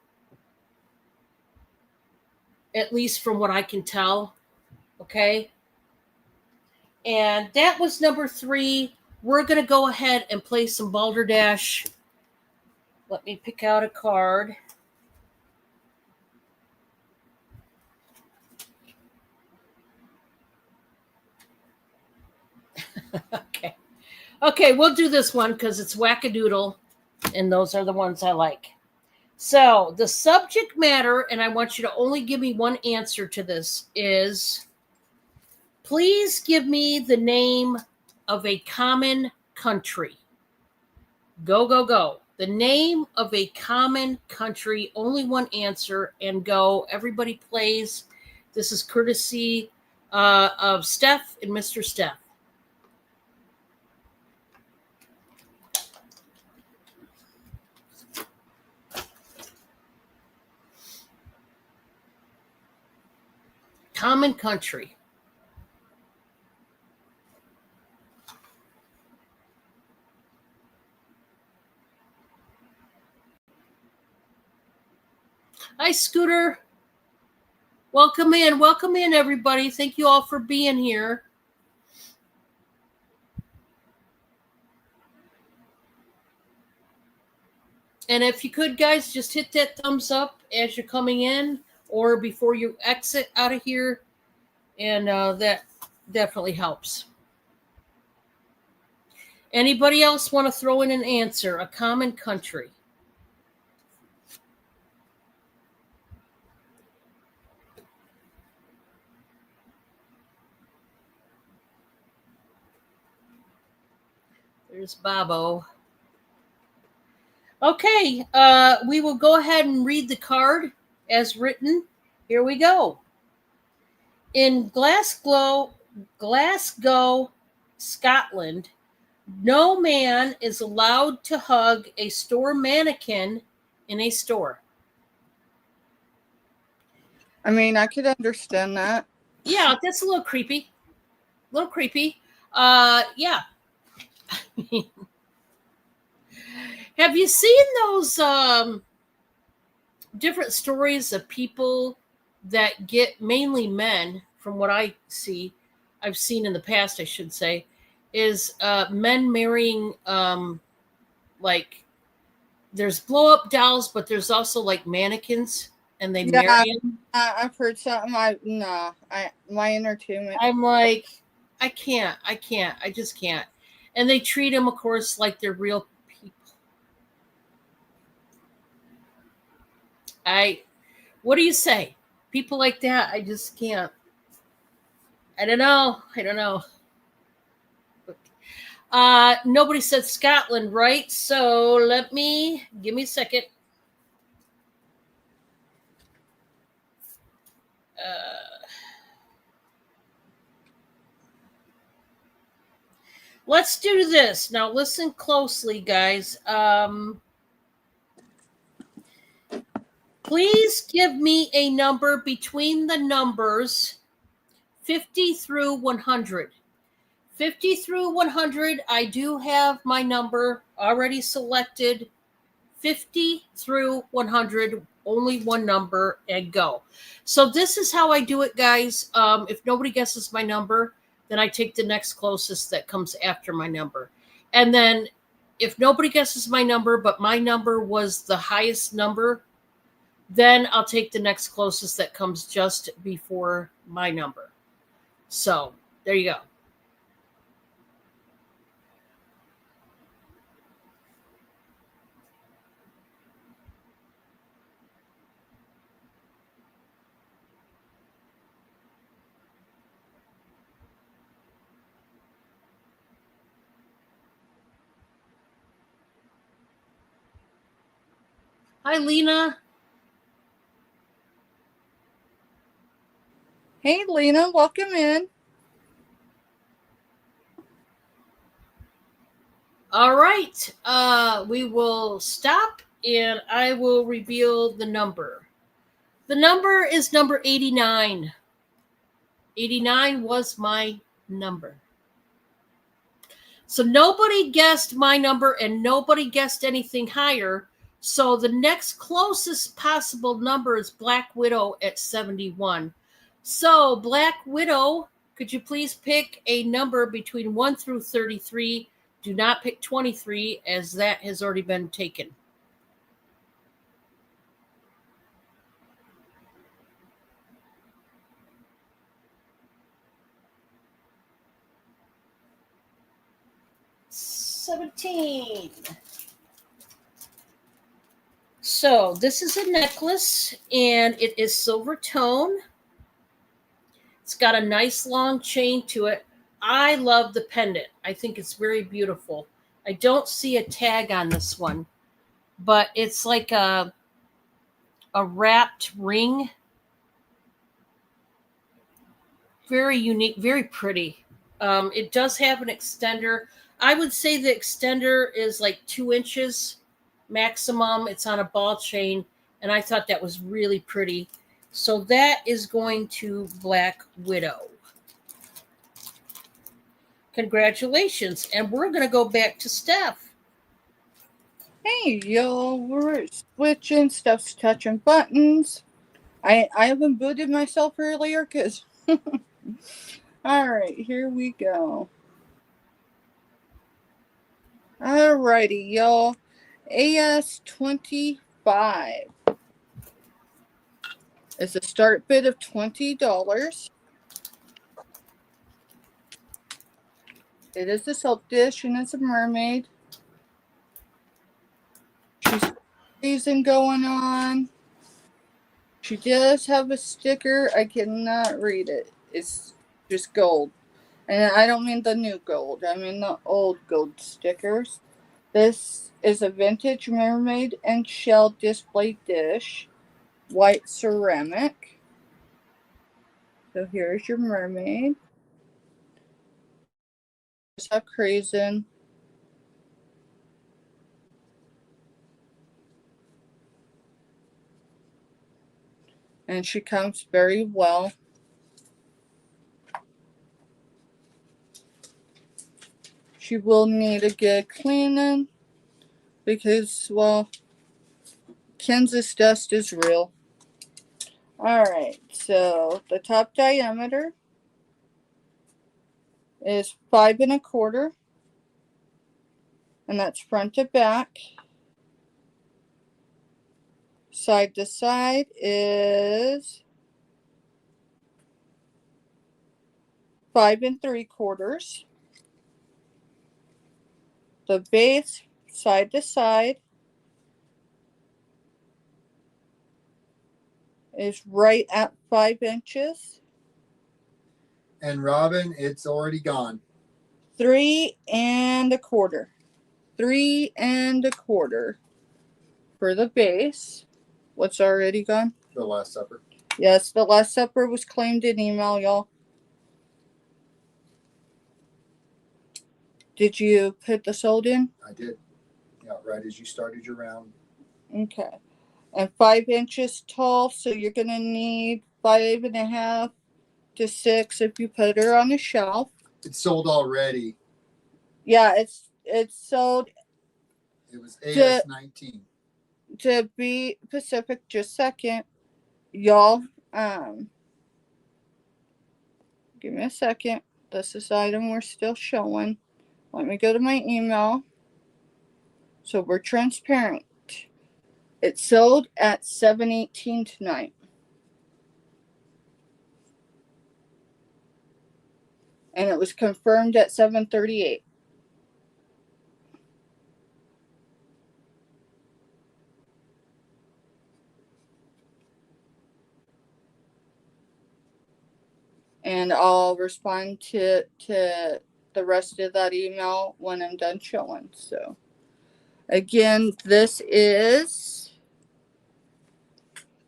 at least from what I can tell. Okay. And that was number 3. We're going to go ahead and play some Balderdash. Let me pick out a card. Okay. Okay, we'll do this one because it's wackadoodle, and those are the ones I like. So the subject matter, and I want you to only give me one answer to this, is please give me the name of a common country. Go, go, go. The name of a common country, only one answer, and go. Everybody plays. This is courtesy of Steph and Mr. Steph. Common country. Hi, Scooter. Welcome in. Welcome in, everybody. Thank you all for being here. And if you could, guys, just hit that thumbs up as you're coming in or before you exit out of here. And that definitely helps. Anybody else want to throw in an answer? A common country. There's Bobo. Okay, we will go ahead and read the card as written. Here we go. In Glasgow, Scotland, no man is allowed to hug a store mannequin in a store. I mean, I could understand that. Yeah, that's a little creepy. Yeah. Have you seen those different stories of people that get, mainly men, from what I've seen in the past, I should say, is men marrying like there's blow up dolls, but there's also like mannequins, and they marry them. I've heard something. My entertainment. I'm like, I just can't. And they treat them, of course, like they're real people. What do you say? People like that, I just can't. I don't know. Nobody said Scotland, right? So give me a second. Let's do this. Now listen closely, guys. Please give me a number between the numbers 50 through 100. 50 through 100, I do have my number already selected. 50 through 100, only one number, and go. So this is how I do it, guys. If nobody guesses my number, then I take the next closest that comes after my number. And then if nobody guesses my number, but my number was the highest number, then I'll take the next closest that comes just before my number. So there you go. Hi, Lena. Hey, Lena, welcome in. All right. We will stop and I will reveal the number. The number is number 89. 89 was my number. So nobody guessed my number and nobody guessed anything higher. So the next closest possible number is Black Widow at 71. So Black Widow, could you please pick a number between 1 through 33? Do not pick 23 as that has already been taken. $17. So this is a necklace and it is silver tone. It's got a nice long chain to it. I love the pendant. I think it's very beautiful. I don't see a tag on this one, but it's like a wrapped ring. Very unique, very pretty. It does have an extender. I would say the extender is like 2 inches maximum. It's on a ball chain, and I thought that was really pretty. So that is going to Black Widow. Congratulations. And we're going to go back to Steph. Hey, y'all, we're switching, stuff's touching buttons. I haven't booted myself earlier because... All right, here we go. Alrighty, y'all. AS25 is a start bid of $20. It is a soap dish and it's a mermaid. She's season going on. She does have a sticker. I cannot read it. It's just gold. And I don't mean the new gold. I mean the old gold stickers. This is a vintage mermaid and shell display dish. White ceramic. So here's your mermaid. Just have crazen. And she comes very well. She will need a good cleaning because, well, Kansas dust is real. Alright, so the top diameter is 5 1/4, and that's front to back. Side to side is 5 3/4. The base side to side is right at 5 inches. And Robin, it's already gone. 3.25. 3.25 for the base. What's already gone? The Last Supper. Yes, the Last Supper was claimed in email, y'all. Did you put the sold in? I did. Yeah, right as you started your round. Okay. And 5 inches tall, so you're going to need 5.5 to 6 if you put her on a shelf. It's sold already. Yeah, it's sold. It was AS19. To be Pacific, just a second, y'all. Give me a second. This is the item we're still showing. Let me go to my email. So we're transparent. It sold at $7.18 tonight. And it was confirmed at $7.38. And I'll respond to the rest of that email when I'm done showing. So again, this is,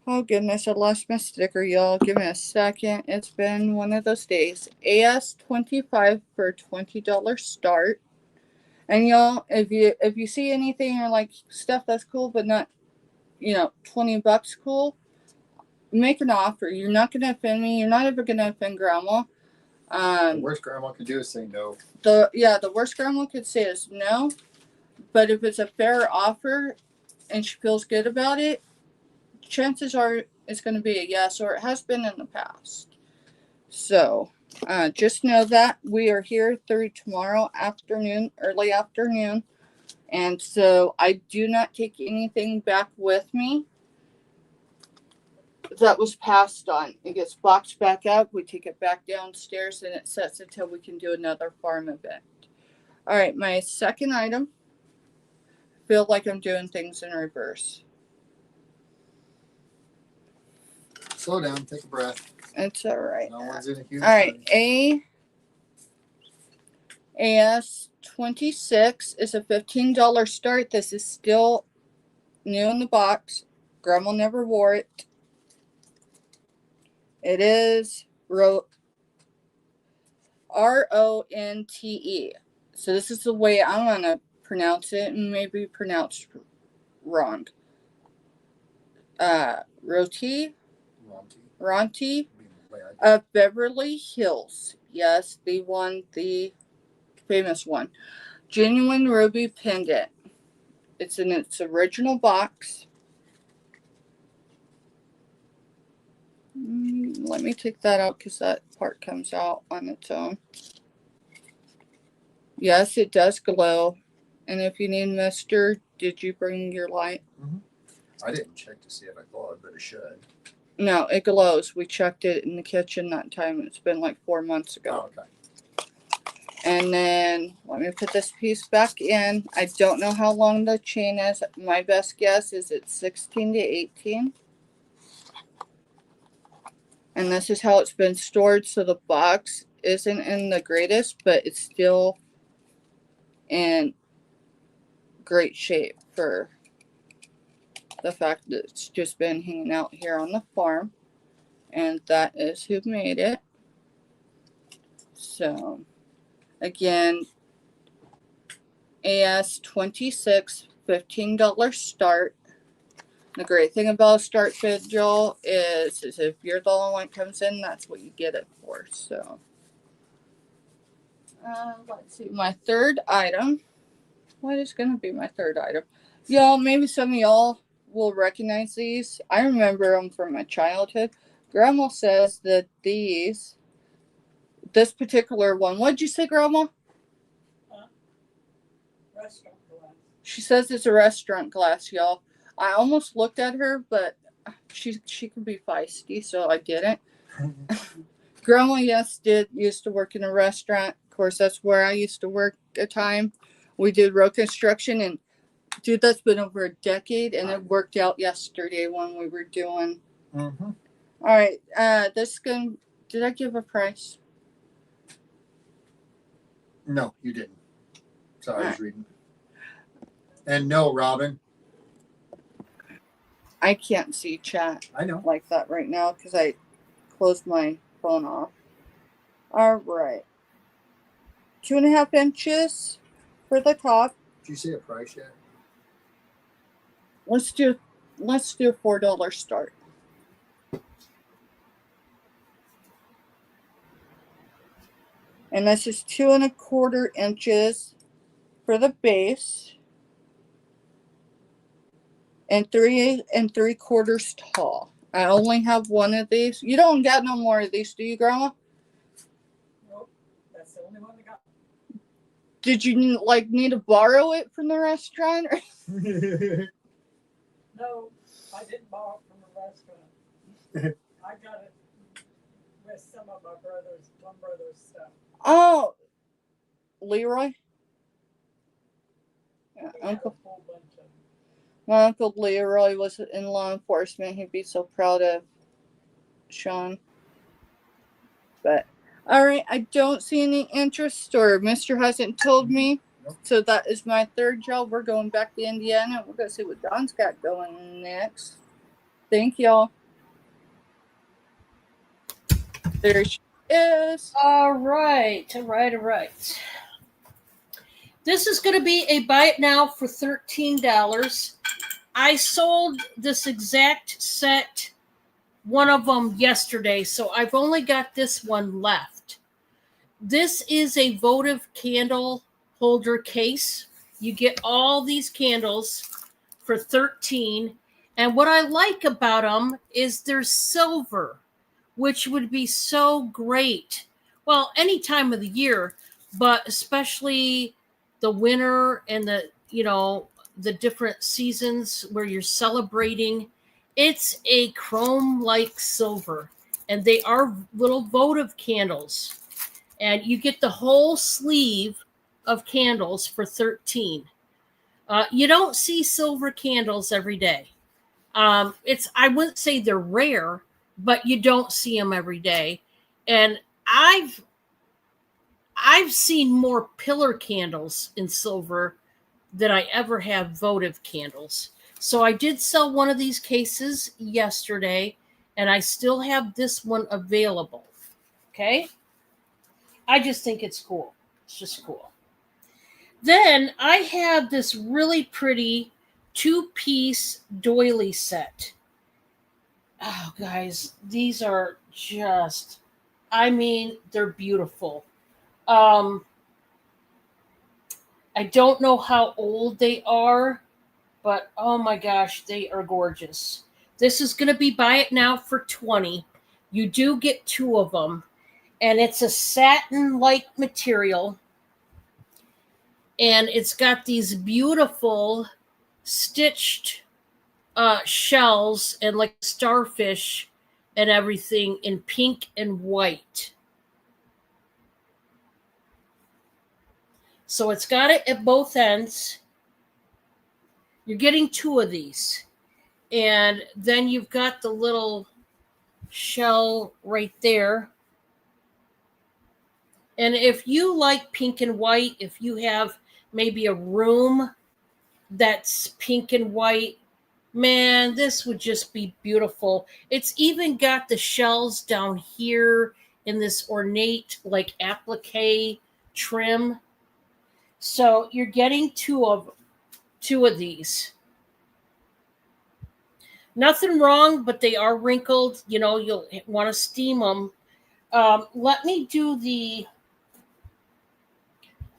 oh goodness, I lost my sticker, y'all. Give me a second. It's been one of those days. AS25 for a $20 start. And y'all, if you see anything or like stuff that's cool but not, $20 cool, make an offer. You're not gonna offend me. You're not ever gonna offend grandma. The worst grandma could do is say no. The worst grandma could say is no. But if it's a fair offer and she feels good about it, chances are it's going to be a yes, or it has been in the past. So just know that we are here through tomorrow afternoon, early afternoon. And so I do not take anything back with me that was passed on. It gets boxed back up. We take it back downstairs and it sets until we can do another farm event. All right, my second item. Feel like I'm doing things in reverse. Slow down, take a breath. It's all right. No one's in a huge All right, hurry. AS26 is a $15 start. This is still new in the box. Grandma never wore it. It is RONTE. So this is the way I'm going to pronounce it, and maybe pronounced wrong. Ronti of Beverly Hills. Yes, the famous one. Genuine ruby pendant. It's in its original box. Let me take that out because that part comes out on its own. Yes, it does glow. And if you need mister, did you bring your light? Mm-hmm. I didn't check to see if I glowed, but it should. No, it glows. We checked it in the kitchen that time. It's been like 4 months ago. Oh, okay. And then let me put this piece back in. I don't know how long the chain is. My best guess is it's 16 to 18. And this is how it's been stored. So the box isn't in the greatest, but it's still in great shape for the fact that it's just been hanging out here on the farm. And that is who made it. So again, AS26, $15 start. The great thing about a start bid, Joel, is if you're the only one that comes in, that's what you get it for. So, let's see. My third item. What is going to be my third item? Y'all, maybe some of y'all will recognize these. I remember them from my childhood. Grandma says that this particular one, what'd you say, Grandma? Restaurant glass. She says it's a restaurant glass, y'all. I almost looked at her, but she can be feisty, so I didn't. Grandma, yes, used to work in a restaurant. Of course, that's where I used to work a time. We did road construction, and dude, that's been over a decade, and it worked out yesterday when we were doing. Mm-hmm. All right, did I give a price? No, you didn't. Sorry, I was Alright. reading. And no, Robin. I can't see chat I know. like that right now because I closed my phone off. All right. 2.5 inches for the top. Did you say a price yet? Let's do a $4 start. And this is 2.25 inches for the base. And 3 3/4 tall. I only have one of these. You don't got no more of these, do you, Grandma? Nope, that's the only one I got. Did you need to borrow it from the restaurant? No, I didn't borrow it from the restaurant. I got it with some of my one brother's stuff. Oh, Leroy. Yeah, He had a whole bunch of them. My Uncle Leroy was in law enforcement. He'd be so proud of Sean. But all right, I don't see any interest, or Mister hasn't told me. Nope. So that is my third job. We're going back to Indiana. We're gonna see what Don's got going next. Thank y'all. There she is. All right. This is going to be a buy it now for $13. I sold this exact set, one of them yesterday, so I've only got this one left. This is a votive candle holder case. You get all these candles for $13, and what I like about them is they're silver, which would be so great. Well, any time of the year, but especially the winter and the different seasons where you're celebrating. It's a chrome like silver, and they are little votive candles. And you get the whole sleeve of candles for $13. You don't see silver candles every day. I wouldn't say they're rare, but you don't see them every day. And I've seen more pillar candles in silver than I ever have votive candles. So I did sell one of these cases yesterday, and I still have this one available. Okay? I just think it's cool. It's just cool. Then I have this really pretty 2-piece doily set. Oh, guys, these are just, they're beautiful. I don't know how old they are, but oh my gosh, they are gorgeous. This is going to be buy it now for $20. You do get 2 of them, and it's a satin-like material, and it's got these beautiful stitched shells and like starfish and everything in pink and white. So it's got it at both ends. You're getting 2 of these. And then you've got the little shell right there. And if you like pink and white, if you have maybe a room that's pink and white, man, this would just be beautiful. It's even got the shells down here in this ornate like applique trim. So you're getting two of these. Nothing wrong, but they are wrinkled. You'll want to steam them. Let me do the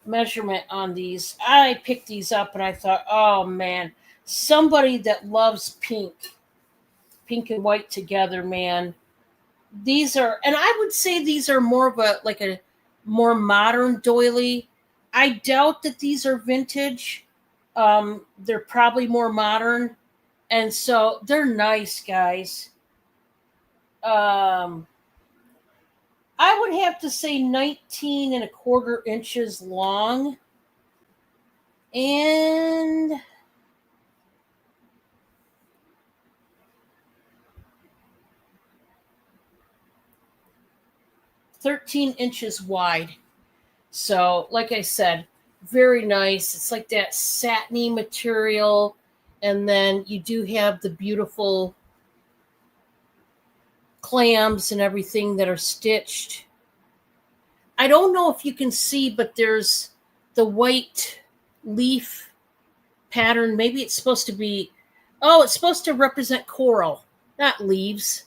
measurement on these. I picked these up and I thought, oh man, somebody that loves pink and white together, man. These are, and I would say these are more of a more modern doily. I doubt that these are vintage. They're probably more modern, and so they're nice, guys. I would have to say 19 1/4 inches long, and 13 inches wide. So, like I said, very nice. It's like that satiny material. And then you do have the beautiful clams and everything that are stitched. I don't know if you can see, but there's the white leaf pattern. Maybe it's supposed to be, oh, it's supposed to represent coral, not leaves.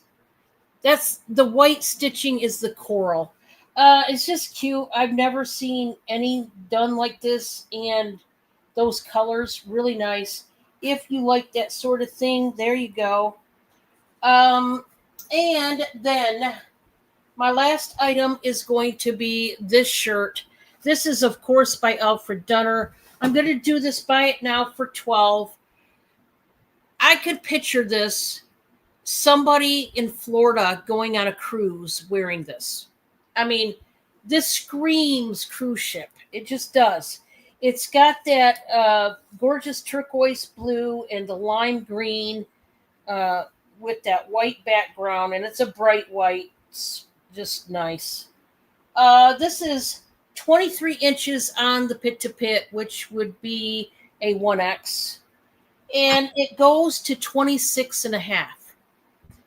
That's the white stitching is the coral. It's just cute. I've never seen any done like this, and those colors really nice. If you like that sort of thing, there you go. And then my last item is going to be this shirt. This is, of course, by Alfred Dunner. I'm going to do this buy it now for 12. I could picture this somebody in Florida going on a cruise wearing this. I mean, this screams cruise ship. It just does. It's got that gorgeous turquoise blue and the lime green with that white background, and it's a bright white. It's just nice. This is 23 inches on the pit to pit, which would be a 1X. And it goes to 26 and a half,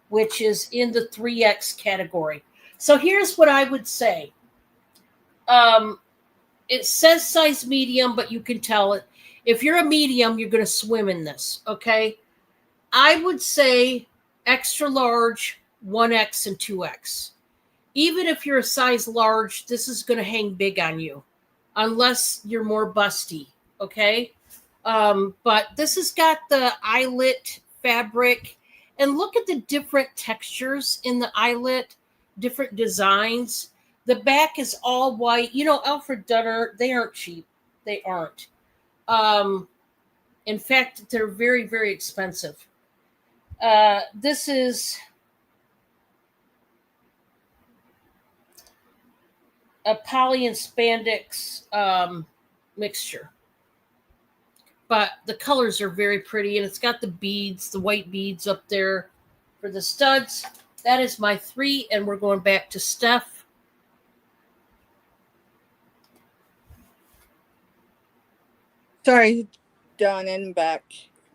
which is in the 3X category. So here's what I would say. It says size medium, but you can tell it. If you're a medium, you're going to swim in this, okay? I would say extra large, 1X and 2X. Even if you're a size large, this is going to hang big on you, unless you're more busty, okay? But this has got the eyelet fabric, and look at the different textures in the eyelet, different designs. The back is all white. You know, Alfred Dunner, they aren't cheap. They aren't. In fact, they're very, very expensive. This is a poly and spandex mixture. But the colors are very pretty, and it's got the beads, the white beads up there for the studs. That is my 3, and we're going back to Steph. Sorry, done and back.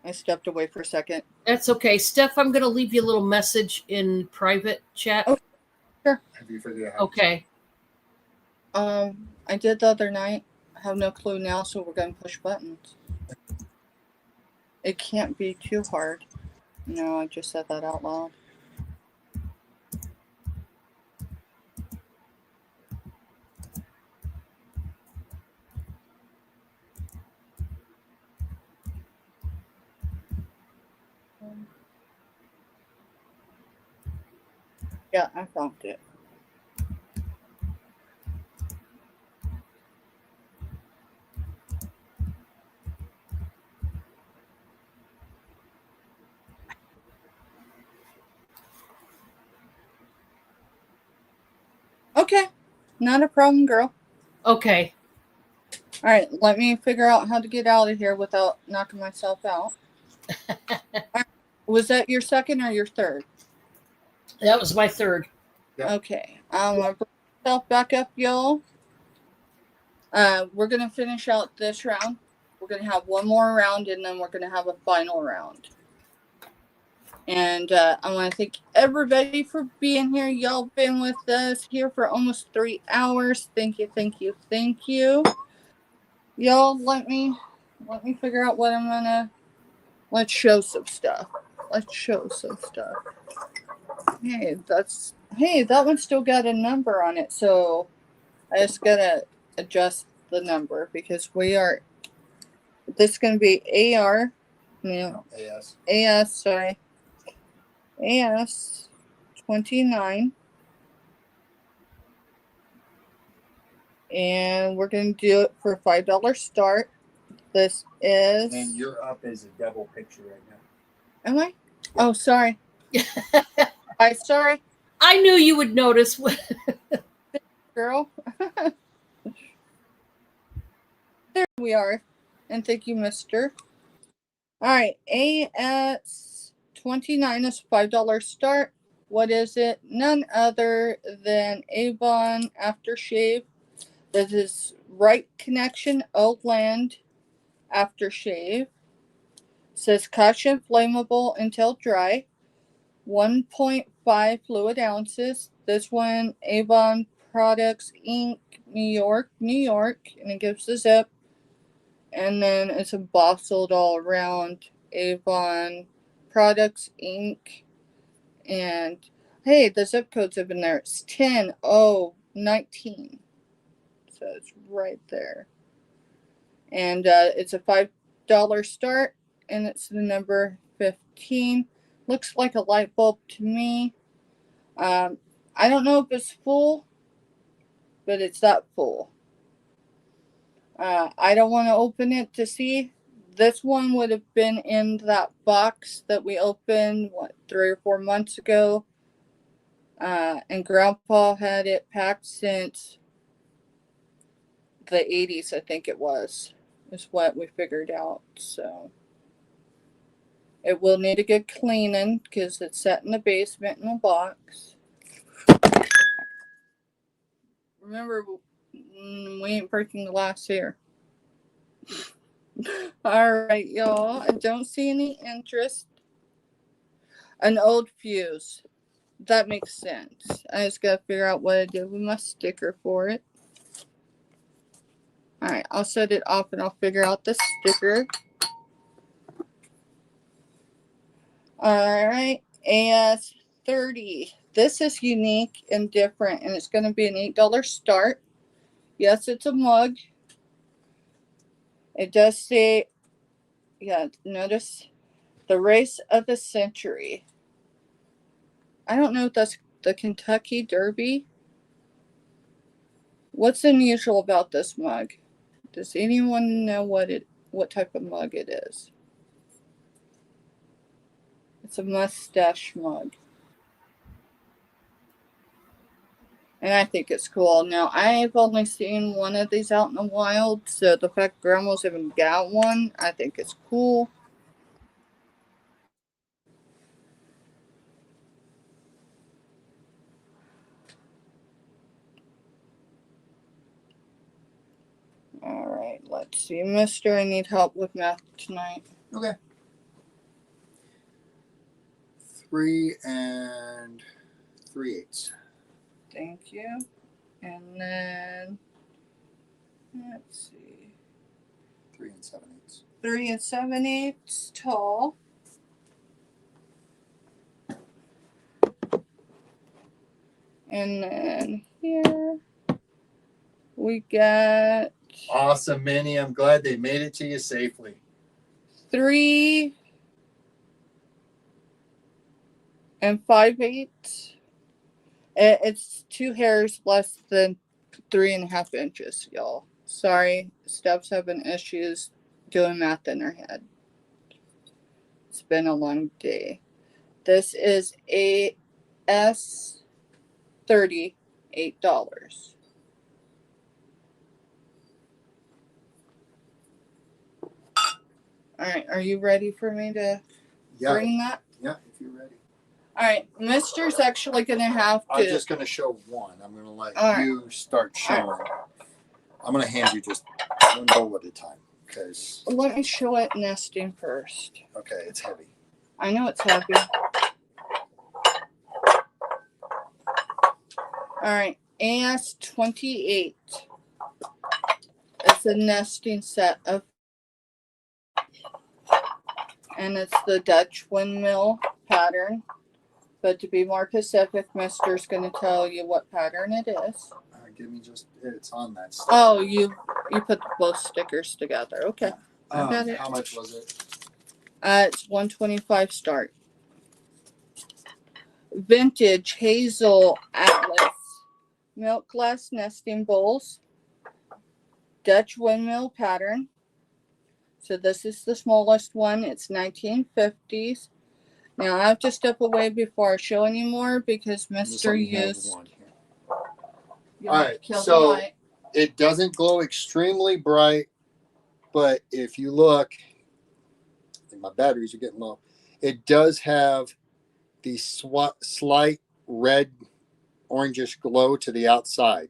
I stepped away for a second. That's okay. Steph, I'm going to leave you a little message in private chat. Oh, sure. Have you figured out? Okay. I did the other night. I have no clue now, so we're going to push buttons. It can't be too hard. No, I just said that out loud. Yeah, I found it. Okay, not a problem, girl. Okay. All right, let me figure out how to get out of here without knocking myself out. Was that your second or your third? That was my 3rd. Yep. Okay, I'm gonna bring myself back up, y'all. We're gonna finish out this round. We're gonna have one more round, and then we're gonna have a final round. And I want to thank everybody for being here. Y'all been with us here for almost 3 hours. Thank you, thank you, thank you. Y'all, let me figure out what I'm gonna. Let's show some stuff. Let's show some stuff. Hey, that one still got a number on it, so I just gotta adjust the number because we are. This is gonna be AR. AS. Sorry. AS 29. And we're going to do it for $5 start. This is. And you're up as a double picture right now. Am I? Oh, sorry. Sorry. I knew you would notice. Girl. There we are. And thank you, mister. All right. AS 29 is $5 start. What is it? None other than Avon Aftershave This is Right Connection Oakland Aftershave. Says caution flammable until dry. 1.5 fluid ounces. This one, Avon Products Inc., New York, New York. And it gives the zip. And then it's embossed all around, Avon Products Inc. And hey, the zip code's up in there. It's 10019. So it's right there. And it's a $5 start. And it's the number 15. Looks like a light bulb to me. I don't know if it's full, but it's that full. I don't want to open it to see. This one would have been in that box that we opened, 3 or 4 months ago. And Grandpa had it packed since the 80s, I think it was. Is what we figured out. So it will need a good cleaning because it's set in the basement in a box. Remember, we ain't breaking glass here. Alright, y'all. I don't see any interest. An old fuse. That makes sense. I just gotta figure out what I did with my sticker for it. Alright, I'll set it off and I'll figure out the sticker. Alright, AS30. This is unique and different, and it's going to be an $8 start. Yes, it's a mug. It does say, yeah, notice the race of the century. I don't know if that's the Kentucky Derby. What's unusual about this mug? Does anyone know what type of mug it is? It's a mustache mug. And I think it's cool. Now, I've only seen one of these out in the wild, so the fact Grandma's even got one, I think it's cool. Alright, let's see. Mister, I need help with math tonight. Okay. 3 3/8. Thank you. And then, let's see. 3 7/8. 3 7/8 tall. And then here we got Awesome, Minnie. I'm glad they made it to you safely. 3 5/8. It's 2 hairs less than 3.5 inches, y'all. Sorry, Steph's having issues doing math in her head. It's been a long day. This is $38. Alright, are you ready for me to bring that? Yeah, if you're ready. Alright, Mister's actually going to have to... I'm just going to show one. I'm going to let you start showing. Right. I'm going to hand you just one bowl at a time. Because let me show it nesting first. Okay, it's heavy. I know it's heavy. Alright, AS28. It's a nesting set of... And it's the Dutch windmill pattern. But to be more specific, Mister's going to tell you what pattern it is. Give me just, it's on that sticker. Oh, you put both stickers together. Okay. I got it. How much was it? It's $125 start. Vintage Hazel Atlas milk glass nesting bowls. Dutch windmill pattern. So this is the smallest one. It's 1950s. Now I have to step away before I show any more because Mister used. All right, so it doesn't glow extremely bright, but if you look, I think my batteries are getting low. It does have the slight red, orangish glow to the outside.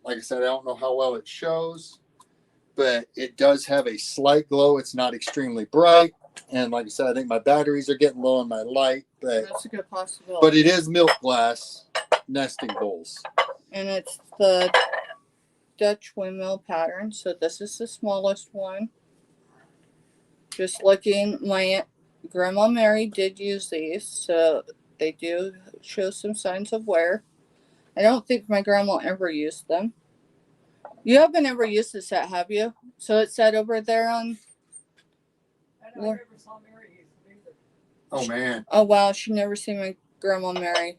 Like I said, I don't know how well it shows, but it does have a slight glow. It's not extremely bright. And like I said, I think my batteries are getting low on my light, but That's a good possibility. but it is milk glass nesting bowls. And it's the Dutch windmill pattern. So this is the smallest one. Just looking, my Grandma Mary did use these, so they do show some signs of wear. I don't think my grandma ever used them. You haven't ever used this set, have you? So it said over there on. And I never saw Mary use them either. Oh man. Oh wow, she never seen my Grandma Mary.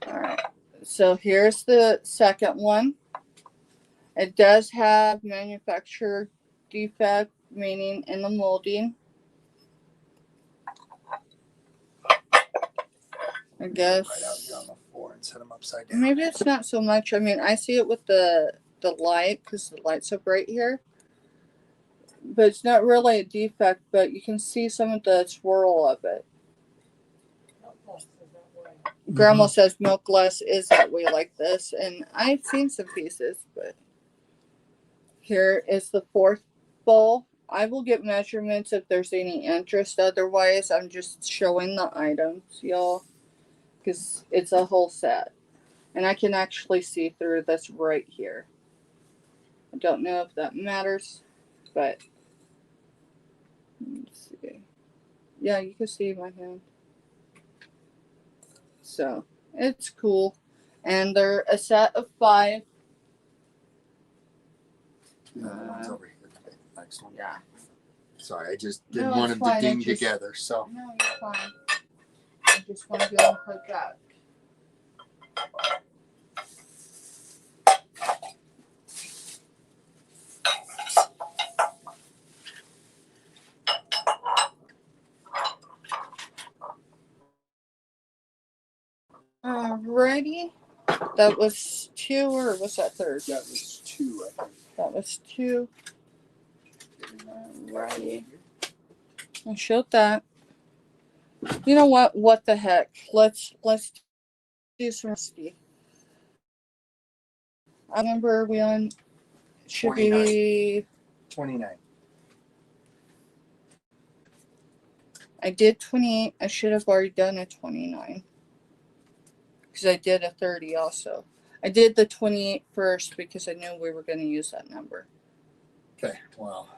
Alright. So here's the second one. It does have manufacturer defect, meaning in the molding. I guess. Right out here on the floor and set them upside down. Maybe it's not so much. I mean, I see it with the light because the light's so bright here. But it's not really a defect, but you can see some of the swirl of it. Milk glass is that way. Grandma says milk glass is that way like this, and I've seen some pieces, but here is the fourth bowl. I will get measurements if there's any interest. Otherwise, I'm just showing the items, y'all, because it's a whole set. And I can actually see through this right here. I don't know if that matters, but let's see. Yeah, you can see my hand. So it's cool. And they're a set of 5. That one's over here. Next one. Yeah. Sorry, I just didn't No, want it's them to fine. ding I just- together. So No, you're fine. I just want to go and put that. Alrighty. That was 2, or was that 3rd? that was 2, I think. That was 2. Alrighty. I showed that. You know what? What the heck? Let's do some risky. I remember we on should 29. be 29. I did 28. I should have already done a 29. Because I did a 30 also. I did the 28 first because I knew we were going to use that number. Okay, well.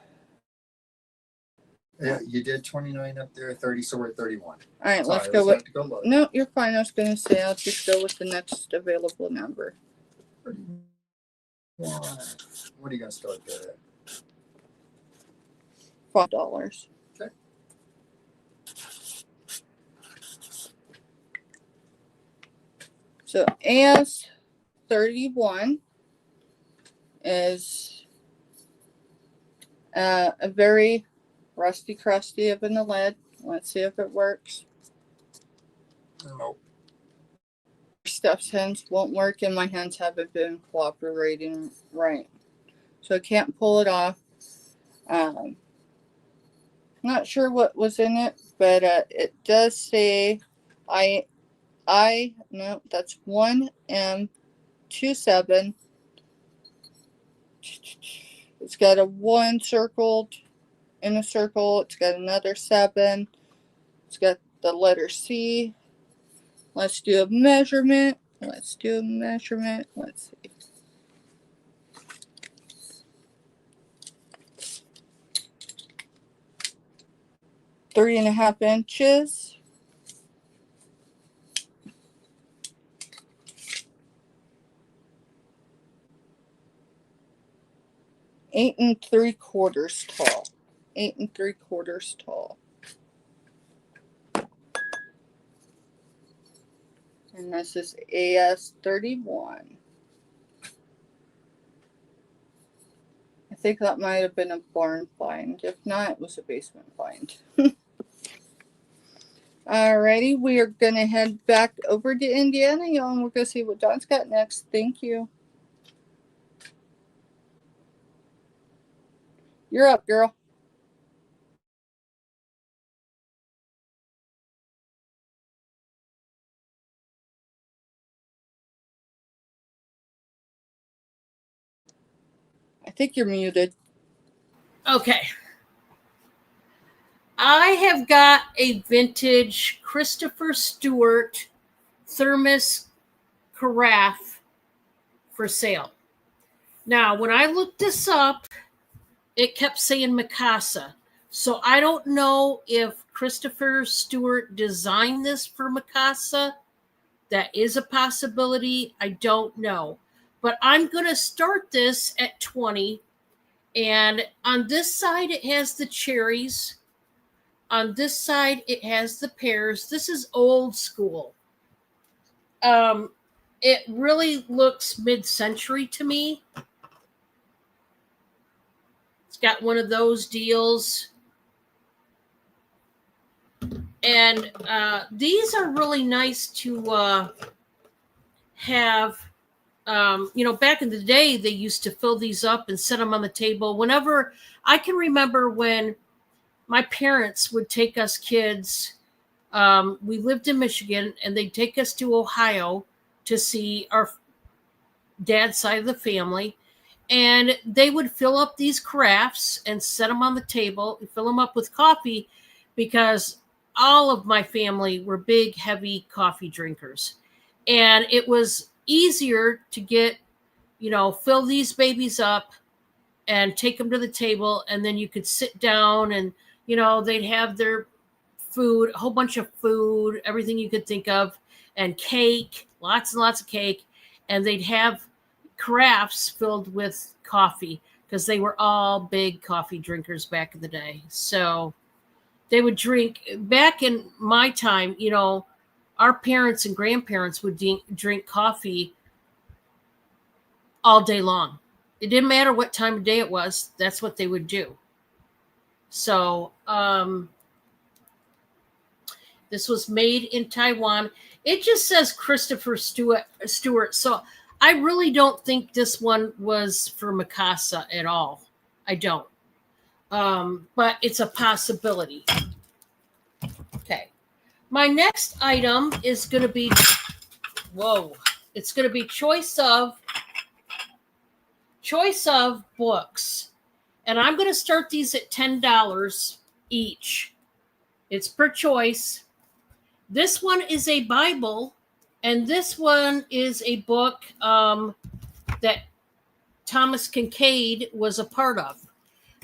Yeah, you did 29 up there, 30, so we're at 31. Alright, Sorry, let's go with. have to go lower. No, you're fine. I was going to say I'll just go with the next available number. 31. What are you going to start there at? $5. Okay. So AS 31 is a very rusty crusty of in the lead. Let's see if it works. Nope. Steph's hands won't work, and my hands haven't been cooperating right, so I can't pull it off. Not sure what was in it, but it does say no, that's 1M27. It's got a 1 circled in a circle. It's got another 7. It's got the letter C. Let's do a measurement. Let's see. 3.5 inches. 8 3/4 tall. 8 3/4 tall. And this is AS 31. I think that might have been a barn find. If not, it was a basement find. Alrighty, we are going to head back over to Indiana, y'all, and we're going to see what Don's got next. Thank you. You're up, girl. think you're muted. Okay. I have got a vintage Christopher Stewart thermos carafe for sale. Now, when I looked this up, it kept saying Mikasa. So I don't know if Christopher Stewart designed this for Mikasa. That is a possibility. I don't know. But I'm going to start this at 20. And on this side, it has the cherries. On this side, it has the pears. This is old school. It really looks mid-century to me. It's got one of those deals. And these are really nice to have. Back in the day, they used to fill these up and set them on the table. Whenever I can remember when my parents would take us kids, we lived in Michigan, and they'd take us to Ohio to see our dad's side of the family. And they would fill up these carafes and set them on the table, fill them up with coffee, because all of my family were big, heavy coffee drinkers. And it was easier to get, fill these babies up and take them to the table. And then you could sit down and, they'd have their food, a whole bunch of food, everything you could think of, and cake, lots and lots of cake. And they'd have carafes filled with coffee because they were all big coffee drinkers back in the day. So they would drink. Back in my time, our parents and grandparents would drink coffee all day long. It didn't matter what time of day it was. That's what they would do. So this was made in Taiwan. It just says Christopher Stewart. So I really don't think this one was for Mikasa at all. I don't. But it's a possibility. Okay. My next item is going to be, it's going to be choice of books. And I'm going to start these at $10 each. It's per choice. This one is a Bible, and this one is a book that Thomas Kincaid was a part of.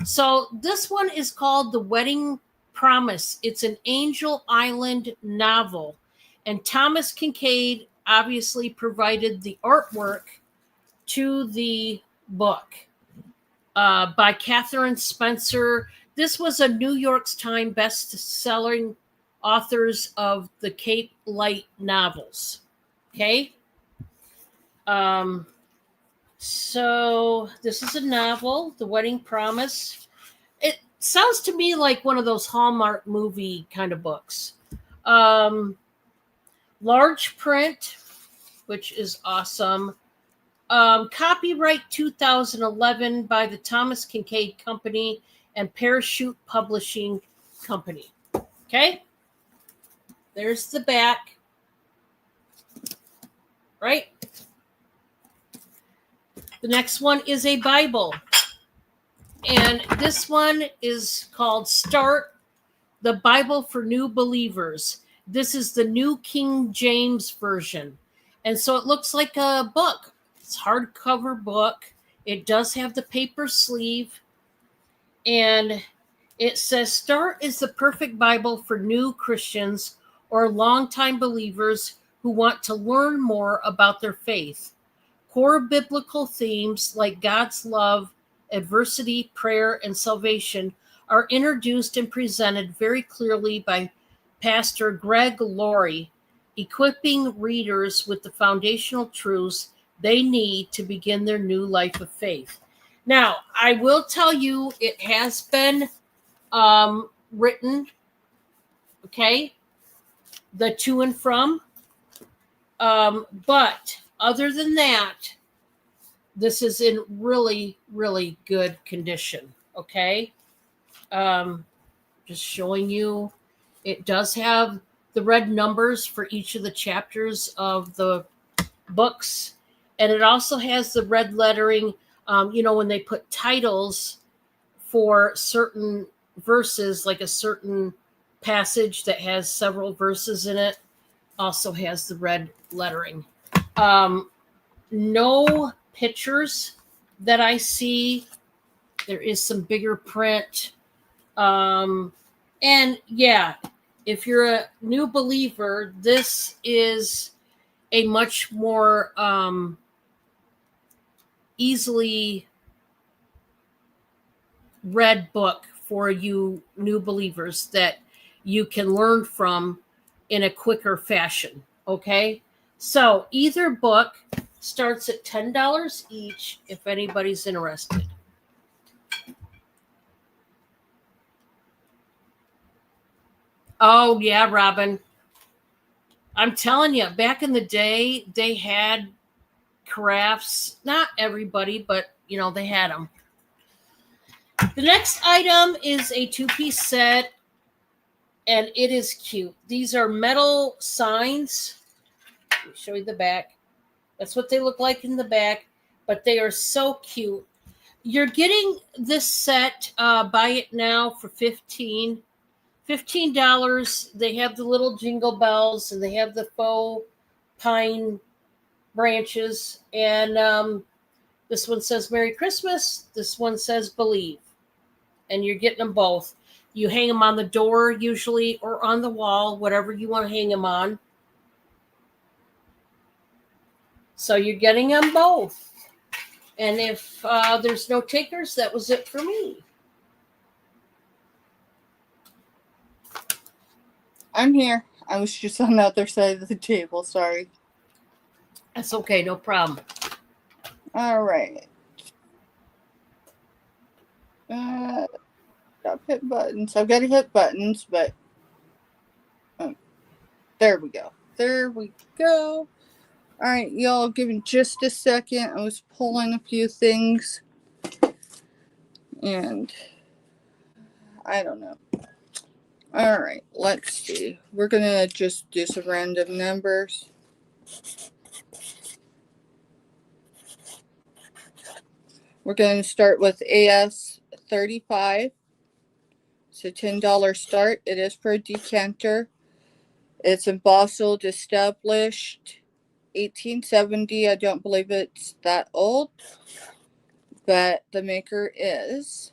So this one is called The Wedding Promise. It's an Angel Island novel. And Thomas Kincaid obviously provided the artwork to the book by Catherine Spencer. This was a New York Times best-selling authors of the Cape Light novels. Okay? So this is a novel, The Wedding Promise. It sounds to me like one of those Hallmark movie kind of books. Large print, which is awesome. Copyright 2011 by the Thomas Kincaid Company and Parachute Publishing Company. Okay? There's the back. Right? The next one is a Bible. And this one is called Start, the Bible for New Believers. This is the New King James Version. And so it looks like a book. It's a hardcover book. It does have the paper sleeve. And it says, Start is the perfect Bible for new Christians or longtime believers who want to learn more about their faith. Core biblical themes like God's love, adversity, prayer, and salvation are introduced and presented very clearly by Pastor Greg Laurie, equipping readers with the foundational truths they need to begin their new life of faith. Now, I will tell you, it has been written, okay, the to and from, but other than that, this is in really, really good condition, okay? Just showing you, it does have the red numbers for each of the chapters of the books, and it also has the red lettering When they put titles for certain verses, like a certain passage that has several verses in it, also has the red lettering. No pictures that I see. There is some bigger print. And yeah, if you're a new believer, this is a much more easily read book for you new believers that you can learn from in a quicker fashion. Okay, so either book starts at $10 each if anybody's interested. Oh yeah, Robin, I'm telling you, back in the day they had crafts. Not everybody, but they had them. The next item is a two-piece set, and it is cute. These are metal signs. Let me show you the back. That's what they look like in the back, but they are so cute. You're getting this set, buy it now for $15. They have the little jingle bells, and they have the faux pine branches, and this one says Merry Christmas. This one says Believe. And you're getting them both. You hang them on the door usually or on the wall, whatever you want to hang them on. So you're getting them both. And if there's no takers, that was it for me. I'm here. I was just on the other side of the table. Sorry. That's okay. No problem. All right. Stop hit buttons. I've got to hit buttons, but there we go. There we go. All right, y'all, give me just a second. I was pulling a few things, and I don't know. All right, let's see. We're going to just do some random numbers. We're going to start with AS 35. It's a $10 start. It is for a decanter. It's embossed, established 1870. I don't believe it's that old, but the maker is.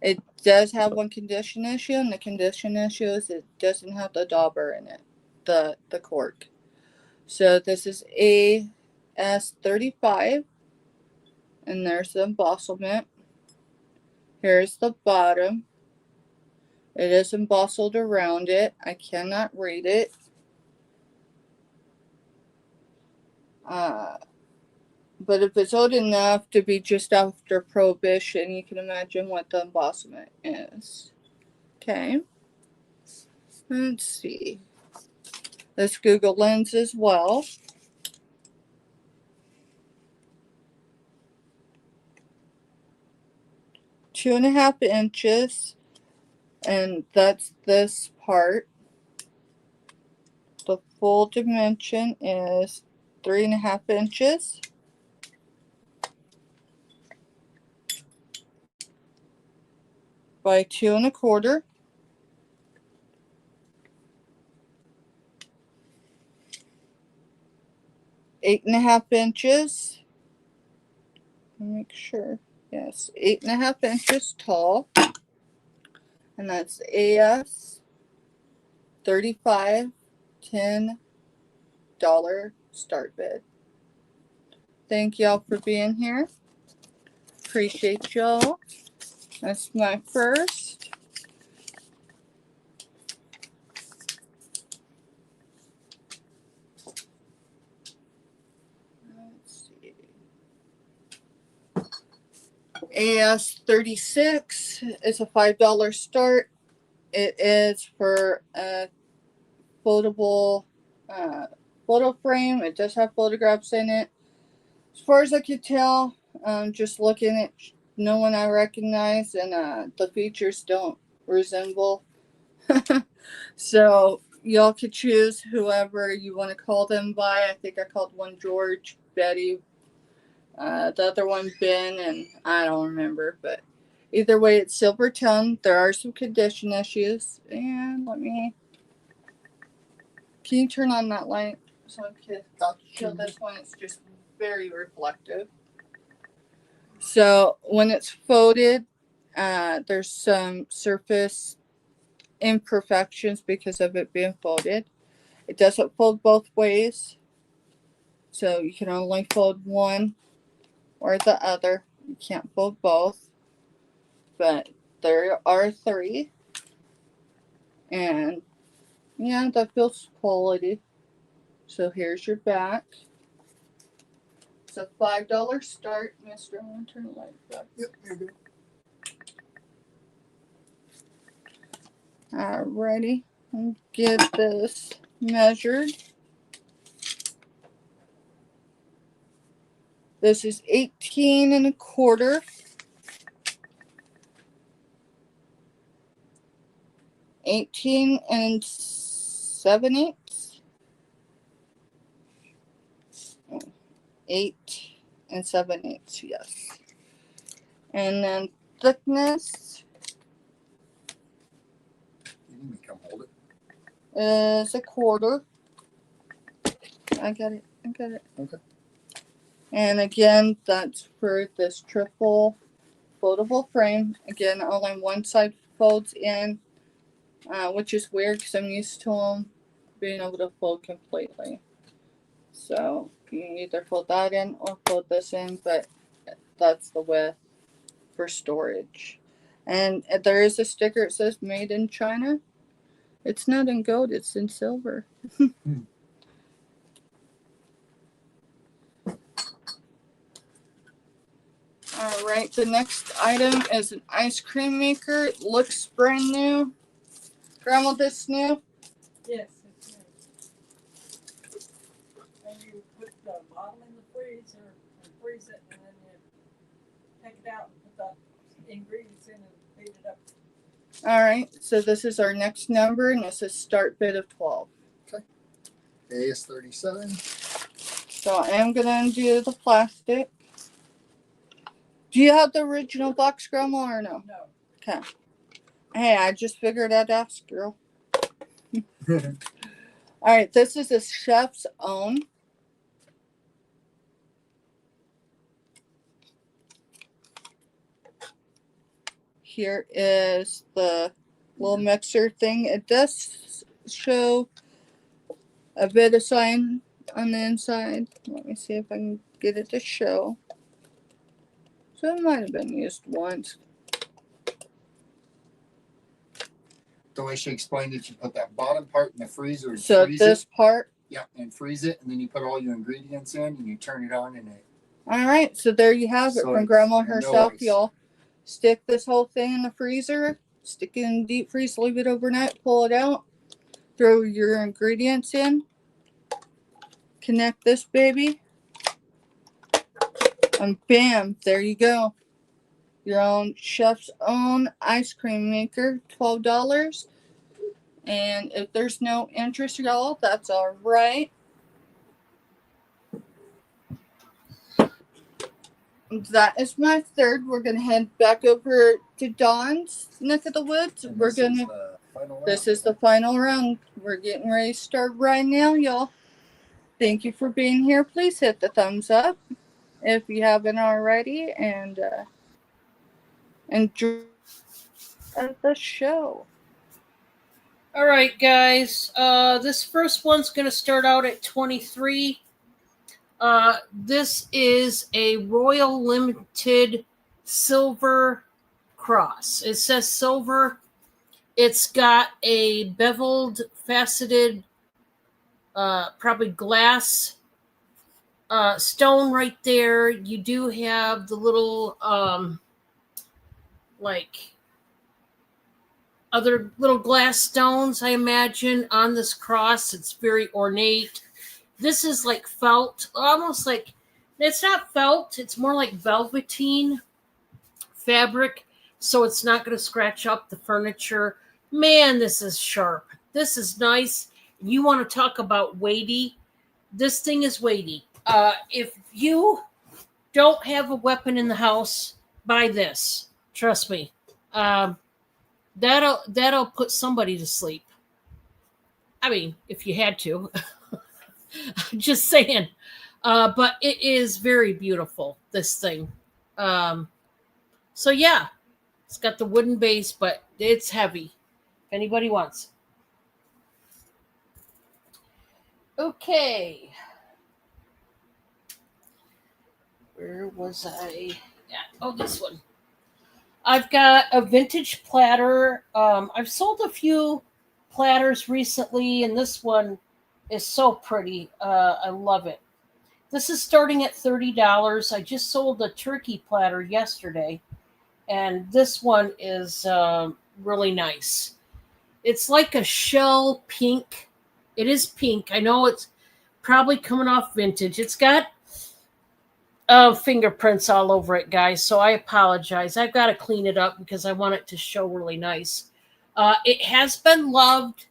It does have one condition issue, and the condition issue is it doesn't have the dauber in it, the cork. So this is AS35, and there's the embossment. Here's the bottom. It is embossed around it. I cannot read it. But if it's old enough to be just after Prohibition, you can imagine what the embossment is. Okay. Let's see. Let's Google lens as well. Two and a half inches, and that's this part. The full dimension is 3.5 inches. By 2.25. Eight and a half inches. Make sure. Yes, 8.5 inches tall. And that's AS 35, $10 start bid. Thank y'all for being here. Appreciate y'all. That's my first. Let's see. AS 36 is a $5 start. It is for a foldable photo frame. It does have photographs in it. As far as I could tell, just looking at no one I recognize, and the features don't resemble. So y'all could choose whoever you want to call them by. I think I called one George, Betty, The other one, Ben, and I don't remember, but either way, it's silver tone. There are some condition issues, and can you turn on that light so I can show this one? It's just very reflective. So when it's folded, there's some surface imperfections because of it being folded. It doesn't fold both ways, so you can only fold one or the other. You can't fold both, but there are 3, and yeah, that feels quality. So here's your back. It's a $5 start, Mister. I'm gonna turn the light back. Yep, you're good. Alrighty, I'll get this measured. This is 18 1/4. 18 7/8. 8 7/8, yes. And then thickness You need me to come hold it. is 1/4. I got it. Okay. And again, that's for this triple foldable frame. Again, only one side folds in, which is weird because I'm used to them being able to fold completely. So you can either fold that in or fold this in, but that's the width for storage. And there is a sticker that says made in China. It's not in gold, it's in silver. All right, the next item is an ice cream maker. It looks brand new. Grandma, this new? Yes, it's nice. And you put the bottle in the freezer and freeze it, and then you take it out and put the ingredients in and heat it up. All right, so this is our next number, and this is start bid of 12. AS37. So I am going to undo the plastic. Do you have the original box, Grandma, or no? No. Okay. Hey, I just figured I'd ask, girl. All right, this is a chef's own. Here is the little mixer thing. It does show a bit of sign on the inside. Let me see if I can get it to show. So it might have been used once. The way she explained it, you put that bottom part in the freezer and So freeze this it. part. Yeah, and freeze it, and then you put all your ingredients in, and you turn it on, and it. All right, so there you have it So from it's Grandma no herself, ice. y'all. Stick this whole thing in the freezer, stick it in the deep freeze, leave it overnight, pull it out, throw your ingredients in, connect this baby, and bam, there you go. Your own chef's own ice cream maker, $12. And if there's no interest, y'all, that's all right. That is my third. We're gonna head back over to Dawn's neck of the woods. And We're this is gonna. the final round. This is the final round. We're getting ready to start right now, y'all. Thank you for being here. Please hit the thumbs up if you haven't already, and enjoy the show. All right, guys. This first one's going to start out at 23. This is a Royal Limited Silver Cross. It says silver. It's got a beveled, faceted, probably glass stone right there. You do have the little, like, other little glass stones, I imagine, on this cross. It's very ornate. This is like felt, almost like, it's not felt, it's more like velveteen fabric, so it's not going to scratch up the furniture. Man, this is sharp. This is nice. You want to talk about weighty? This thing is weighty. If you don't have a weapon in the house, buy this. Trust me. That'll put somebody to sleep. I mean, if you had to. Just saying. But it is very beautiful, this thing. So yeah, it's got the wooden base, but it's heavy. If anybody wants. Okay. Where was I? Yeah. Oh, this one. I've got a vintage platter. I've sold a few platters recently, and this one is so pretty. I love it. This is starting at $30. I just sold a turkey platter yesterday, and this one is really nice. It's like a shell pink. It is pink. I know it's probably coming off vintage. It's got fingerprints all over it, guys, so I apologize. I've got to clean it up because I want it to show really nice. It has been loved.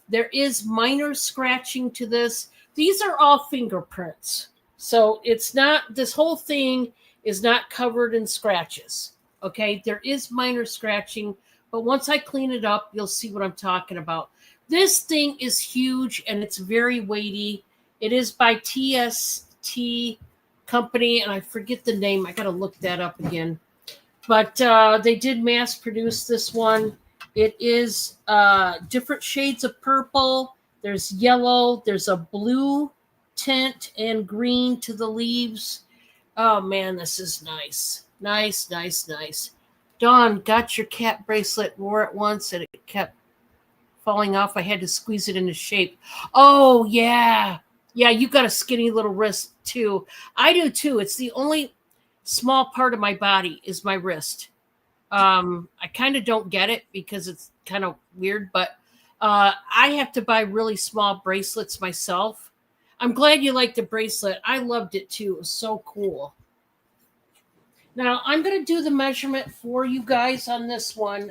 There is minor scratching to this. These are all fingerprints, so it's not, this whole thing is not covered in scratches. Okay, there is minor scratching, but once I clean it up, you'll see what I'm talking about. This thing is huge and it's very weighty. It is by CST company, and I forget the name. I got to look that up again. But they did mass produce this one. It is different shades of purple. There's yellow. There's a blue tint and green to the leaves. Oh, man, this is nice. Nice, nice, nice. Dawn got your cat bracelet, wore it once, and it kept falling off. I had to squeeze it into shape. Oh, yeah. Yeah, you got a skinny little wrist, too. I do, too. It's the only small part of my body is my wrist. I kind of don't get it because it's kind of weird, but I have to buy really small bracelets myself. I'm glad you liked the bracelet. I loved it, too. It was so cool. Now, I'm going to do the measurement for you guys on this one.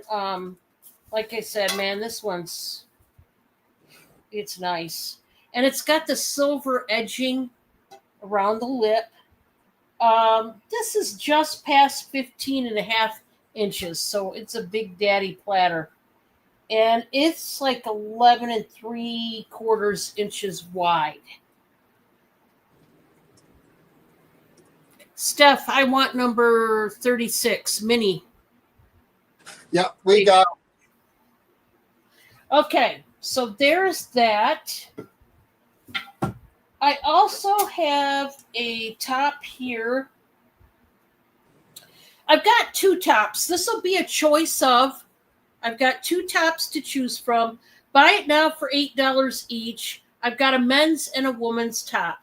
Like I said, man, this one's, it's nice. And it's got the silver edging around the lip. This is just past 15 and a half inches, so it's a big daddy platter. And it's like 11 and 3/4 inches wide. Steph, I want number 36, mini. Yeah, we got. Okay, so there's that. I also have a top here. I've got two tops. This will be a choice of. I've got two tops to choose from. Buy it now for $8 each. I've got a men's and a woman's top.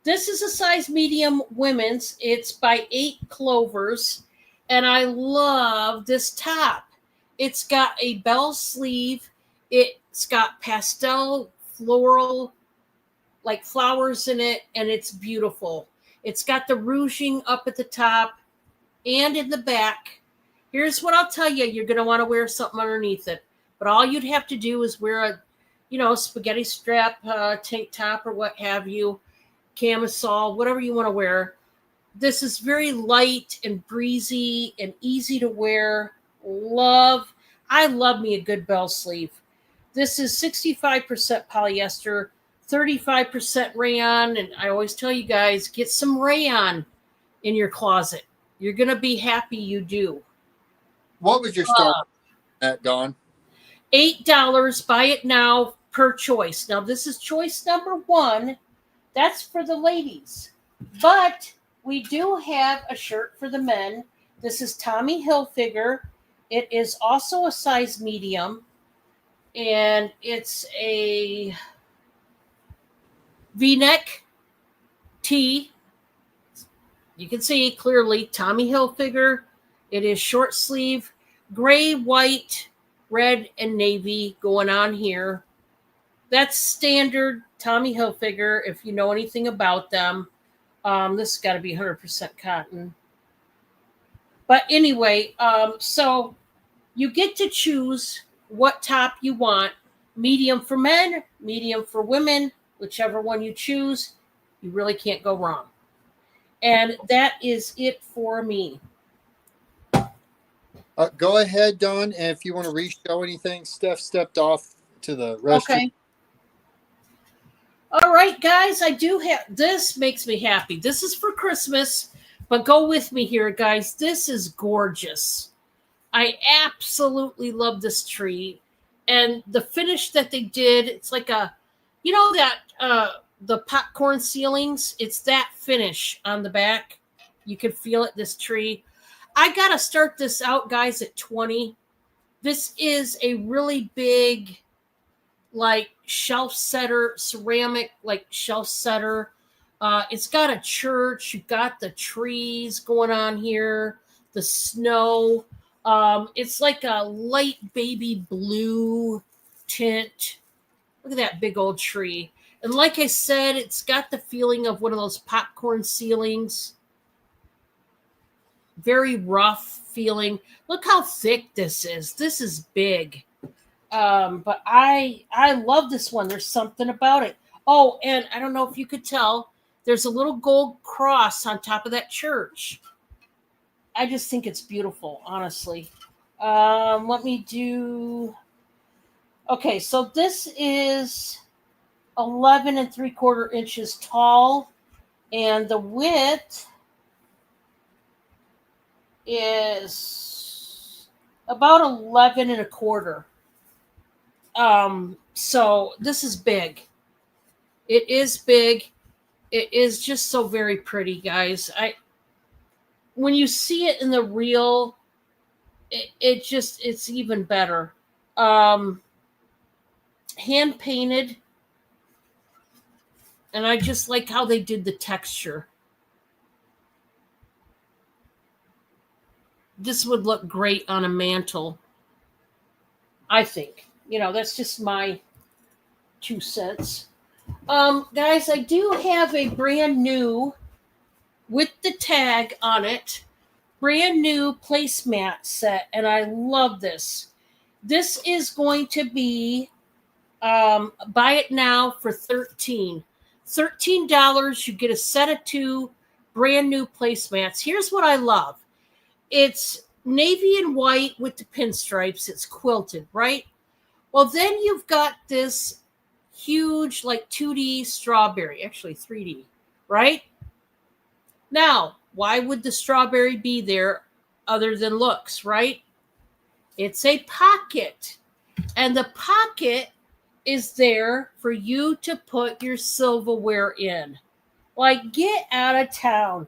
This is a size medium women's. It's by 8 Clovers. And I love this top. It's got a bell sleeve. It's got pastel floral, like flowers in it, and it's beautiful. It's got the ruching up at the top and in the back. Here's what I'll tell you. You're going to want to wear something underneath it. But all you'd have to do is wear a, spaghetti strap tank top or what have you, camisole, whatever you want to wear. This is very light and breezy and easy to wear. I love me a good bell sleeve. This is 65% polyester, 35% rayon. And I always tell you guys, get some rayon in your closet. You're going to be happy you do. What was your start at, Dawn? $8. Buy it now per choice. Now, this is choice number 1. That's for the ladies. But we do have a shirt for the men. This is Tommy Hilfiger. It is also a size medium. And it's a V-neck tee. You can see clearly Tommy Hilfiger. It is short sleeve, gray, white, red, and navy going on here. That's standard Tommy Hilfiger if you know anything about them. This has got to be 100% cotton. But anyway, so you get to choose what top you want. Medium for men, medium for women, whichever one you choose, you really can't go wrong. And that is it for me. Go ahead, Don, and if you want to re-show anything, Steph stepped off to the restroom. Okay. All right, guys, I do have this. Makes me happy. This is for Christmas, but go with me here, guys. This is gorgeous. I absolutely love this tree, and the finish that they did. It's like a, you know that the popcorn ceilings. It's that finish on the back. You can feel it. This tree. I gotta start this out, guys, at 20. This is a really big, like, shelf setter, ceramic, like, shelf setter. It's got a church. You've got the trees going on here, the snow. It's like a light baby blue tint. Look at that big old tree. And like I said, it's got the feeling of one of those popcorn ceilings. Very rough feeling. Look how thick this is. This is big. But I love this one. There's something about it. Oh, and I don't know if you could tell, there's a little gold cross on top of that church. I just think it's beautiful, honestly. Let me do. Okay, so this is 11 3/4 inches tall, and the width is about 11 1/4. So this is big. It is big. It is just so very pretty, guys. When you see it in the reel, it's even better. Hand painted, and I just like how they did the texture. This would look great on a mantle, I think. That's just my 2 cents. Guys, I do have a brand new, with the tag on it, brand new placemat set, and I love this. This is going to be, buy it now for $13. $13, you get a set of 2 brand new placemats. Here's what I love. It's navy and white with the pinstripes. It's quilted, right? Well, then you've got this huge, like, 2D strawberry, actually 3D, right? Now, why would the strawberry be there other than looks, right? It's a pocket. And the pocket is there for you to put your silverware in. Like, get out of town.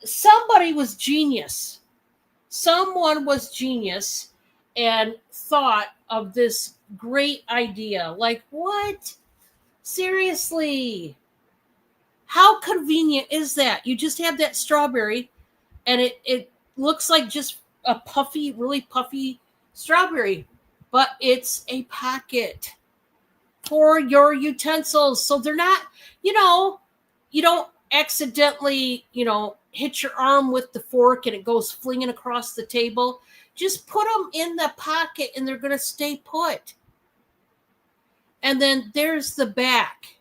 Somebody was genius. Someone was genius and thought of this great idea. Like, what? Seriously? How convenient is that? You just have that strawberry, and it looks like just a puffy, really puffy strawberry, but it's a pocket for your utensils. So they're not, you don't accidentally, hit your arm with the fork and it goes flinging across the table. Just put them in the pocket and they're going to stay put. And then there's the back.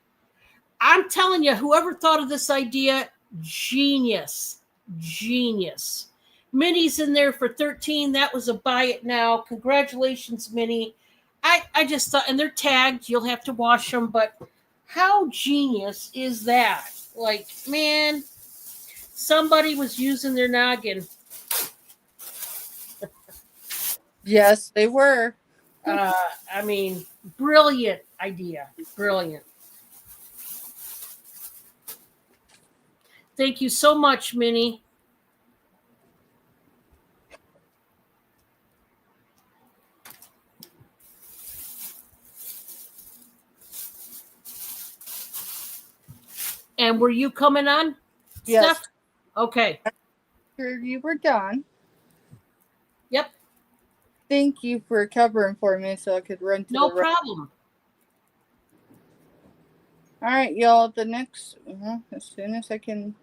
I'm telling you, whoever thought of this idea, genius. Genius. Minnie's in there for $13. That was a buy it now. Congratulations, Minnie. I just thought, and they're tagged. You'll have to wash them, but how genius is that? Like, man, somebody was using their noggin. Yes, they were. I mean, brilliant idea. Brilliant. Thank you so much, Minnie. And were you coming on, Yes. Steph? Okay. After you were done, Yep. thank you for covering for me so I could run to No the right. problem. All right, y'all. The next, as soon as I can.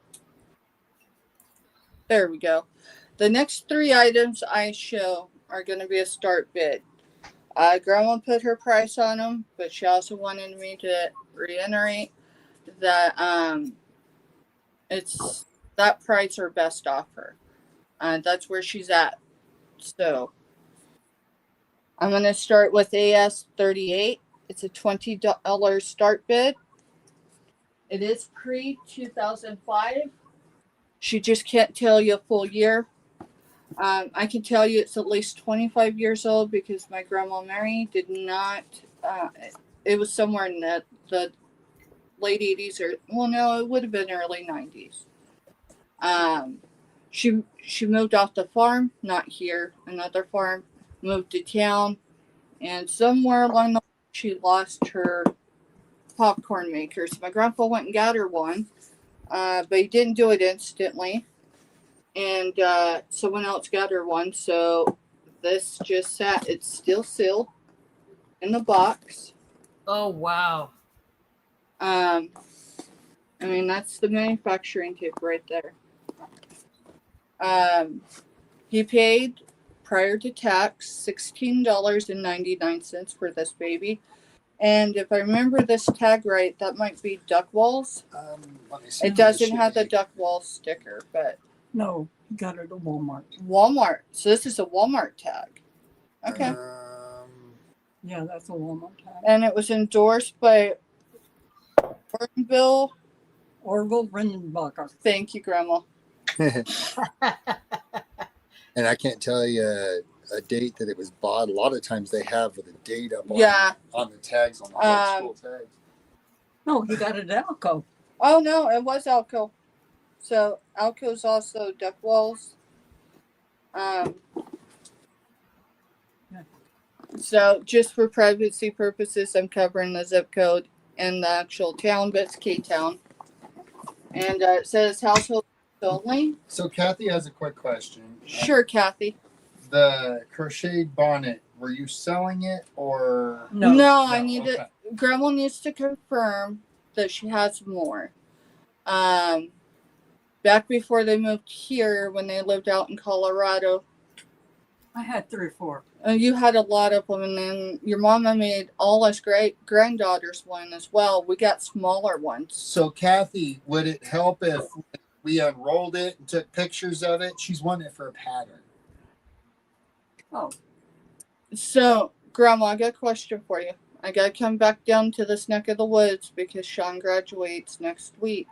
There we go. The next 3 items I show are going to be a start bid. Grandma put her price on them, but she also wanted me to reiterate that it's that price or best offer. That's where she's at. So I'm going to start with AS38. It's a $20 start bid. It is pre-2005. She just can't tell you a full year. I can tell you it's at least 25 years old because my grandma Mary did not. It was somewhere in the late 80s or, well, no, it would have been early 90s. She moved off the farm, not here, another farm, moved to town, and somewhere along the way she lost her popcorn maker. So my grandpa went and got her one, but he didn't do it instantly. And someone else got her one, so this just sat. It's still sealed in the box. Oh, wow. I mean, that's the manufacturing tape right there. He paid, prior to tax, $16.99 for this baby. And if I remember this tag right, that might be duck walls. Let me see. It doesn't have the duck wall sticker, but No, you got it at Walmart. Walmart. So this is a Walmart tag. Okay. Yeah, that's a Walmart tag. And it was endorsed by Orville. Orville Redenbacher. Thank you, Grandma. And I can't tell you a date that it was bought. A lot of times they have the date up on the tags, on the old school tags. No, he got it at Alco. Oh, no, it was Alco. So Alco's also duck walls. So just for privacy purposes, I'm covering the zip code and the actual town, but it's K-Town. And it says household only. So Kathy has a quick question. Sure, Kathy. The crocheted bonnet, were you selling it or? No, I need it. Grandma needs to confirm that she has more. Back before they moved here, when they lived out in Colorado, I had 3 or 4. you had a lot of them, and then your mama made all us great granddaughters one as well. We got smaller ones. So Kathy, would it help if we unrolled it and took pictures of it? She's wanting it for a pattern. Oh. So, Grandma, I got a question for you. I got to come back down to this neck of the woods because Sean graduates next week.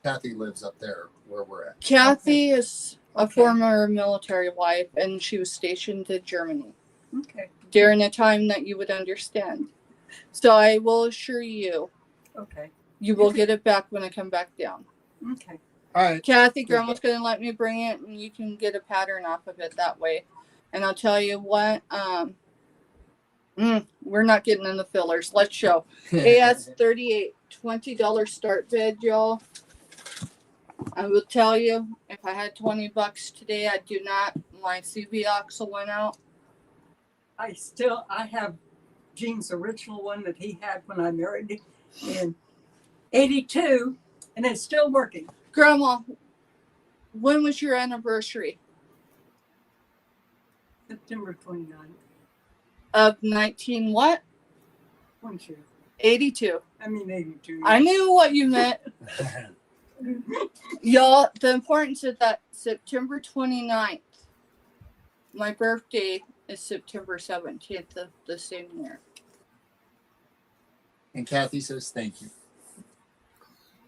Kathy lives up there where we're at. Kathy is a former military wife, and she was stationed in Germany. Okay. During a time that you would understand. So I will assure you, Okay. you will get it back when I come back down. Okay. All right. Kathy, Grandma's going to let me bring it, and you can get a pattern off of it that way. And I'll tell you what, we're not getting in the fillers. Let's show. AS38, $20 start bid, y'all. I will tell you, if I had $20 today, I do not. My CV Oxel went out. I have Gene's original one that he had when I married him in 82, and it's still working. Grandma, when was your anniversary? September 29th. Of 19 what? 22. 82. I mean 82. I knew what you meant. Y'all, the importance of that September 29th. My birthday is September 17th of the same year. And Kathy says thank you.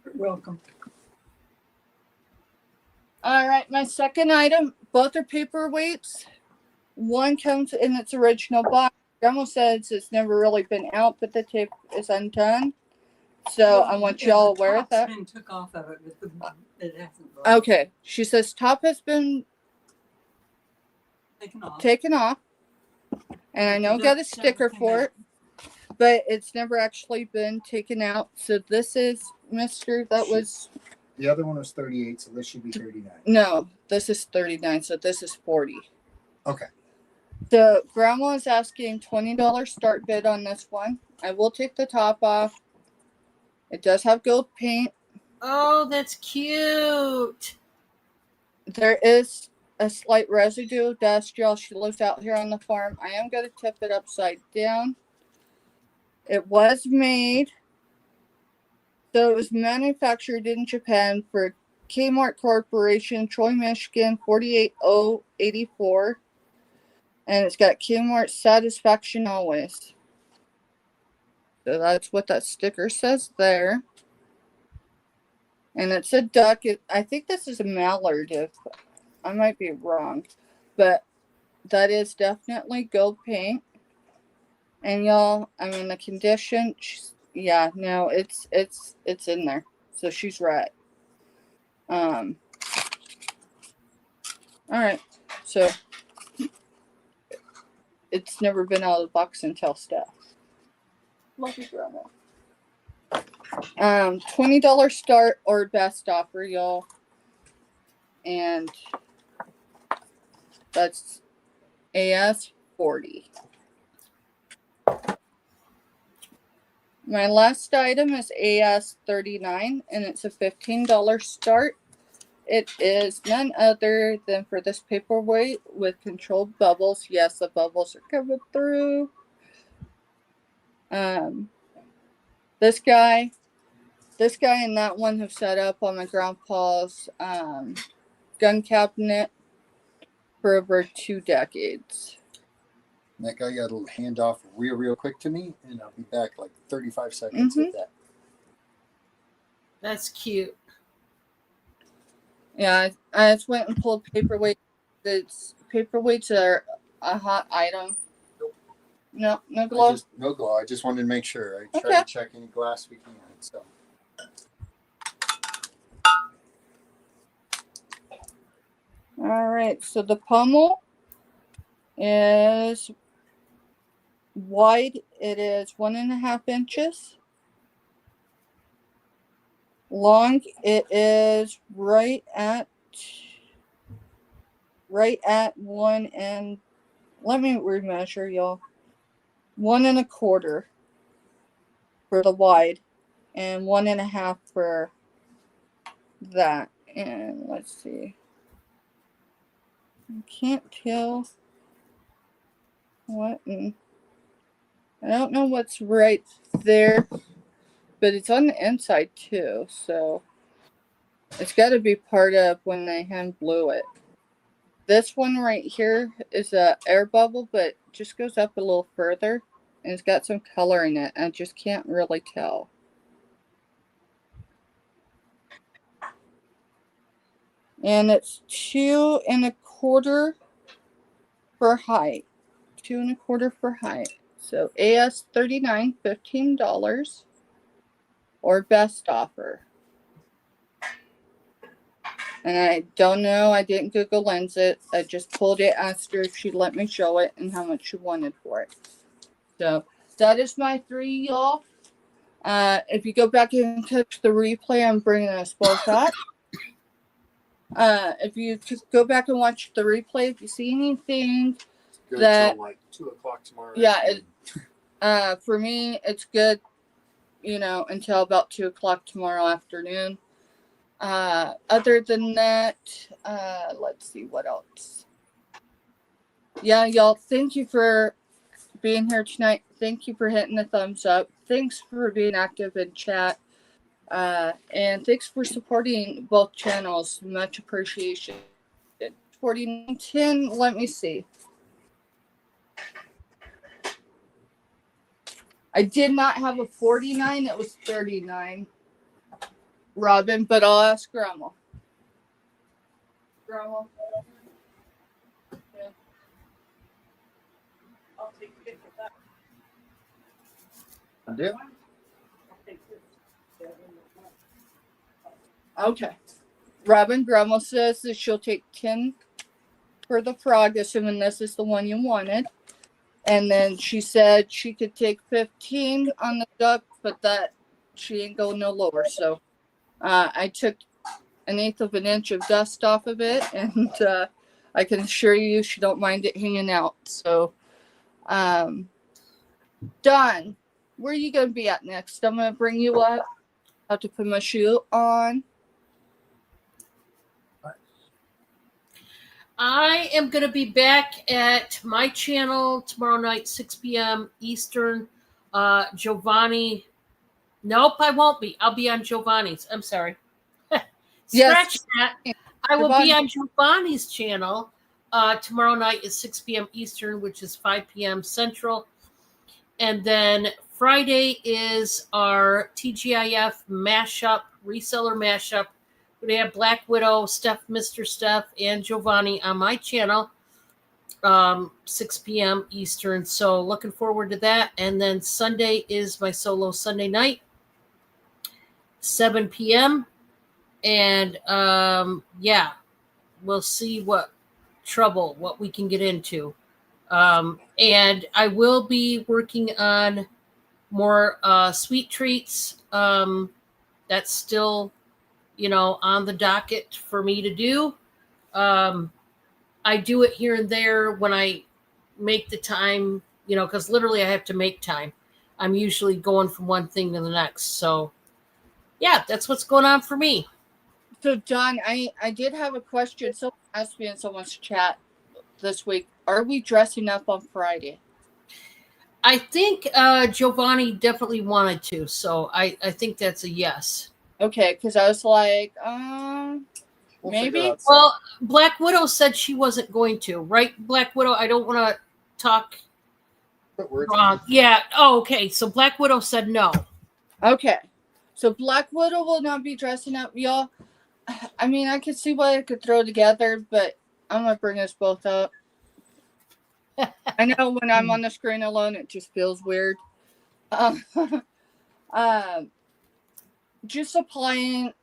You're welcome. All right, my second item, both are paperweights. One comes in its original box. Grandma says it's never really been out, but the tape is undone. So I want y'all aware of that. The top's been took off of it, but it hasn't. Okay, she says top has been taken off. And I know got a sticker for it, but it's never actually been taken out. So this is Mr. That was... The other one was 38, so this should be 39. No, this is 39, so this is 40. Okay. The Grandma is asking $20 start bid on this one. I will take the top off. It does have gold paint. Oh, that's cute. There is a slight residue of dust, y'all. She lives out here on the farm. I am going to tip it upside down. It was made. So it was manufactured in Japan for Kmart Corporation, Troy, Michigan, 48084. And it's got Kmart satisfaction always. So that's what that sticker says there. And it's a duck. I think this is a mallard, if I might be wrong. But that is definitely gold paint. And y'all, I mean the condition, yeah, no, it's in there. So she's right. All right. So it's never been out of the box until stuff. Love you, Grandma. $20 start or best offer, y'all. And that's AS40. My last item is AS39, and it's a $15 start. It is none other than for this paperweight with controlled bubbles. Yes, the bubbles are coming through. This guy and that one have set up on my grandpa's gun cabinet for over 2 decades. That guy got a hand off real quick to me, and I'll be back like 35 seconds with that. That's cute. Yeah, I just went and pulled paperweight. Paperweights are a hot item. No glow. No glow. I just wanted to make sure. I tried to check any glass we can. So. All right. So the pommel is wide. It is 1.5 inches. Long. It is right at 1 and. Let me remeasure, y'all. 1 1/4 for the wide, and 1.5 for that. And let's see. I can't tell what. I don't know what's right there, but it's on the inside too. So it's got to be part of when they hand blew it. This one right here is a air bubble, but just goes up a little further, and it's got some color in it. I just can't really tell. And it's 2 1/4 for height. 2 1/4 for height. So AS39, $15 or best offer. And I don't know. I didn't Google Lens it. I just pulled it, asked her if she'd let me show it and how much she wanted for it. So that is my 3, y'all. If you go back and catch the replay, I'm bringing a spoil pack. If you just go back and watch the replay, if you see anything Good that till like 2 o'clock tomorrow. Yeah, for me it's good, until about 2 o'clock tomorrow afternoon. Other than that, let's see what else. Yeah, y'all, thank you for being here tonight. Thank you for hitting the thumbs up. Thanks for being active in chat. And thanks for supporting both channels. Much appreciation. 4910, let me see. I did not have a 49, it was 39. Robin, but I'll ask Grandma. Grandma. Yeah. I'll take it with that. I do. I'll take this. Okay. Robin, Grandma says that she'll take 10 for the frog, assuming this is the one you wanted. And then she said she could take 15 on the duck, but that she ain't going no lower. So I took 1/8 of an inch of dust off of it, and I can assure you she don't mind it hanging out. So, Don, where are you going to be at next? I'm going to bring you up. I have to put my shoe on. I am going to be back at my channel tomorrow night, 6 p.m. Eastern. Giovanni. Nope, I won't be. I'll be on Giovanni's. I'm sorry. Scratch that. I will be Giovanni. on Giovanni's channel tomorrow night at 6 p.m. Eastern, which is 5 p.m. Central. And then Friday is our TGIF mashup, reseller mashup. We have Black Widow, Mr. Steph, and Giovanni on my channel, 6 p.m. Eastern. So looking forward to that. And then Sunday is my solo Sunday night, 7 p.m. And yeah, we'll see what we can get into. And I will be working on more sweet treats. That's still, on the docket for me to do. I do it here and there when I make the time, because literally I have to make time. I'm usually going from one thing to the next. So, yeah, that's what's going on for me. So, John, I did have a question. Someone asked me in someone's chat this week, are we dressing up on Friday? I think Giovanni definitely wanted to. So I think that's a yes. Okay, because I was like, We'll maybe. figure out Well, Black Widow said she wasn't going to, right? Black Widow, I don't want to talk Put words wrong. Yeah. Oh, okay. So Black Widow said no. Okay. So Black Widow will not be dressing up, y'all. I mean, I could see what I could throw together, but I'm going to bring us both up. I know when I'm on the screen alone, it just feels weird. Just applying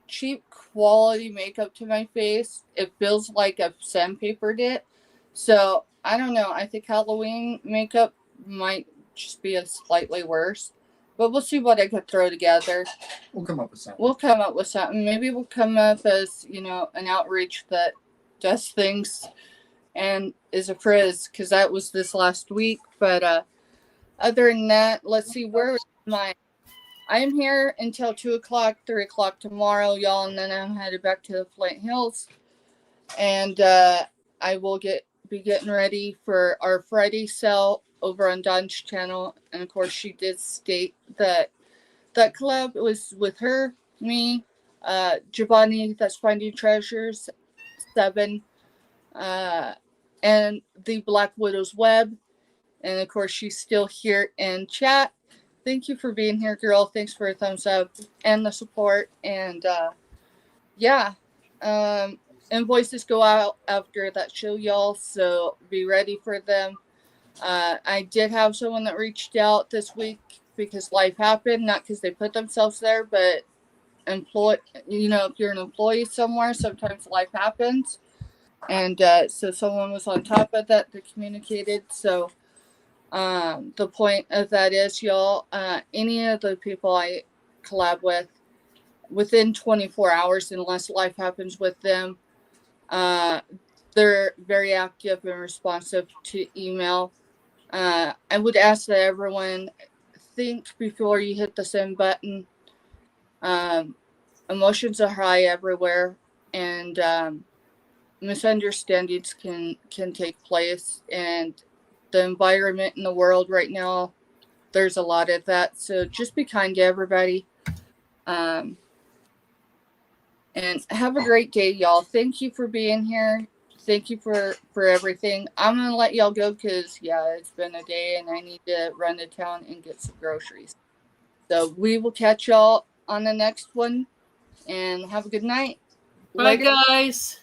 cheap quality makeup to my face, it feels like I've sandpapered it. So, I don't know. I think Halloween makeup might just be a slightly worse. But we'll see what I could throw together. We'll come up with something. We'll come up with something. Maybe we'll come up as, an outreach that does things and is a frizz, because that was this last week. But other than that, let's see, where am I? I am here until 2 o'clock, 3 o'clock tomorrow, y'all, and then I'm headed back to the Flint Hills. And I will be getting ready for our Friday sale over on Dawn's channel. And of course, she did state that collab was with her, me, Giovanni, that's Finding Treasures, 7, and the Black Widow's Web. And of course, she's still here in chat. Thank you for being here, girl. Thanks for a thumbs up and the support. And yeah, invoices go out after that show, y'all. So be ready for them. I did have someone that reached out this week because life happened, not because they put themselves there, but if you're an employee somewhere, sometimes life happens. And so someone was on top of that communicated. So the point of that is, y'all, any of the people I collab with, within 24 hours, unless life happens with them, they're very active and responsive to email. I would ask that everyone think before you hit the send button. Emotions are high everywhere, and misunderstandings can take place. And the environment in the world right now, there's a lot of that. So just be kind to everybody. And have a great day, y'all. Thank you for being here. Thank you for everything. I'm going to let y'all go because, yeah, it's been a day and I need to run to town and get some groceries. So we will catch y'all on the next one, and have a good night. Bye, guys.